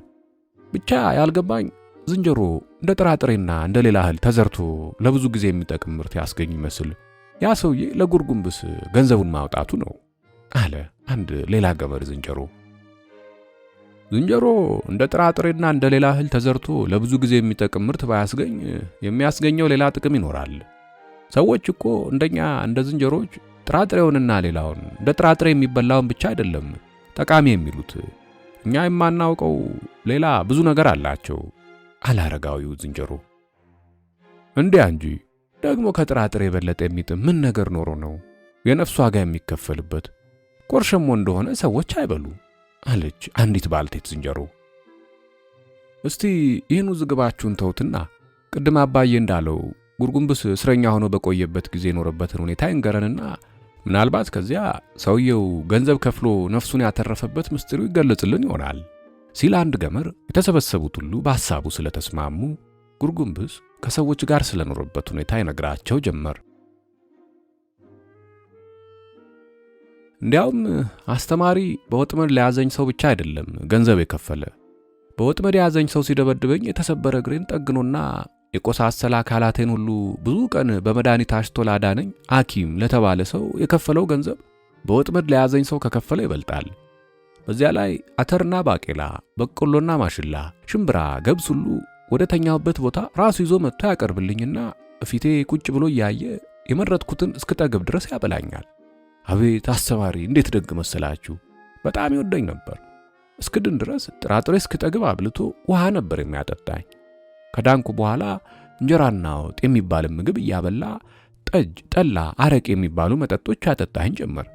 ብቻ ያልገባኝ ዝንጀሮ እንደ ጥራጥሬና እንደ ሌላ እህል ተዘርቶ ለብዙ ጊዜ የሚጠቅም ምርት ያስገኝ ይመስል ያ ሰውዬ ለጉርጉምብስ ገንዘቡን ማውጣቱ ነው አለ አንድ ሌላ ገመር ዝንጀሮ። ዝንጀሮ እንደ ጥራጥሬና እንደ ሌላ እህል ተዘርቶ ለብዙ ጊዜ የሚጠቅም ምርት ባያስገኝ የሚያስገኘው ሌላ ጥቅም ይኖራል። ሰዎች እኮ እንደኛ እንደ ዝንጀሮች ጥራጥሬውንና ሌላውን እንደ ጥራጥሬ የሚበላውን ብቻ አይደለም ጠቃሚ የሚሉት እኛ የማናውቀው ሌላ ብዙ ነገር አላቸው አለ አረጋዊው ዝንጀሮ። እንዲያ እንጂ ደግሞ ከጥራጥሬ የበለጠ የሚጥም ምን ነገር ኖሮ ነው የነፍስ ዋጋ የሚከፈልበት? ቆርሸሞ እንደሆነ ሰዎች አይበሉ አለች አንዲት ባልቴት ዝንጀሮ። እስቲ ይህን ውዝግባችሁን ተውትና ቅድም አባዬ እንዳለው ጉርጉምብስ እስረኛ ሆኖ በቆየበት ጊዜ የኖረበትን ሁኔታ ይንገረንና ምናልባት ከዚያ ሰውየው ገንዘብ ከፍሎ ነፍሱን ያተረፈበት ምስጢሩ ይገለጽልን ይሆናል ሲል አንድ ገመር የተሰበሰቡት ሁሉ በሐሳቡ ስለተስማሙ ጉርጉምብስ ከሰዎች ጋር ስለኖረበት ሁኔታ ይነግራቸው ጀመር። እንዲያውም አስተማሪ በወጥመድ ለያዘኝ ሰው ብቻ አይደለም ገንዘብ የከፈለ። በወጥመድ የያዘኝ ሰው ሲደበድበኝ የተሰበረ እግሬን ጠግኖና የቆሳሰለ አካላቴን ሁሉ ብዙ ቀን በመድኃኒት አሽቶ ላዳነኝ ሐኪም ለተባለ ሰው የከፈለው ገንዘብ በወጥመድ ለያዘኝ ሰው ከከፈለ ይበልጣል። በዚያ ላይ አተርና ባቄላ፣ በቆሎና ማሽላ፣ ሽምብራ፣ ገብስ ሁሉ ወደ ተኛውበት ቦታ ራሱ ይዞ መጥቶ ያቀርብልኝና ፊቴ ቁጭ ብሎ እያየ የመረጥኩትን እስክጠግብ ድረስ ያበላኛል። አቤት አስተማሪ እንዴት ደግ መሰላችሁ! በጣም ይወደኝ ነበር። እስክድን ድረስ ጥራጥሬ እስክጠግብ አብልቶ ውሃ ነበር የሚያጠጣኝ። ከዳንኩ በኋላ እንጀራና ወጥ የሚባል ምግብ እያበላ ጠጅ፣ ጠላ፣ አረቄ የሚባሉ መጠጦች ያጠጣኝ ጀመር።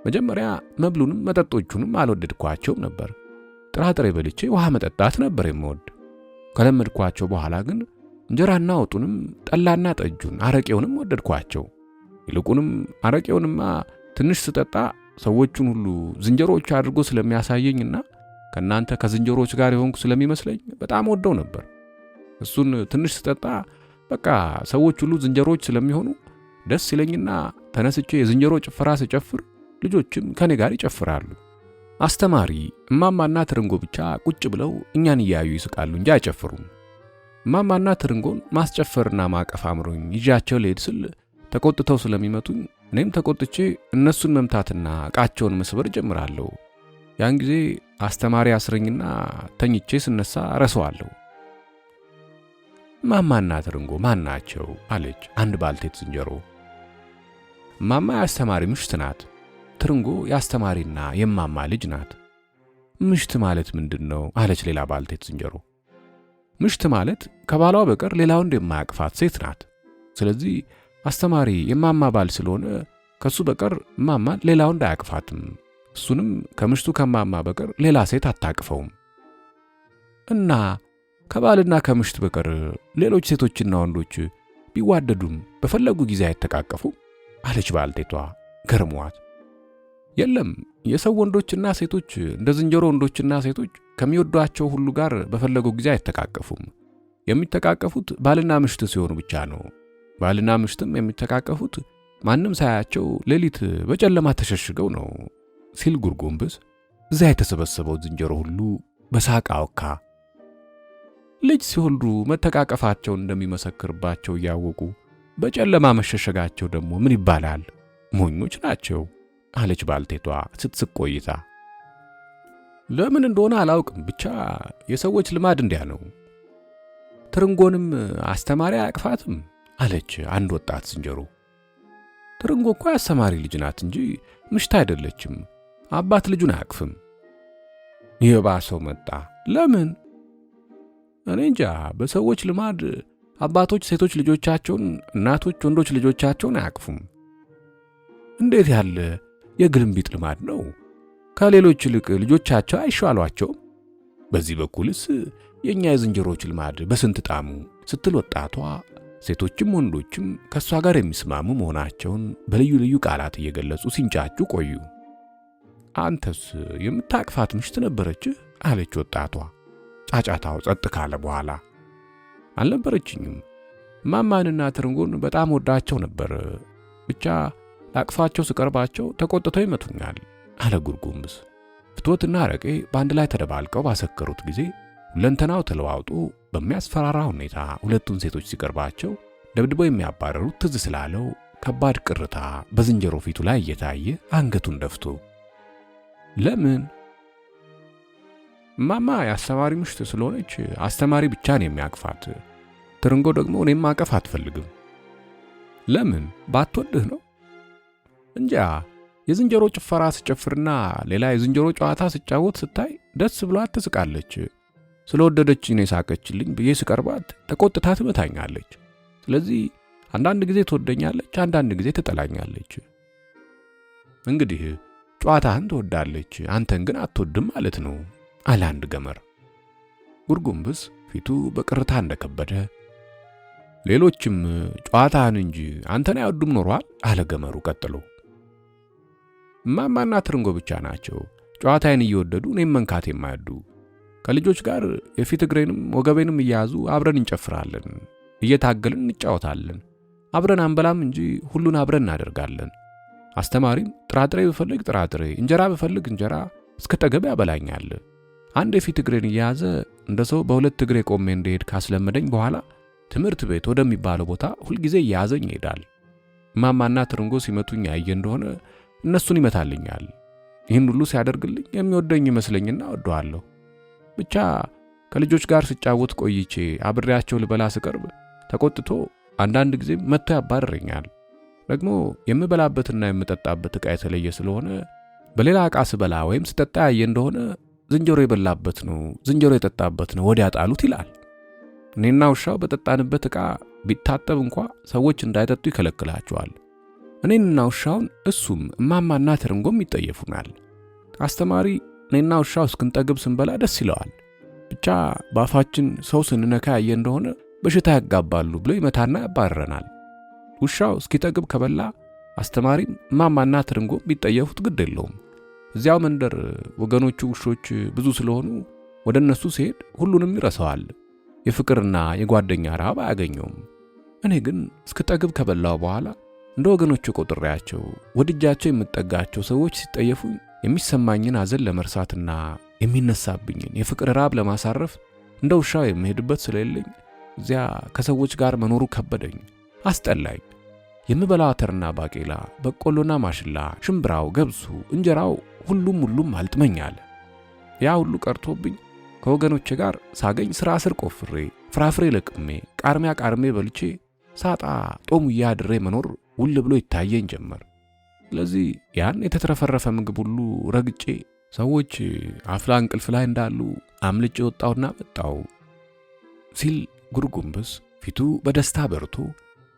መጀመሪያ መብሉንም መጠጦቹንም አልወደድኳቸውም ነበር። ጥራጥሬ በልቼ ውሃ መጠጣት ነበር የምወድ። ከለመድኳቸው በኋላ ግን እንጀራና ወጡንም ጠላና ጠጁን አረቄውንም ወደድኳቸው። ይልቁንም አረቄውንማ ትንሽ ስጠጣ ሰዎቹን ሁሉ ዝንጀሮች አድርጎ ስለሚያሳየኝና ከናንተ ከዝንጀሮች ጋር የሆንኩ ስለሚመስለኝ በጣም ወደው ነበር። እሱን ትንሽ ስጠጣ በቃ ሰዎች ሁሉ ዝንጀሮች ስለሚሆኑ ደስ ይለኝና ተነስቼ የዝንጀሮ ጭፈራ ስጨፍር ልጆችም ከኔ ጋር ይጨፍራሉ። አስተማሪ እማማና ትርንጎ ብቻ ቁጭ ብለው እኛን እያዩ ይስቃሉ እንጂ አይጨፍሩም። ማማና ትርንጎን ማስጨፈርና ማቀፍ አምሮኝ ይዣቸው ልሄድ ስል ተቆጥተው ስለሚመቱኝ እኔም ተቆጥቼ እነሱን መምታትና ዕቃቸውን መስበር ጀምራለሁ። ያን ጊዜ አስተማሪ አስረኝና ተኝቼ ስነሳ ረሳዋለሁ። ማማና ትርንጎ ማን ናቸው? አለች አንድ ባልቴት ዝንጀሮ። ማማ የአስተማሪ ምሽት ናት። ትርንጎ የአስተማሪና የማማ ልጅ ናት። ምሽት ማለት ምንድነው? አለች ሌላ ባልቴት ዝንጀሮ። ምሽት ማለት ከባሏ በቀር ሌላ ወንድ የማያቅፋት ሴት ናት። ስለዚህ አስተማሪ የማማ ባል ስለሆነ ከሱ በቀር ማማ ሌላ ወንድ አያቅፋትም። እሱንም ከምሽቱ ከማማ በቀር ሌላ ሴት አታቅፈውም። እና ከባልና ከምሽት በቀር ሌሎች ሴቶችና ወንዶች ቢዋደዱም በፈለጉ ጊዜ አይተቃቀፉም? አለች ባልቴቷ ገርሟት። የለም፣ የሰው ወንዶችና ሴቶች እንደ ዝንጀሮ ወንዶችና ሴቶች ከሚወዷቸው ሁሉ ጋር በፈለጉ ጊዜ አይተቃቀፉም። የሚተቃቀፉት ባልና ምሽት ሲሆኑ ብቻ ነው። ባልና ምሽትም የሚተቃቀፉት ማንም ሳያቸው ሌሊት በጨለማ ተሸሽገው ነው ሲል ጉርጉምብስ እዚያ የተሰበሰበው ዝንጀሮ ሁሉ በሳቅ አወካ። ልጅ ሲወልዱ መተቃቀፋቸውን እንደሚመሰክርባቸው እያወቁ በጨለማ መሸሸጋቸው ደግሞ ምን ይባላል? ሞኞች ናቸው አለች ባልቴቷ ስትስቅ ቆይታ። ለምን እንደሆነ አላውቅም፣ ብቻ የሰዎች ልማድ እንዲያ ነው። ትርንጎንም አስተማሪ አያቅፋትም አለች አንድ ወጣት ዝንጀሮ። ትርንጎ እኮ አስተማሪ ልጅ ናት እንጂ ምሽት አይደለችም። አባት ልጁን አያቅፍም። የባሰው መጣ። ለምን? እኔ እንጃ። በሰዎች ልማድ አባቶች ሴቶች ልጆቻቸውን፣ እናቶች ወንዶች ልጆቻቸውን አያቅፉም። እንዴት ያለ የግልምቢጥ ልማድ ነው! ከሌሎች ይልቅ ልጆቻቸው አይሻሏቸውም? በዚህ በኩልስ የኛ የዝንጀሮች ልማድ በስንት ጣሙ ስትል ወጣቷ ሴቶችም ወንዶችም ከሷ ጋር የሚስማሙ መሆናቸውን በልዩ ልዩ ቃላት እየገለጹ ሲንጫጩ ቆዩ። አንተስ የምታቅፋት ምሽት ነበረች? አለች ወጣቷ ጫጫታው ጸጥ ካለ በኋላ። አልነበረችኝም። ማማንና ትርንጎን በጣም ወዳቸው ነበር። ብቻ ላቅፋቸው ስቀርባቸው ተቆጥተው ይመቱኛል አለ ጉርጉምብስ። ፍትወትና አረቄ በአንድ ላይ ተደባልቀው ባሰከሩት ጊዜ ሁለንተናው ተለዋውጦ በሚያስፈራራ ሁኔታ ሁለቱን ሴቶች ሲቀርባቸው ደብድበው የሚያባረሩት ትዝ ስላለው ከባድ ቅርታ በዝንጀሮ ፊቱ ላይ እየታየ አንገቱን ደፍቶ ለምን? ማማ የአስተማሪ ምሽት ስለሆነች አስተማሪ ብቻ ነው የሚያቅፋት። ትርንጎ ደግሞ እኔም ማቀፍ አትፈልግም። ለምን? ባትወድህ ነው? እንጃ። የዝንጀሮ ጭፈራ ስጨፍርና ሌላ የዝንጀሮ ጨዋታ ስጫወት ስታይ ደስ ብሏት ትስቃለች። ስለወደደችኝ ነው የሳቀችልኝ ብዬ ስቀርባት ተቆጥታ ትመታኛለች። ስለዚህ አንዳንድ ጊዜ ትወደኛለች፣ አንዳንድ ጊዜ ትጠላኛለች። እንግዲህ ጨዋታህን ትወዳለች፣ አንተን ግን አትወድም ማለት ነው አለ አንድ ገመር። ጉርጉምብስ ፊቱ በቅርታ እንደከበደ ሌሎችም ጨዋታህን እንጂ አንተን አይወዱም ኖሯል አለ ገመሩ ቀጥሎ። ማማና ትርንጎ ብቻ ናቸው ጨዋታዬን እየወደዱ እኔም መንካት የማይወዱ። ከልጆች ጋር የፊት እግሬንም ወገቤንም እያያዙ አብረን እንጨፍራለን፣ እየታገልን እንጫወታለን። አብረን አንበላም እንጂ ሁሉን አብረን እናደርጋለን። አስተማሪም ጥራጥሬ ብፈልግ ጥራጥሬ፣ እንጀራ ብፈልግ እንጀራ እስከ ጠገብ ያበላኛል። አንድ የፊት እግሬን እየያዘ እንደ ሰው በሁለት እግሬ ቆሜ እንደሄድ ካስለመደኝ በኋላ ትምህርት ቤት ወደሚባለው ቦታ ሁልጊዜ እየያዘኝ ይሄዳል። ማማና ትርንጎ ሲመቱኝ ያየ እንደሆነ እነሱን ይመታልኛል። ይህን ሁሉ ሲያደርግልኝ የሚወደኝ ይመስለኝና ወደዋለሁ። ብቻ ከልጆች ጋር ስጫወት ቆይቼ አብሬያቸው ልበላ ስቀርብ ተቆጥቶ አንዳንድ ጊዜ መጥቶ ያባረረኛል። ደግሞ የምበላበትና የምጠጣበት ዕቃ የተለየ ስለሆነ በሌላ ዕቃ ስበላ ወይም ስጠጣ ያየ እንደሆነ ዝንጀሮ የበላበት ነው፣ ዝንጀሮ የጠጣበት ነው ወዲያ ጣሉት ይላል። እኔና ውሻው በጠጣንበት ዕቃ ቢታጠብ እንኳ ሰዎች እንዳይጠጡ ይከለክላቸዋል። እኔንና ውሻውን እሱም እማማና ትርንጎም ይጠየፉናል። አስተማሪ እኔና ውሻው እስክንጠግብ ስንበላ ደስ ይለዋል። ብቻ ባፋችን ሰው ስንነካ ያየ እንደሆነ በሽታ ያጋባሉ ብሎ ይመታና ያባረረናል። ውሻው እስኪጠግብ ከበላ አስተማሪም እማማና ትርንጎም ቢጠየፉት ግድ የለውም። እዚያው መንደር ወገኖቹ ውሾች ብዙ ስለሆኑ ወደ እነሱ ሲሄድ ሁሉንም ይረሳዋል። የፍቅርና የጓደኛ ረሃብ አያገኘውም። እኔ ግን እስክጠግብ ከበላው በኋላ እንደ ወገኖቹ ቆጥሬያቸው ወድጃቸው የምጠጋቸው ሰዎች ሲጠየፉኝ የሚሰማኝን ሐዘን ለመርሳትና የሚነሳብኝን የፍቅር ረሃብ ለማሳረፍ እንደ ውሻው የምሄድበት ስለሌለኝ እዚያ ከሰዎች ጋር መኖሩ ከበደኝ፣ አስጠላኝ። የምበላው አተርና ባቄላ፣ በቆሎና ማሽላ፣ ሽምብራው፣ ገብሱ፣ እንጀራው ሁሉም አልጥመኛል። ያ ሁሉ ቀርቶብኝ ከወገኖቼ ጋር ሳገኝ ስራ ስር ቆፍሬ ፍራፍሬ ለቅሜ ቃርሜ በልቼ ሳጣ ጦም ያድሬ መኖር ውል ብሎ ይታየኝ ጀመር። ስለዚህ ያን የተትረፈረፈ ምግብ ሁሉ ረግጬ ሰዎች አፍላ እንቅልፍ ላይ እንዳሉ አምልጬ ወጣውና መጣው ሲል ጉርጉምብስ ፊቱ በደስታ በርቶ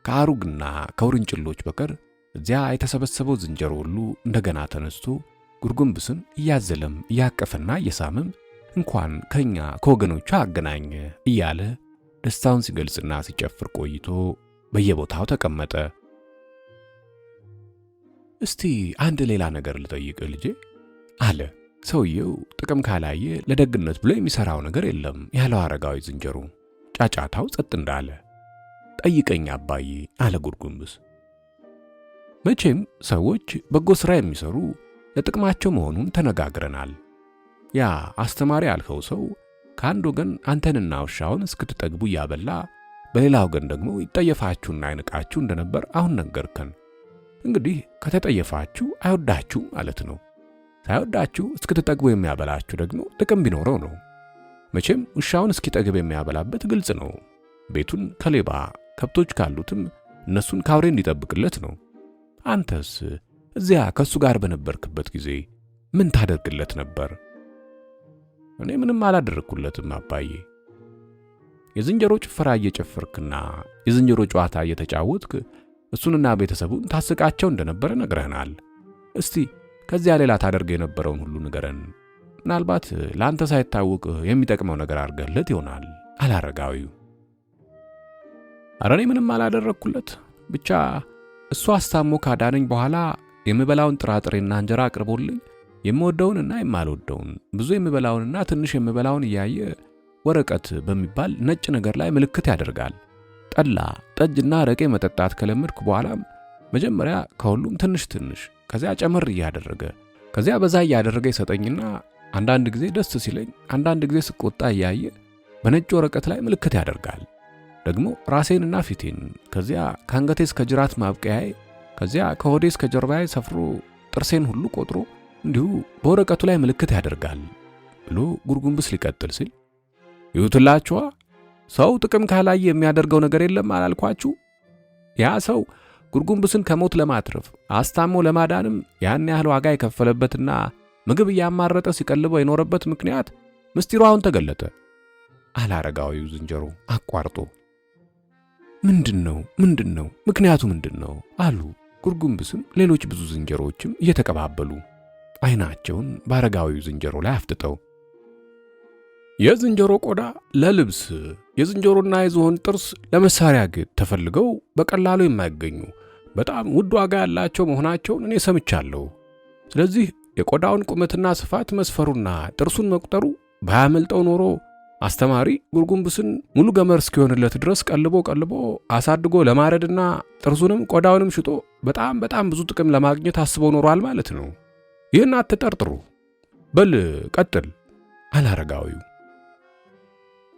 ከአሩግና ከውርንጭሎች በቀር እዚያ የተሰበሰበው ዝንጀሮ ሁሉ እንደገና ተነስቶ ጉርጉምብስን እያዘለም እያቀፈና እየሳመም እንኳን ከኛ ከወገኖቹ አገናኘ እያለ ደስታውን ሲገልጽና ሲጨፍር ቆይቶ በየቦታው ተቀመጠ። እስቲ አንድ ሌላ ነገር ልጠይቅ ልጄ አለ። ሰውየው ጥቅም ካላየ ለደግነት ብሎ የሚሰራው ነገር የለም ያለው አረጋዊ ዝንጀሮ ጫጫታው ጸጥ እንዳለ። ጠይቀኝ አባዬ አለ ጉርጉምብስ። መቼም ሰዎች በጎ ሥራ የሚሰሩ ለጥቅማቸው መሆኑን ተነጋግረናል። ያ አስተማሪ ያልከው ሰው ከአንድ ወገን አንተንና ውሻውን እስክትጠግቡ እያበላ በሌላ ወገን ደግሞ ይጠየፋችሁና አይንቃችሁ እንደነበር አሁን ነገርከን። እንግዲህ ከተጠየፋችሁ አይወዳችሁም ማለት ነው። ሳይወዳችሁ እስክትጠግቡ የሚያበላችሁ ደግሞ ጥቅም ቢኖረው ነው። መቼም ውሻውን እስኪጠግብ የሚያበላበት ግልጽ ነው። ቤቱን ከሌባ ከብቶች ካሉትም እነሱን ካውሬ እንዲጠብቅለት ነው። አንተስ እዚያ ከሱ ጋር በነበርክበት ጊዜ ምን ታደርግለት ነበር? እኔ ምንም አላደረኩለትም አባዬ። የዝንጀሮ ጭፈራ እየጨፈርክና የዝንጀሮ ጨዋታ እየተጫወትክ እሱንና ቤተሰቡን ታስቃቸው እንደነበረ ነግረህናል። እስቲ ከዚያ ሌላ ታደርገ የነበረውን ሁሉ ንገረን። ምናልባት ለአንተ ሳይታወቅ የሚጠቅመው ነገር አድርገህለት ይሆናል አላረጋዊው። ኧረ እኔ ምንም አላደረኩለት። ብቻ እሱ አስታሞ ካዳነኝ በኋላ የምበላውን ጥራጥሬና እንጀራ አቅርቦልኝ የምወደውንና የማልወደውን ብዙ የምበላውንና ትንሽ የምበላውን እያየ ወረቀት በሚባል ነጭ ነገር ላይ ምልክት ያደርጋል። ጠላ፣ ጠጅና አረቄ መጠጣት ከለመድኩ በኋላም መጀመሪያ ከሁሉም ትንሽ ከዚያ ጨመር እያደረገ ከዚያ በዛ እያደረገ ይሰጠኝና አንዳንድ ጊዜ ደስ ሲለኝ አንዳንድ ጊዜ ስቆጣ እያየ በነጭ ወረቀት ላይ ምልክት ያደርጋል። ደግሞ ራሴንና ፊቴን ከዚያ ከአንገቴ እስከ ጅራት ማብቀያዬ ከዚያ ከሆዴ እስከ ጀርባዬ ሰፍሮ ጥርሴን ሁሉ ቆጥሮ እንዲሁ በወረቀቱ ላይ ምልክት ያደርጋል ብሎ ጉርጉምብስ ሊቀጥል ሲል ይውትላችኋ ሰው ጥቅም ካላየ የሚያደርገው ነገር የለም አላልኳችሁ? ያ ሰው ጉርጉምብስን ከሞት ለማትረፍ አስታሞ ለማዳንም ያን ያህል ዋጋ የከፈለበትና ምግብ እያማረጠ ሲቀልበው የኖረበት ምክንያት ምስጢሩ አሁን ተገለጠ አላረጋዊው ዝንጀሮ አቋርጦ። ምንድነው? ምክንያቱ ምንድነው? አሉ ጉርጉምብስም ሌሎች ብዙ ዝንጀሮዎችም እየተቀባበሉ አይናቸውን በአረጋዊው ዝንጀሮ ላይ አፍጥጠው። የዝንጀሮ ቆዳ ለልብስ፣ የዝንጀሮና የዝሆን ጥርስ ለመሳሪያ ጌጥ ተፈልገው በቀላሉ የማይገኙ በጣም ውድ ዋጋ ያላቸው መሆናቸውን እኔ ሰምቻለሁ። ስለዚህ የቆዳውን ቁመትና ስፋት መስፈሩና ጥርሱን መቁጠሩ ባያመልጠው ኖሮ አስተማሪ ጉርጉምብስን ሙሉ ገመር እስኪሆንለት ድረስ ቀልቦ አሳድጎ ለማረድና ጥርሱንም ቆዳውንም ሽጦ በጣም ብዙ ጥቅም ለማግኘት አስቦ ኖሯል ማለት ነው። ይህን አትጠርጥሩ። በል ቀጥል አላረጋዊው።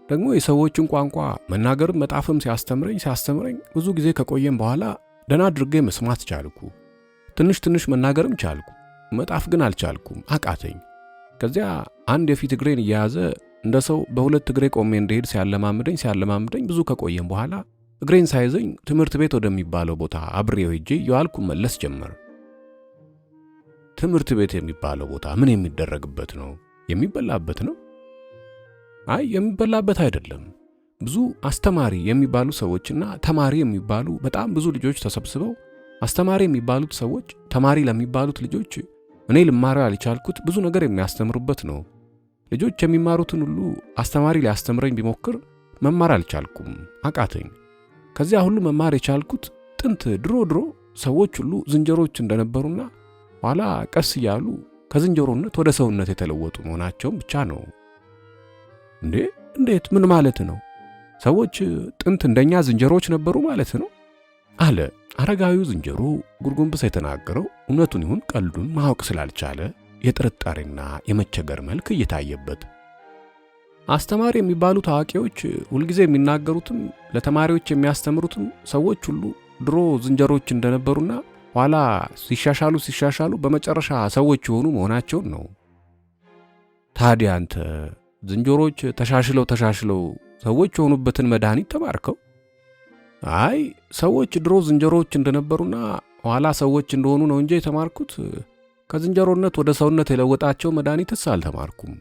ደግሞ የሰዎችን ቋንቋ መናገርም መጣፍም ሲያስተምረኝ ብዙ ጊዜ ከቆየም በኋላ ደህና አድርጌ መስማት ቻልኩ። ትንሽ መናገርም ቻልኩ። መጣፍ ግን አልቻልኩም፣ አቃተኝ። ከዚያ አንድ የፊት እግሬን እየያዘ እንደ ሰው በሁለት እግሬ ቆሜ እንደሄድ ሲያለማምደኝ ብዙ ከቆየም በኋላ እግሬን ሳይዘኝ ትምህርት ቤት ወደሚባለው ቦታ አብሬው ሄጄ የዋልኩ መለስ ጀመር። ትምህርት ቤት የሚባለው ቦታ ምን የሚደረግበት ነው? የሚበላበት ነው? አይ የሚበላበት አይደለም። ብዙ አስተማሪ የሚባሉ ሰዎችና ተማሪ የሚባሉ በጣም ብዙ ልጆች ተሰብስበው አስተማሪ የሚባሉት ሰዎች ተማሪ ለሚባሉት ልጆች እኔ ልማረው ያልቻልኩት ብዙ ነገር የሚያስተምሩበት ነው። ልጆች የሚማሩትን ሁሉ አስተማሪ ሊያስተምረኝ ቢሞክር መማር አልቻልኩም፣ አቃተኝ። ከዚያ ሁሉ መማር የቻልኩት ጥንት ድሮ ሰዎች ሁሉ ዝንጀሮች እንደነበሩና ኋላ ቀስ እያሉ ከዝንጀሮነት ወደ ሰውነት የተለወጡ መሆናቸውን ብቻ ነው። እንዴት? ምን ማለት ነው? ሰዎች ጥንት እንደኛ ዝንጀሮች ነበሩ ማለት ነው? አለ አረጋዊው ዝንጀሮ። ጉርጉምብስ የተናገረው እውነቱን ይሁን ቀልዱን ማወቅ ስላልቻለ የጥርጣሬና የመቸገር መልክ እየታየበት። አስተማሪ የሚባሉት አዋቂዎች ሁልጊዜ የሚናገሩትም ለተማሪዎች የሚያስተምሩትም ሰዎች ሁሉ ድሮ ዝንጀሮች እንደነበሩና ኋላ ሲሻሻሉ በመጨረሻ ሰዎች የሆኑ መሆናቸውን ነው። ታዲያ አንተ ዝንጀሮች ተሻሽለው ሰዎች የሆኑበትን መድኃኒት ተማርከው? አይ ሰዎች ድሮ ዝንጀሮች እንደነበሩና ኋላ ሰዎች እንደሆኑ ነው እንጂ የተማርኩት ከዝንጀሮነት ወደ ሰውነት የለወጣቸው መድኃኒትስ አልተማርኩም።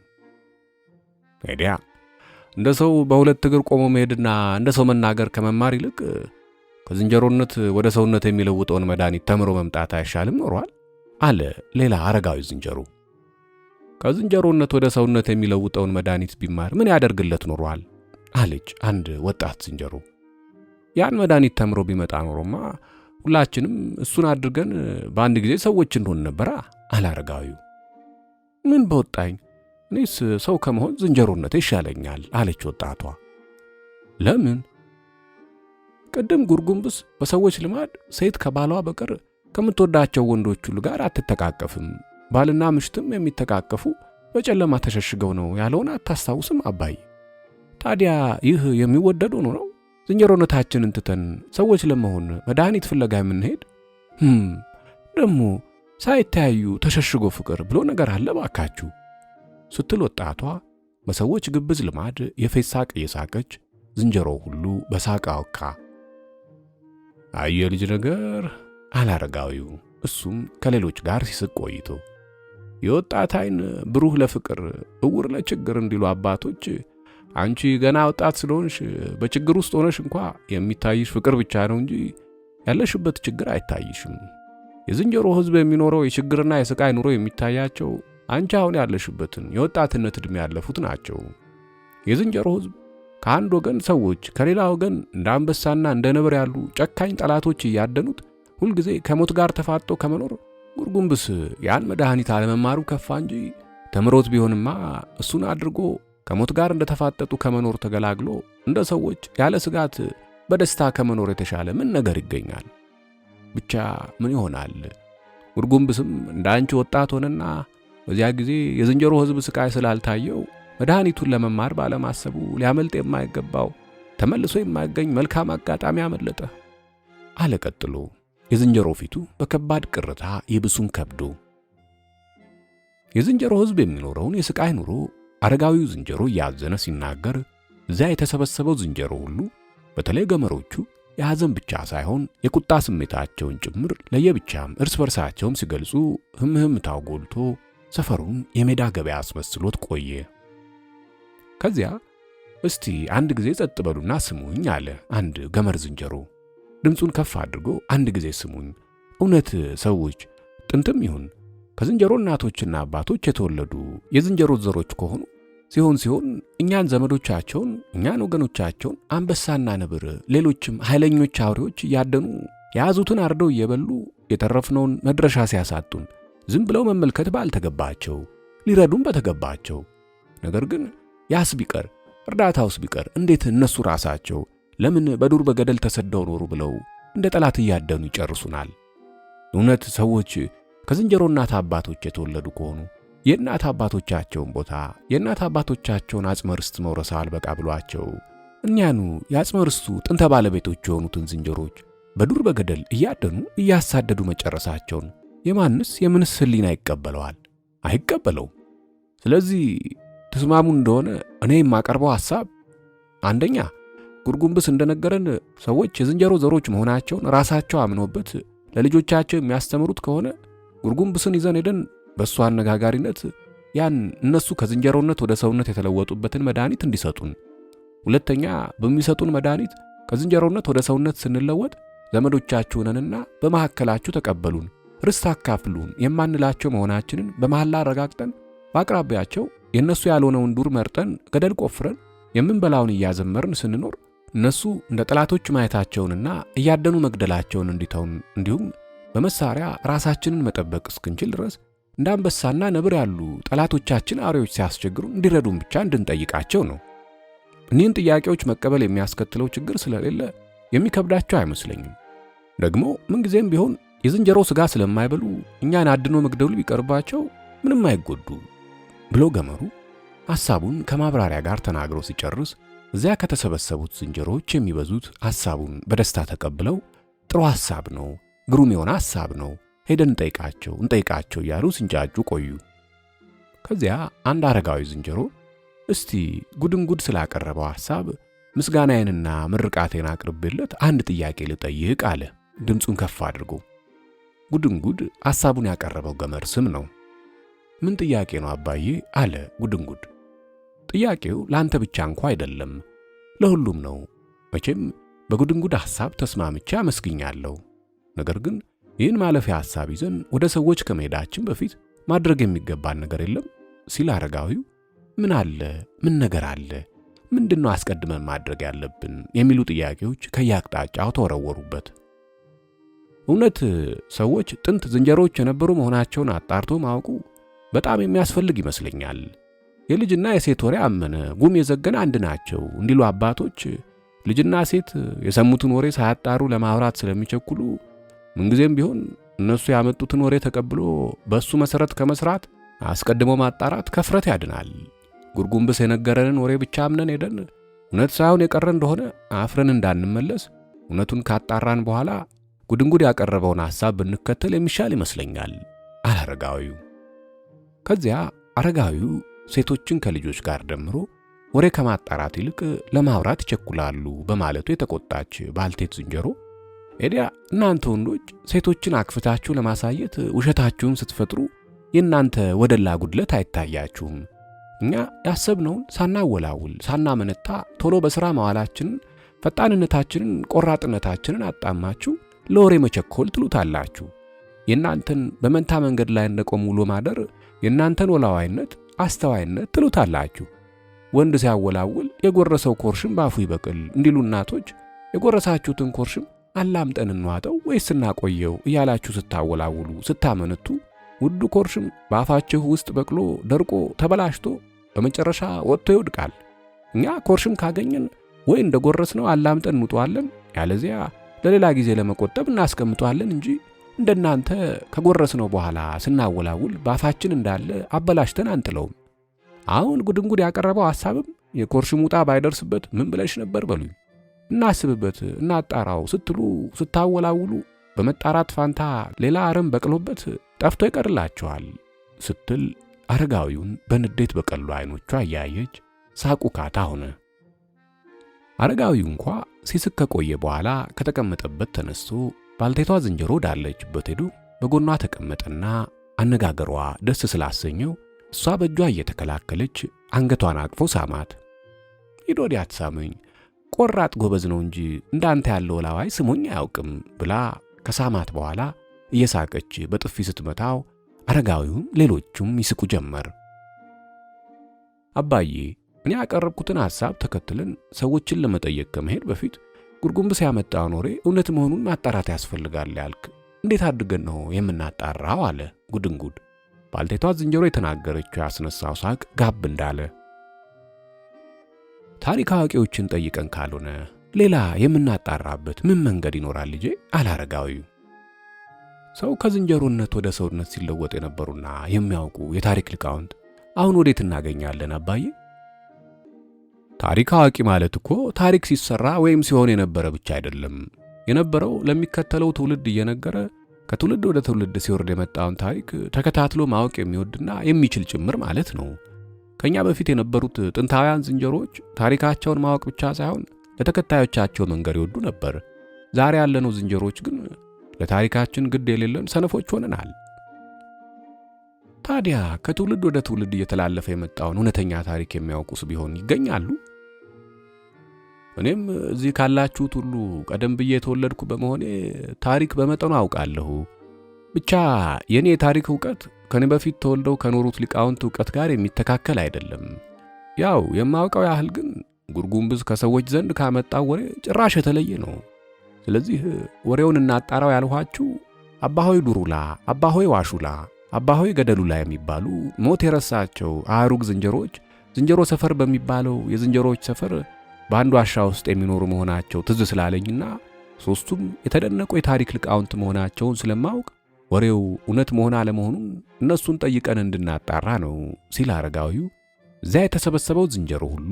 ታዲያ እንደ ሰው በሁለት እግር ቆሞ መሄድና እንደ ሰው መናገር ከመማር ይልቅ ከዝንጀሮነት ወደ ሰውነት የሚለውጠውን መድኃኒት ተምሮ መምጣት አይሻልም ኖሯል? አለ ሌላ አረጋዊ ዝንጀሮ። ከዝንጀሮነት ወደ ሰውነት የሚለውጠውን መድኃኒት ቢማር ምን ያደርግለት ኖሯል? አለች አንድ ወጣት ዝንጀሮ። ያን መድኃኒት ተምሮ ቢመጣ ኖሮማ ሁላችንም እሱን አድርገን በአንድ ጊዜ ሰዎች እንሆን ነበራ፣ አለ አረጋዊው። ምን በወጣኝ፣ እኔስ ሰው ከመሆን ዝንጀሮነት ይሻለኛል፣ አለች ወጣቷ። ለምን? ቅድም ጉርጉምብስ በሰዎች ልማድ ሴት ከባሏ በቀር ከምትወዳቸው ወንዶች ሁሉ ጋር አትተቃቀፍም፣ ባልና ምሽትም የሚተቃቀፉ በጨለማ ተሸሽገው ነው ያለውን አታስታውስም አባይ? ታዲያ ይህ የሚወደድ ሆኖ ነው ዝንጀሮነታችንን ትተን ሰዎች ለመሆን መድኃኒት ፍለጋ የምንሄድ? ደግሞ ሳይተያዩ ተሸሽጎ ፍቅር ብሎ ነገር አለ ባካችሁ ስትል ወጣቷ በሰዎች ግብዝ ልማድ የፌዝ ሳቅ እየሳቀች ዝንጀሮ ሁሉ በሳቅ አወካ። አየ ልጅ ነገር፣ አለ አረጋዊው እሱም ከሌሎች ጋር ሲስቅ ቆይቶ። የወጣት ዓይን ብሩህ ለፍቅር እውር ለችግር እንዲሉ አባቶች አንቺ ገና ወጣት ስለሆንሽ በችግር ውስጥ ሆነሽ እንኳ የሚታይሽ ፍቅር ብቻ ነው እንጂ ያለሽበት ችግር አይታይሽም። የዝንጀሮ ሕዝብ የሚኖረው የችግርና የስቃይ ኑሮ የሚታያቸው አንቺ አሁን ያለሽበትን የወጣትነት ዕድሜ ያለፉት ናቸው። የዝንጀሮ ሕዝብ ከአንድ ወገን ሰዎች ከሌላ ወገን እንደ አንበሳና እንደ ነብር ያሉ ጨካኝ ጠላቶች እያደኑት ሁልጊዜ ከሞት ጋር ተፋጦ ከመኖር ጉርጉምብስ ያን መድኃኒት አለመማሩ ከፋ እንጂ ተምሮት ቢሆንማ እሱን አድርጎ ከሞት ጋር እንደተፋጠጡ ከመኖር ተገላግሎ እንደ ሰዎች ያለ ስጋት በደስታ ከመኖር የተሻለ ምን ነገር ይገኛል? ብቻ ምን ይሆናል? ጉርጉምብስም እንደ አንቺ ወጣት ሆነና በዚያ ጊዜ የዝንጀሮ ሕዝብ ስቃይ ስላልታየው መድኃኒቱን ለመማር ባለማሰቡ ሊያመልጥ የማይገባው ተመልሶ የማይገኝ መልካም አጋጣሚ አመለጠ፣ አለ ቀጥሎ የዝንጀሮ ፊቱ በከባድ ቅርታ ይብሱን ከብዶ። የዝንጀሮ ሕዝብ የሚኖረውን የስቃይ ኑሮ አረጋዊው ዝንጀሮ እያዘነ ሲናገር እዚያ የተሰበሰበው ዝንጀሮ ሁሉ በተለይ ገመሮቹ የሐዘን ብቻ ሳይሆን የቁጣ ስሜታቸውን ጭምር ለየብቻም እርስ በርሳቸውም ሲገልጹ ህምህምታው ጎልቶ ሰፈሩን የሜዳ ገበያ አስመስሎት ቆየ። ከዚያ እስቲ አንድ ጊዜ ጸጥ በሉና ስሙኝ፣ አለ አንድ ገመር ዝንጀሮ ድምፁን ከፍ አድርጎ። አንድ ጊዜ ስሙኝ፣ እውነት ሰዎች ጥንትም ይሁን ከዝንጀሮ እናቶችና አባቶች የተወለዱ የዝንጀሮ ዘሮች ከሆኑ ሲሆን እኛን ዘመዶቻቸውን እኛን ወገኖቻቸውን አንበሳና ነብር ሌሎችም ኃይለኞች አውሬዎች እያደኑ የያዙትን አርደው እየበሉ የተረፍነውን መድረሻ ሲያሳጡን ዝም ብለው መመልከት ባልተገባቸው ሊረዱን በተገባቸው። ነገር ግን ያስ ቢቀር እርዳታውስ ቢቀር እንዴት እነሱ ራሳቸው ለምን በዱር በገደል ተሰደው ኖሩ ብለው እንደ ጠላት እያደኑ ይጨርሱናል? እውነት ሰዎች ከዝንጀሮ እናት አባቶች የተወለዱ ከሆኑ የእናት አባቶቻቸውን ቦታ የእናት አባቶቻቸውን አጽመ ርስት መውረስ አልበቃ ብሏቸው እኛኑ የአጽመ ርስቱ ጥንተ ባለቤቶች የሆኑትን ዝንጀሮች በዱር በገደል እያደኑ እያሳደዱ መጨረሳቸውን የማንስ የምንስ ሕሊና ይቀበለዋል? አይቀበለውም። ስለዚህ ተስማሙ እንደሆነ እኔ የማቀርበው ሐሳብ አንደኛ ጉርጉምብስ እንደነገረን ሰዎች የዝንጀሮ ዘሮች መሆናቸውን ራሳቸው አምኖበት ለልጆቻቸው የሚያስተምሩት ከሆነ ጉርጉምብስን ይዘን ሄደን በእሱ አነጋጋሪነት ያን እነሱ ከዝንጀሮነት ወደ ሰውነት የተለወጡበትን መድኃኒት እንዲሰጡን፣ ሁለተኛ በሚሰጡን መድኃኒት ከዝንጀሮነት ወደ ሰውነት ስንለወጥ ዘመዶቻችሁ ነንና በመካከላችሁ ተቀበሉን፣ ርስት አካፍሉን የማንላቸው መሆናችንን በመሐላ አረጋግጠን በአቅራቢያቸው የእነሱ ያልሆነውን ዱር መርጠን ገደል ቆፍረን የምንበላውን እያዘመርን ስንኖር እነሱ እንደ ጠላቶች ማየታቸውንና እያደኑ መግደላቸውን እንዲተውን እንዲሁም በመሳሪያ ራሳችንን መጠበቅ እስክንችል ድረስ እንደ አንበሳና ነብር ያሉ ጠላቶቻችን አውሬዎች ሲያስቸግሩን እንዲረዱን ብቻ እንድንጠይቃቸው ነው። እኒህን ጥያቄዎች መቀበል የሚያስከትለው ችግር ስለሌለ የሚከብዳቸው አይመስለኝም። ደግሞ ምንጊዜም ቢሆን የዝንጀሮ ሥጋ ስለማይበሉ እኛን አድኖ መግደሉ ቢቀርባቸው ምንም አይጎዱ ብሎ ገመሩ ሐሳቡን ከማብራሪያ ጋር ተናግሮ ሲጨርስ እዚያ ከተሰበሰቡት ዝንጀሮዎች የሚበዙት ሐሳቡን በደስታ ተቀብለው ጥሩ ሐሳብ ነው፣ ግሩም የሆነ ሐሳብ ነው፣ ሄደን እንጠይቃቸው እያሉ ሲንጫጩ ቆዩ። ከዚያ አንድ አረጋዊ ዝንጀሮ እስቲ ጉድንጉድ ስላቀረበው ሐሳብ ምስጋናዬንና ምርቃቴን አቅርቤለት አንድ ጥያቄ ልጠይቅ አለ ድምፁን ከፍ አድርጎ። ጉድንጉድ ሐሳቡን ያቀረበው ገመድ ስም ነው። ምን ጥያቄ ነው አባዬ? አለ ጉድንጉድ። ጥያቄው ለአንተ ብቻ እንኳ አይደለም፣ ለሁሉም ነው። መቼም በጉድንጉድ ሐሳብ ተስማምቼ አመስግኛለሁ። ነገር ግን ይህን ማለፊያ ሐሳብ ይዘን ወደ ሰዎች ከመሄዳችን በፊት ማድረግ የሚገባን ነገር የለም ሲል አረጋዊው ምን አለ? ምን ነገር አለ? ምንድነው አስቀድመን ማድረግ ያለብን? የሚሉ ጥያቄዎች ከየአቅጣጫው ተወረወሩበት። እውነት ሰዎች ጥንት ዝንጀሮዎች የነበሩ መሆናቸውን አጣርቶ ማወቁ በጣም የሚያስፈልግ ይመስለኛል። የልጅና የሴት ወሬ አመነ ጉም የዘገነ አንድ ናቸው እንዲሉ አባቶች ልጅና ሴት የሰሙትን ወሬ ሳያጣሩ ለማውራት ስለሚቸኩሉ ምንጊዜም ቢሆን እነሱ ያመጡትን ወሬ ተቀብሎ በሱ መሰረት ከመስራት አስቀድሞ ማጣራት ከፍረት ያድናል። ጉርጉምብስ የነገረንን ወሬ ብቻ አምነን ሄደን እውነት ሳይሆን የቀረ እንደሆነ አፍረን እንዳንመለስ እውነቱን ካጣራን በኋላ ጉድንጉድ ያቀረበውን ሐሳብ ብንከተል የሚሻል ይመስለኛል አለ አረጋዊው። ከዚያ አረጋዊው ሴቶችን ከልጆች ጋር ደምሮ ወሬ ከማጣራት ይልቅ ለማውራት ይቸኩላሉ በማለቱ የተቆጣች ባልቴት ዝንጀሮ ኤዲያ እናንተ ወንዶች ሴቶችን አክፍታችሁ ለማሳየት ውሸታችሁን ስትፈጥሩ የእናንተ ወደላ ጉድለት አይታያችሁም። እኛ ያሰብነውን ሳናወላውል ሳናመነታ ቶሎ በሥራ መዋላችንን ፈጣንነታችንን ቆራጥነታችንን አጣማችሁ ለወሬ መቸኮል ትሉታላችሁ። የእናንተን በመንታ መንገድ ላይ እንደቆሙ ውሎ ማደር የእናንተን ወላዋይነት አስተዋይነት ትሉታላችሁ። ወንድ ሲያወላውል የጎረሰው ኮርሽም ባፉ ይበቅል እንዲሉ እናቶች የጎረሳችሁትን ኮርሽም አላምጠን እንዋጠው ወይስ እናቆየው እያላችሁ ስታወላውሉ ስታመነቱ ውዱ ኮርሽም ባፋችሁ ውስጥ በቅሎ ደርቆ ተበላሽቶ በመጨረሻ ወጥቶ ይወድቃል። እኛ ኮርሽም ካገኘን ወይ እንደጎረስነው አላምጠን እንውጠዋለን፣ ያለዚያ ለሌላ ጊዜ ለመቆጠብ እናስቀምጠዋለን እንጂ እንደናንተ ከጎረስነው በኋላ ስናወላውል ባፋችን እንዳለ አበላሽተን አንጥለውም። አሁን ጉድንጉድ ያቀረበው ሐሳብም የኮርሽም ውጣ ባይደርስበት ምን ብለሽ ነበር በሉኝ። እናስብበት እናጣራው ስትሉ ስታወላውሉ በመጣራት ፋንታ ሌላ አረም በቅሎበት ጠፍቶ ይቀርላችኋል ስትል አረጋዊውን በንዴት በቀሉ አይኖቿ እያየች ሳቁ ካታ ሆነ። አረጋዊው እንኳ ሲስቅ ከቆየ በኋላ ከተቀመጠበት ተነስቶ ባልቴቷ ዝንጀሮ ዳለችበት ሄዶ በጎኗ ተቀመጠና አነጋገሯ ደስ ስላሰኘው እሷ በእጇ እየተከላከለች አንገቷን አቅፎ ሳማት። ሂድ ወዲያ አትሳመኝ፣ ቆራጥ ጎበዝ ነው እንጂ እንዳንተ ያለው ወላዋይ ስሞኝ አያውቅም ብላ ከሳማት በኋላ እየሳቀች በጥፊ ስትመታው አረጋዊውም ሌሎቹም ይስቁ ጀመር። አባዬ እኔ ያቀረብኩትን ሐሳብ ተከትለን ሰዎችን ለመጠየቅ ከመሄድ በፊት ጉርጉምብስ ያመጣውን ወሬ እውነት መሆኑን ማጣራት ያስፈልጋል ያልክ፣ እንዴት አድርገን ነው የምናጣራው? አለ ጉድንጉድ። ባልቴቷ ዝንጀሮ የተናገረችው ያስነሳው ሳቅ ጋብ እንዳለ። ታሪክ አዋቂዎችን ጠይቀን ካልሆነ ሌላ የምናጣራበት ምን መንገድ ይኖራል ልጄ? አለ አረጋዊው። ሰው ከዝንጀሮነት ወደ ሰውነት ሲለወጥ የነበሩና የሚያውቁ የታሪክ ሊቃውንት አሁን ወዴት እናገኛለን አባዬ? ታሪክ አዋቂ ማለት እኮ ታሪክ ሲሰራ ወይም ሲሆን የነበረ ብቻ አይደለም። የነበረው ለሚከተለው ትውልድ እየነገረ ከትውልድ ወደ ትውልድ ሲወርድ የመጣውን ታሪክ ተከታትሎ ማወቅ የሚወድና የሚችል ጭምር ማለት ነው። ከኛ በፊት የነበሩት ጥንታውያን ዝንጀሮዎች ታሪካቸውን ማወቅ ብቻ ሳይሆን ለተከታዮቻቸው መንገር ይወዱ ነበር። ዛሬ ያለነው ዝንጀሮዎች ግን ለታሪካችን ግድ የሌለን ሰነፎች ሆነናል። ታዲያ ከትውልድ ወደ ትውልድ እየተላለፈ የመጣውን እውነተኛ ታሪክ የሚያውቁስ ቢሆን ይገኛሉ? እኔም እዚህ ካላችሁት ሁሉ ቀደም ብዬ የተወለድኩ በመሆኔ ታሪክ በመጠኑ አውቃለሁ። ብቻ የኔ የታሪክ ዕውቀት ከኔ በፊት ተወልደው ከኖሩት ሊቃውንት ዕውቀት ጋር የሚተካከል አይደለም። ያው የማውቀው ያህል ግን ጉርጉምብስ ከሰዎች ዘንድ ካመጣው ወሬ ጭራሽ የተለየ ነው። ስለዚህ ወሬውን እናጣራው ያልኋችሁ አባሆይ ዱሩላ፣ አባሆይ ዋሹላ፣ አባሆይ ገደሉላ የሚባሉ ሞት የረሳቸው አሩግ ዝንጀሮች ዝንጀሮ ሰፈር በሚባለው የዝንጀሮች ሰፈር በአንዱ ዋሻ ውስጥ የሚኖሩ መሆናቸው ትዝ ስላለኝና ሶስቱም የተደነቁ የታሪክ ሊቃውንት መሆናቸውን ስለማውቅ ወሬው እውነት መሆን አለመሆኑን እነሱን ጠይቀን እንድናጣራ ነው ሲል አረጋዊው እዚያ የተሰበሰበው ዝንጀሮ ሁሉ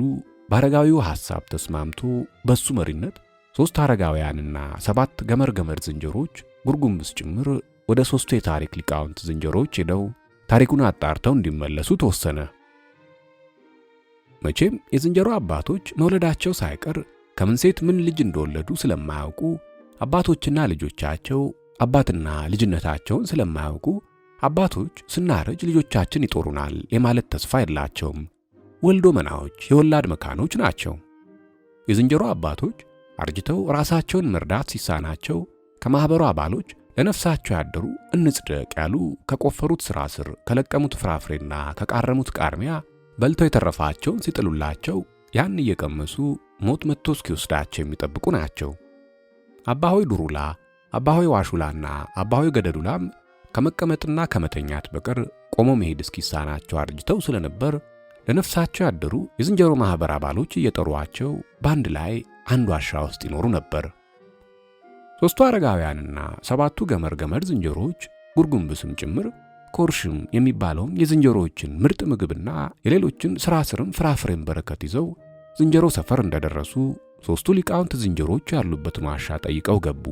በአረጋዊው ሐሳብ ተስማምቶ በሱ መሪነት 3 አረጋውያንና 7 ገመር ዝንጀሮች ጉርጉምብስ ጭምር ወደ 3ቱ የታሪክ ሊቃውንት ዝንጀሮች ሄደው ታሪኩን አጣርተው እንዲመለሱ ተወሰነ። መቼም የዝንጀሮ አባቶች መውለዳቸው ሳይቀር ከምን ሴት ምን ልጅ እንደወለዱ ስለማያውቁ አባቶችና ልጆቻቸው አባትና ልጅነታቸውን ስለማያውቁ አባቶች ስናረጅ ልጆቻችን ይጦሩናል የማለት ተስፋ የላቸውም። ወልዶ መናዎች የወላድ መካኖች ናቸው። የዝንጀሮ አባቶች አርጅተው ራሳቸውን መርዳት ሲሳናቸው ከማህበሩ አባሎች ለነፍሳቸው ያደሩ እንጽደቅ ያሉ ከቆፈሩት ሥራ ስር ከለቀሙት ፍራፍሬና ከቃረሙት ቃርሚያ በልተው የተረፋቸውን ሲጥሉላቸው ያን እየቀመሱ ሞት መጥቶ እስኪወስዳቸው የሚጠብቁ ናቸው። አባሆይ ዱሩላ፣ አባሆይ ዋሹላና አባሆይ ገደዱላም ከመቀመጥና ከመተኛት በቀር ቆሞ መሄድ እስኪሳናቸው አርጅተው ስለነበር ለነፍሳቸው ያደሩ የዝንጀሮ ማህበር አባሎች እየጠሯቸው በአንድ ላይ አንድ ዋሻ ውስጥ ይኖሩ ነበር። 3ቱ አረጋውያንና 7ቱ ገመር ዝንጀሮች ጉርጉምብስም ጭምር ኮርሽም የሚባለውን የዝንጀሮዎችን ምርጥ ምግብና የሌሎችን ስራ ስርም ፍራፍሬም በረከት ይዘው ዝንጀሮ ሰፈር እንደደረሱ 3ቱ ሊቃውንት ዝንጀሮች ያሉበትን ዋሻ ጠይቀው ገቡ።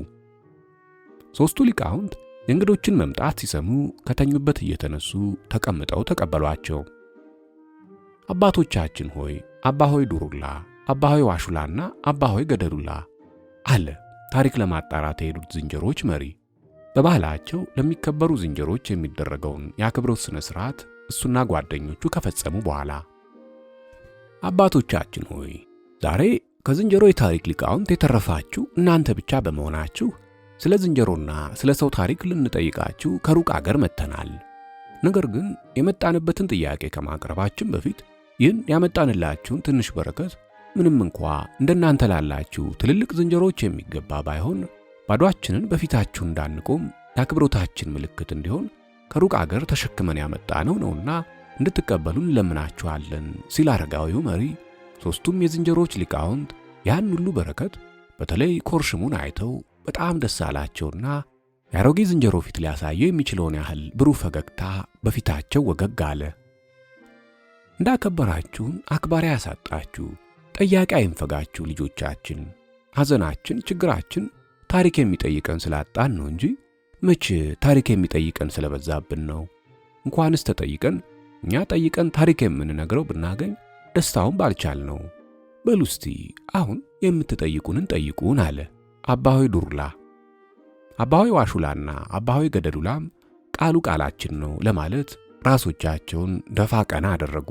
3ቱ ሊቃውንት የእንግዶችን መምጣት ሲሰሙ ከተኙበት እየተነሱ ተቀምጠው ተቀበሏቸው። አባቶቻችን ሆይ አባሆይ ዱሩላ፣ አባሆይ ዋሹላና አባሆይ ገደሉላ አለ ታሪክ ለማጣራት የሄዱት ዝንጀሮች መሪ። በባህላቸው ለሚከበሩ ዝንጀሮች የሚደረገውን የአክብሮት ስነ ስርዓት እሱና ጓደኞቹ ከፈጸሙ በኋላ አባቶቻችን ሆይ ዛሬ ከዝንጀሮ የታሪክ ሊቃውንት የተረፋችሁ እናንተ ብቻ በመሆናችሁ ስለ ዝንጀሮና ስለ ሰው ታሪክ ልንጠይቃችሁ ከሩቅ አገር መጥተናል። ነገር ግን የመጣንበትን ጥያቄ ከማቅረባችን በፊት ይህን ያመጣንላችሁን ትንሽ በረከት ምንም እንኳ እንደናንተ ላላችሁ ትልልቅ ዝንጀሮች የሚገባ ባይሆን ባዷችንን በፊታችሁ እንዳንቆም የአክብሮታችን ምልክት እንዲሆን ከሩቅ አገር ተሸክመን ያመጣነው ነውና እንድትቀበሉን ለምናችኋለን ሲል አረጋዊው መሪ 3ቱም የዝንጀሮች ሊቃውንት ያን ሁሉ በረከት በተለይ ኮርሽሙን አይተው በጣም ደስ አላቸውና የአሮጌ ዝንጀሮ ፊት ሊያሳየው የሚችለውን ያህል ብሩህ ፈገግታ በፊታቸው ወገግ አለ። እንዳከበራችሁን አክባሪ ያሳጣችሁ ጠያቂ አይንፈጋችሁ ልጆቻችን። ሐዘናችን ችግራችን ታሪክ የሚጠይቀን ስላጣን ነው እንጂ መቼ ታሪክ የሚጠይቀን ስለበዛብን ነው። እንኳንስ ተጠይቀን እኛ ጠይቀን ታሪክ የምንነግረው ብናገኝ ደስታውን ባልቻል ነው። በሉ እስቲ አሁን የምትጠይቁንን ጠይቁን አለ አባሆይ ዱሩላ። አባሆይ ዋሹላና አባሆይ ገደሉላም ቃሉ ቃላችን ነው ለማለት ራሶቻቸውን ደፋ ቀና አደረጉ።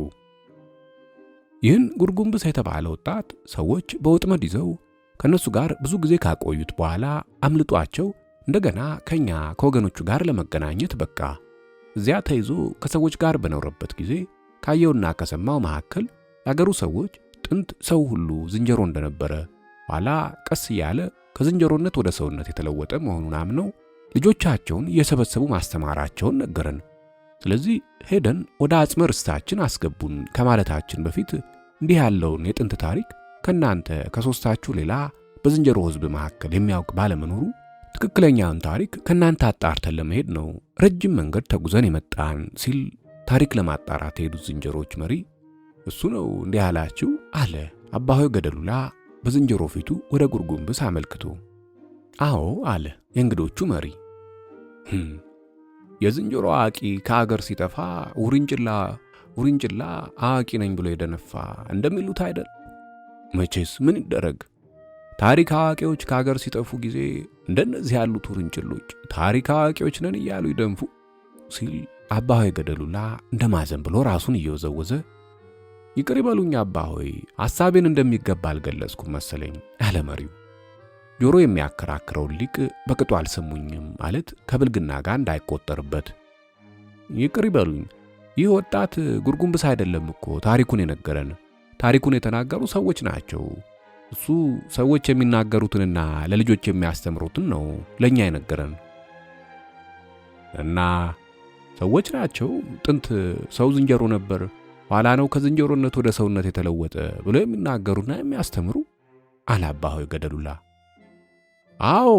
ይህን ጉርጉምብስ የተባለ ወጣት ሰዎች በወጥመድ ይዘው ከነሱ ጋር ብዙ ጊዜ ካቆዩት በኋላ አምልጧቸው እንደገና ከኛ ከወገኖቹ ጋር ለመገናኘት በቃ። እዚያ ተይዞ ከሰዎች ጋር በኖረበት ጊዜ ካየውና ከሰማው መካከል ያገሩ ሰዎች ጥንት ሰው ሁሉ ዝንጀሮ እንደነበረ ኋላ ቀስ እያለ ከዝንጀሮነት ወደ ሰውነት የተለወጠ መሆኑን አምነው ልጆቻቸውን እየሰበሰቡ ማስተማራቸውን ነገረን። ስለዚህ ሄደን ወደ አጽመ ርስታችን አስገቡን ከማለታችን በፊት እንዲህ ያለውን የጥንት ታሪክ ከናንተ ከሶስታችሁ ሌላ በዝንጀሮ ሕዝብ መካከል የሚያውቅ ባለመኖሩ ትክክለኛውን ታሪክ ከናንተ አጣርተን ለመሄድ ነው ረጅም መንገድ ተጉዘን የመጣን ሲል ታሪክ ለማጣራት የሄዱት ዝንጀሮች መሪ እሱ ነው እንዲህ ያላችሁ አለ አባሆይ ገደሉላ በዝንጀሮ ፊቱ ወደ ጉርጉምብስ አመልክቶ። አዎ አለ የእንግዶቹ መሪ። የዝንጀሮ አዋቂ ከአገር ሲጠፋ ውርንጭላ አዋቂ ነኝ ብሎ የደነፋ እንደሚሉት አይደል? መቼስ ምን ይደረግ፣ ታሪክ አዋቂዎች ከአገር ሲጠፉ ጊዜ እንደነዚህ ያሉት ውርንጭሎች ታሪክ አዋቂዎች ነን እያሉ ይደንፉ ሲል አባሆይ ገደሉላ እንደማዘን ብሎ ራሱን እየወዘወዘ ይቅር ይበሉኝ አባሆይ ሐሳቤን እንደሚገባ አልገለጽኩም መሰለኝ አለ መሪው። ጆሮ የሚያከራክረው ሊቅ በቅጡ አልሰሙኝም ማለት ከብልግና ጋር እንዳይቆጠርበት። ይቅር ይበሉኝ፣ ይህ ወጣት ጉርጉምብስ አይደለም እኮ ታሪኩን የነገረን። ታሪኩን የተናገሩ ሰዎች ናቸው። እሱ ሰዎች የሚናገሩትንና ለልጆች የሚያስተምሩትን ነው ለኛ የነገረን። እና ሰዎች ናቸው ጥንት ሰው ዝንጀሮ ነበር፣ ኋላ ነው ከዝንጀሮነት ወደ ሰውነት የተለወጠ ብለው የሚናገሩና የሚያስተምሩ አለ አባሆይ ገደሉላ። አዎ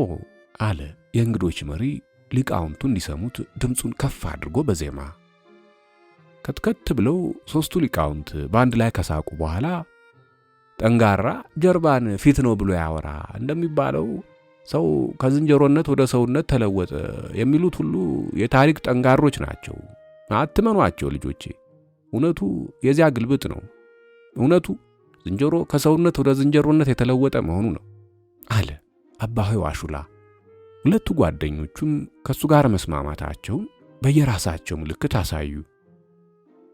አለ የእንግዶች መሪ ሊቃውንቱ እንዲሰሙት ድምፁን ከፍ አድርጎ በዜማ። ከትከት ብለው ሦስቱ ሊቃውንት በአንድ ላይ ከሳቁ በኋላ ጠንጋራ ጀርባን ፊት ነው ብሎ ያወራ እንደሚባለው ሰው ከዝንጀሮነት ወደ ሰውነት ተለወጠ የሚሉት ሁሉ የታሪክ ጠንጋሮች ናቸው። አትመኗቸው ልጆቼ። እውነቱ የዚያ ግልብጥ ነው። እውነቱ ዝንጀሮ ከሰውነት ወደ ዝንጀሮነት የተለወጠ መሆኑ ነው አለ አባ ሆይ ዋሹላ። ሁለቱ ጓደኞቹም ከሱ ጋር መስማማታቸውን በየራሳቸው ምልክት አሳዩ።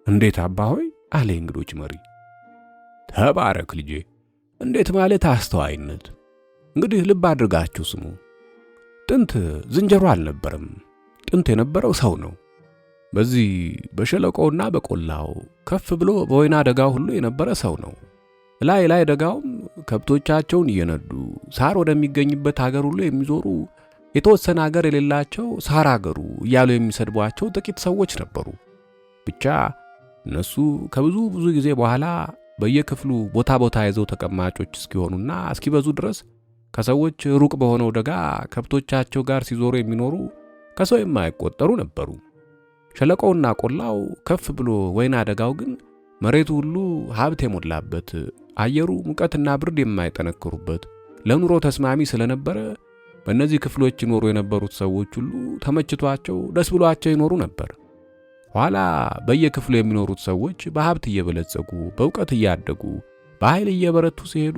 እንዴት አባ ሆይ አለ እንግዶች መሪ። ተባረክ ልጄ። እንዴት ማለት አስተዋይነት። እንግዲህ ልብ አድርጋችሁ ስሙ። ጥንት ዝንጀሮ አልነበረም። ጥንት የነበረው ሰው ነው። በዚህ በሸለቆውና በቆላው ከፍ ብሎ በወይና ደጋው ሁሉ የነበረ ሰው ነው። ላይ ደጋውም ከብቶቻቸውን እየነዱ ሳር ወደሚገኝበት ሀገር ሁሉ የሚዞሩ የተወሰነ ሀገር የሌላቸው ሳር ሀገሩ እያሉ የሚሰድቧቸው ጥቂት ሰዎች ነበሩ። ብቻ እነሱ ከብዙ ጊዜ በኋላ በየክፍሉ ቦታ ይዘው ተቀማጮች እስኪሆኑና እስኪበዙ ድረስ ከሰዎች ሩቅ በሆነው ደጋ ከብቶቻቸው ጋር ሲዞሩ የሚኖሩ ከሰው የማይቆጠሩ ነበሩ። ሸለቆውና ቆላው ከፍ ብሎ ወይና ደጋው ግን መሬቱ ሁሉ ሀብት የሞላበት፣ አየሩ ሙቀትና ብርድ የማይጠነክሩበት ለኑሮ ተስማሚ ስለነበረ በእነዚህ ክፍሎች ይኖሩ የነበሩት ሰዎች ሁሉ ተመችቷቸው ደስ ብሏቸው ይኖሩ ነበር። ኋላ በየክፍሉ የሚኖሩት ሰዎች በሀብት እየበለጸጉ በእውቀት እያደጉ በኃይል እየበረቱ ሲሄዱ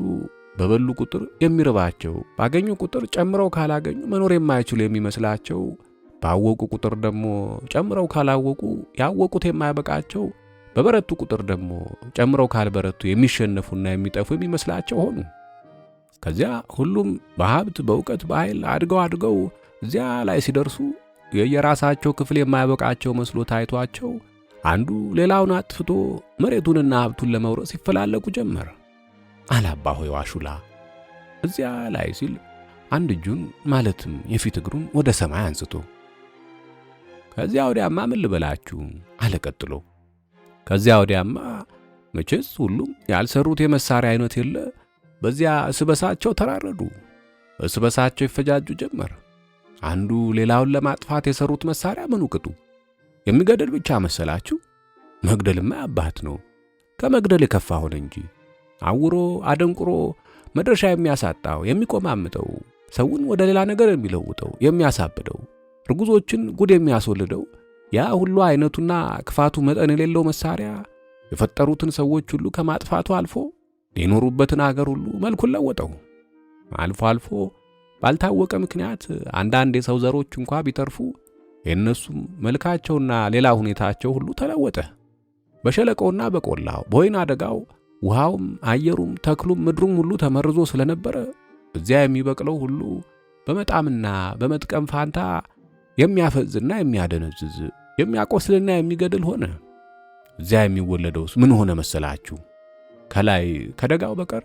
በበሉ ቁጥር የሚርባቸው፣ ባገኙ ቁጥር ጨምረው ካላገኙ መኖር የማይችሉ የሚመስላቸው፣ ባወቁ ቁጥር ደግሞ ጨምረው ካላወቁ ያወቁት የማይበቃቸው፣ በበረቱ ቁጥር ደግሞ ጨምረው ካልበረቱ የሚሸነፉና የሚጠፉ የሚመስላቸው ሆኑ። ከዚያ ሁሉም በሀብት በእውቀት በኃይል አድገው እዚያ ላይ ሲደርሱ የየራሳቸው ክፍል የማይበቃቸው መስሎ ታይቷቸው አንዱ ሌላውን አጥፍቶ መሬቱንና ሀብቱን ለመውረስ ይፈላለጉ ጀመር አለ አባ ሆይ ዋሹላ። እዚያ ላይ ሲል አንድ እጁን ማለትም የፊት እግሩን ወደ ሰማይ አንስቶ ከዚያ ወዲያማ ምን ልበላችሁ አለ ቀጥሎ። ከዚያ ወዲያማ መቼስ ሁሉም ያልሰሩት የመሳሪያ አይነት የለ። በዚያ እስበሳቸው ተራረዱ፣ እስበሳቸው ይፈጃጁ ጀመር። አንዱ ሌላውን ለማጥፋት የሰሩት መሳሪያ ምኑ ቅጡ? የሚገድል ብቻ መሰላችሁ? መግደልማ አባት ነው። ከመግደል የከፋ ሆነ እንጂ አውሮ አደንቁሮ መድረሻ የሚያሳጣው የሚቆማምጠው፣ ሰውን ወደ ሌላ ነገር የሚለውጠው የሚያሳብደው፣ ርጉዞችን ጉድ የሚያስወልደው ያ ሁሉ አይነቱና ክፋቱ መጠን የሌለው መሳሪያ የፈጠሩትን ሰዎች ሁሉ ከማጥፋቱ አልፎ የኖሩበትን አገር ሁሉ መልኩን ለወጠው። አልፎ ባልታወቀ ምክንያት አንዳንድ የሰው ዘሮች እንኳ ቢተርፉ የእነሱም መልካቸውና ሌላ ሁኔታቸው ሁሉ ተለወጠ። በሸለቆውና በቆላው በወይና ደጋው ውሃውም አየሩም ተክሉም ምድሩም ሁሉ ተመርዞ ስለነበረ እዚያ የሚበቅለው ሁሉ በመጣምና በመጥቀም ፋንታ የሚያፈዝና የሚያደነዝዝ የሚያቆስልና የሚገድል ሆነ። እዚያ የሚወለደውስ ምን ሆነ መሰላችሁ? ከላይ ከደጋው በቀር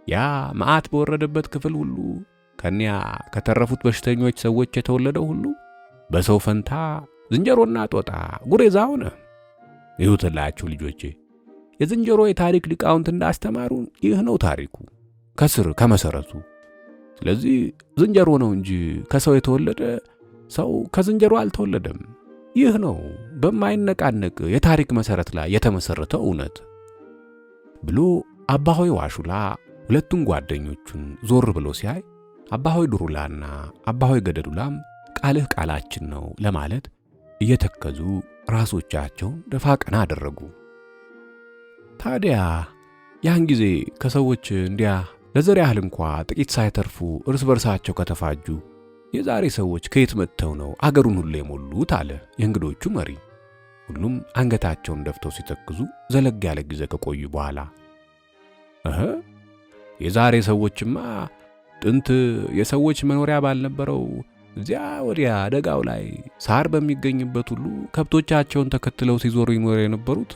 ያ መዓት በወረደበት ክፍል ሁሉ ከኒያ ከተረፉት በሽተኞች ሰዎች የተወለደው ሁሉ በሰው ፈንታ ዝንጀሮና ጦጣ ጉሬዛ ሆነ። ይሁትላችሁ ልጆቼ፣ የዝንጀሮ የታሪክ ሊቃውንት እንዳስተማሩን ይህ ነው ታሪኩ ከስር ከመሰረቱ። ስለዚህ ዝንጀሮ ነው እንጂ ከሰው የተወለደ ሰው ከዝንጀሮ አልተወለደም። ይህ ነው በማይነቃነቅ የታሪክ መሰረት ላይ የተመሰረተው እውነት ብሎ አባ ሆይ ዋሹላ ሁለቱን ጓደኞቹን ዞር ብሎ ሲያይ አባ ሆይ ዱሩላና አባ ሆይ ገደዱላም ቃልህ ቃላችን ነው ለማለት እየተከዙ ራሶቻቸውን ደፋ ቀና አደረጉ። ታዲያ ያን ጊዜ ከሰዎች እንዲያ ለዘር ያህል እንኳ ጥቂት ሳይተርፉ እርስ በርሳቸው ከተፋጁ የዛሬ ሰዎች ከየት መጥተው ነው አገሩን ሁሉ የሞሉት? አለ የእንግዶቹ መሪ። ሁሉም አንገታቸውን ደፍተው ሲተክዙ ዘለግ ያለ ጊዜ ከቆዩ በኋላ የዛሬ ሰዎችማ ጥንት የሰዎች መኖሪያ ባልነበረው እዚያ ወዲያ ደጋው ላይ ሳር በሚገኝበት ሁሉ ከብቶቻቸውን ተከትለው ሲዞሩ ይኖሩ የነበሩት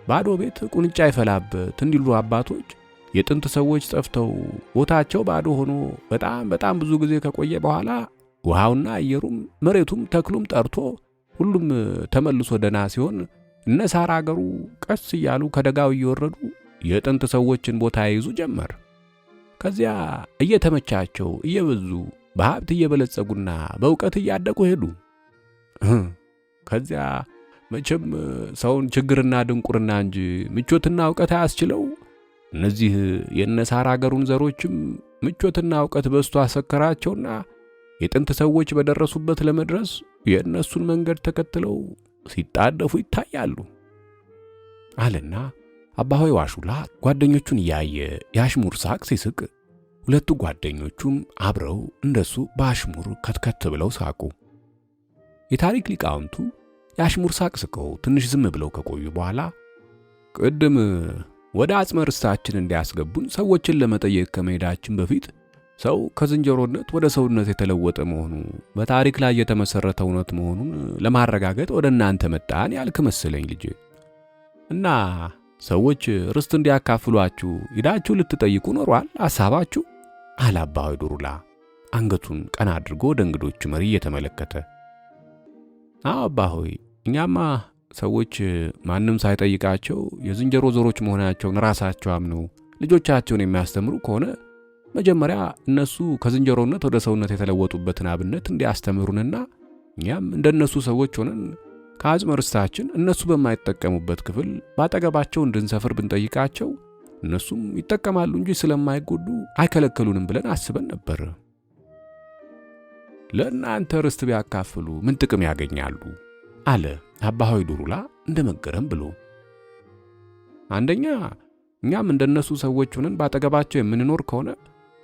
ባዶ ቤት ቁንጫ ይፈላበት እንዲሉ አባቶች የጥንት ሰዎች ጠፍተው ቦታቸው ባዶ ሆኖ በጣም ብዙ ጊዜ ከቆየ በኋላ ውሃውና አየሩም መሬቱም ተክሉም ጠርቶ ሁሉም ተመልሶ ደና ሲሆን እነ ሳር አገሩ ቀስ እያሉ ከደጋው እየወረዱ የጥንት ሰዎችን ቦታ ይይዙ ጀመር። ከዚያ እየተመቻቸው እየበዙ በሀብት እየበለጸጉና በእውቀት እያደጉ ሄዱ። ከዚያ መቼም ሰውን ችግርና ድንቁርና እንጂ ምቾትና ዕውቀት አያስችለው። እነዚህ የነሳር አገሩን ዘሮችም ምቾትና ዕውቀት በዝቶ አሰከራቸውና የጥንት ሰዎች በደረሱበት ለመድረስ የእነሱን መንገድ ተከትለው ሲጣደፉ ይታያሉ አለና አባሆይ ዋሹላ ጓደኞቹን እያየ የአሽሙር ሳቅ ሲስቅ፣ ሁለቱ ጓደኞቹም አብረው እንደሱ በአሽሙር ከትከት ብለው ሳቁ። የታሪክ ሊቃውንቱ የአሽሙር ሳቅ ስቀው ትንሽ ዝም ብለው ከቆዩ በኋላ ቅድም ወደ አጽመ ርስታችን እንዲያስገቡን ሰዎችን ለመጠየቅ ከመሄዳችን በፊት ሰው ከዝንጀሮነት ወደ ሰውነት የተለወጠ መሆኑ በታሪክ ላይ የተመሰረተ እውነት መሆኑን ለማረጋገጥ ወደ እናንተ መጣን ያልክ መሰለኝ ልጅ። እና ሰዎች ርስት እንዲያካፍሏችሁ ሂዳችሁ ልትጠይቁ ኖሯል ሐሳባችሁ? አለ አባሆይ ዱሩላ አንገቱን ቀና አድርጎ ወደ እንግዶቹ መሪ እየተመለከተ። አዎ አባሆይ፣ እኛማ ሰዎች ማንም ሳይጠይቃቸው የዝንጀሮ ዘሮች መሆናቸውን ራሳቸው አምነው ልጆቻቸውን የሚያስተምሩ ከሆነ መጀመሪያ እነሱ ከዝንጀሮነት ወደ ሰውነት የተለወጡበትን አብነት እንዲያስተምሩንና እኛም እንደነሱ ሰዎች ሆነን ከአጽመ ርስታችን እነሱ በማይጠቀሙበት ክፍል ባጠገባቸው እንድንሰፍር ብንጠይቃቸው እነሱም ይጠቀማሉ እንጂ ስለማይጎዱ አይከለከሉንም ብለን አስበን ነበር። ለእናንተ ርስት ቢያካፍሉ ምን ጥቅም ያገኛሉ? አለ አባሆይ ዱሩላ እንደመገረም ብሎ። አንደኛ እኛም እንደነሱ ሰዎች ሆነን ባጠገባቸው የምንኖር ከሆነ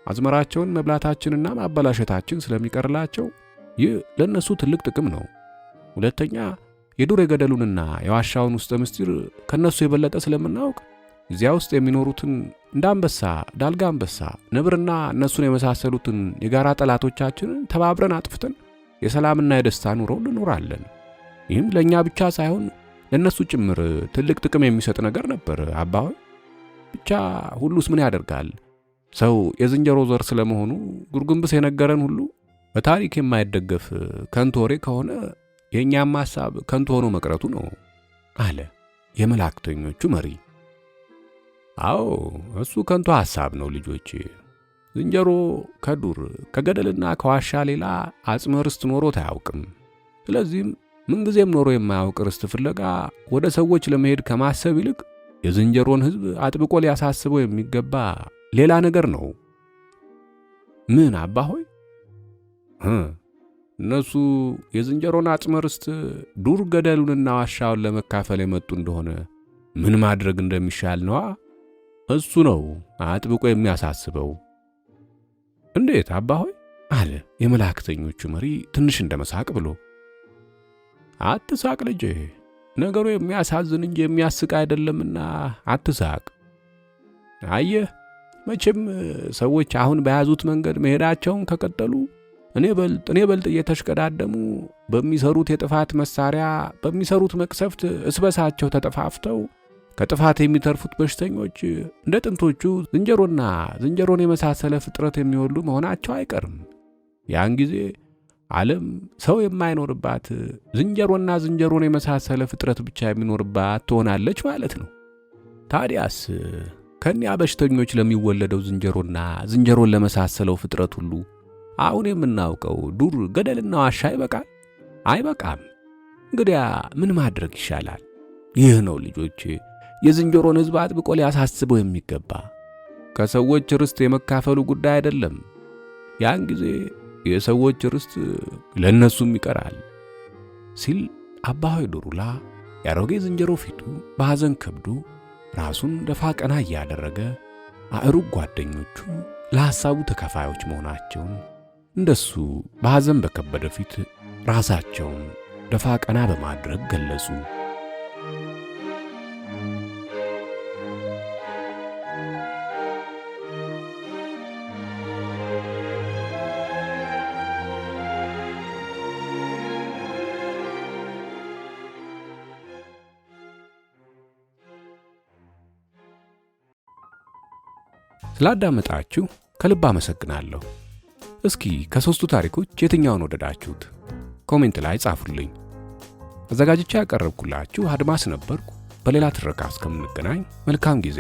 አዝመራቸውን መብላታችንና ማበላሸታችን ስለሚቀርላቸው ይህ ለነሱ ትልቅ ጥቅም ነው። ሁለተኛ የዱር የገደሉንና የዋሻውን ውስጥ ምስጢር ከነሱ የበለጠ ስለምናውቅ እዚያ ውስጥ የሚኖሩትን እንደ አንበሳ፣ ዳልጋ አንበሳ፣ ነብርና እነሱን የመሳሰሉትን የጋራ ጠላቶቻችንን ተባብረን አጥፍተን የሰላምና የደስታ ኑሮ እንኖራለን። ይህም ለእኛ ብቻ ሳይሆን ለነሱ ጭምር ትልቅ ጥቅም የሚሰጥ ነገር ነበር አባሆይ። ብቻ ሁሉስ ምን ያደርጋል፣ ሰው የዝንጀሮ ዘር ስለመሆኑ ጉርጉምብስ የነገረን ሁሉ በታሪክ የማይደገፍ ከንቱ ወሬ ከሆነ የእኛም ሐሳብ ከንቱ ሆኖ መቅረቱ ነው አለ የመላእክተኞቹ መሪ። አዎ እሱ ከንቱ ሐሳብ ነው ልጆች። ዝንጀሮ ከዱር ከገደልና ከዋሻ ሌላ አጽመ ርስት ኖሮት አያውቅም። ስለዚህም ምንጊዜም ኖሮ የማያውቅ ርስት ፍለጋ ወደ ሰዎች ለመሄድ ከማሰብ ይልቅ የዝንጀሮን ሕዝብ አጥብቆ ሊያሳስበው የሚገባ ሌላ ነገር ነው። ምን አባሆይ? እነሱ የዝንጀሮን አጽመ ርስት ዱር ገደሉንና ዋሻውን ለመካፈል የመጡ እንደሆነ ምን ማድረግ እንደሚሻል ነዋ። እሱ ነው አጥብቆ የሚያሳስበው። እንዴት አባሆይ? አለ የመላእክተኞቹ መሪ ትንሽ እንደመሳቅ ብሎ። አትሳቅ ልጄ፣ ነገሩ የሚያሳዝን እንጂ የሚያስቅ አይደለምና አትሳቅ። አየህ መቼም ሰዎች አሁን በያዙት መንገድ መሄዳቸውን ከቀጠሉ እኔ በልጥ እየተሽቀዳደሙ በሚሰሩት የጥፋት መሳሪያ በሚሰሩት መቅሰፍት እስበሳቸው ተጠፋፍተው ከጥፋት የሚተርፉት በሽተኞች እንደ ጥንቶቹ ዝንጀሮን የመሳሰለ ፍጥረት የሚወሉ መሆናቸው አይቀርም። ያን ጊዜ ዓለም ሰው የማይኖርባት ዝንጀሮን የመሳሰለ ፍጥረት ብቻ የሚኖርባት ትሆናለች ማለት ነው። ታዲያስ ከኒያ በሽተኞች ለሚወለደው ዝንጀሮን ለመሳሰለው ፍጥረት ሁሉ አሁን የምናውቀው ዱር ገደልና ዋሻ ይበቃል? አይበቃም። እንግዲያ ምን ማድረግ ይሻላል? ይህ ነው ልጆች የዝንጀሮን ሕዝብ አጥብቆ ሊያሳስበው የሚገባ። ከሰዎች ርስት የመካፈሉ ጉዳይ አይደለም። ያን ጊዜ የሰዎች ርስት ለነሱም ይቀራል ሲል አባሆይ ዱሩላ ያሮጌ ዝንጀሮ ፊቱ በሐዘን ከብዶ ራሱን ደፋ ቀና እያደረገ አእሩግ ጓደኞቹ ለሐሳቡ ተካፋዮች መሆናቸውን እንደሱ በሐዘን በከበደ ፊት ራሳቸውን ደፋ ቀና በማድረግ ገለጹ። ስላዳመጣችሁ ከልብ አመሰግናለሁ። እስኪ ከሦስቱ ታሪኮች የትኛውን ወደዳችሁት? ኮሜንት ላይ ጻፉልኝ። አዘጋጅቼ ያቀረብኩላችሁ አድማስ ነበርኩ። በሌላ ትረካ እስከምንገናኝ መልካም ጊዜ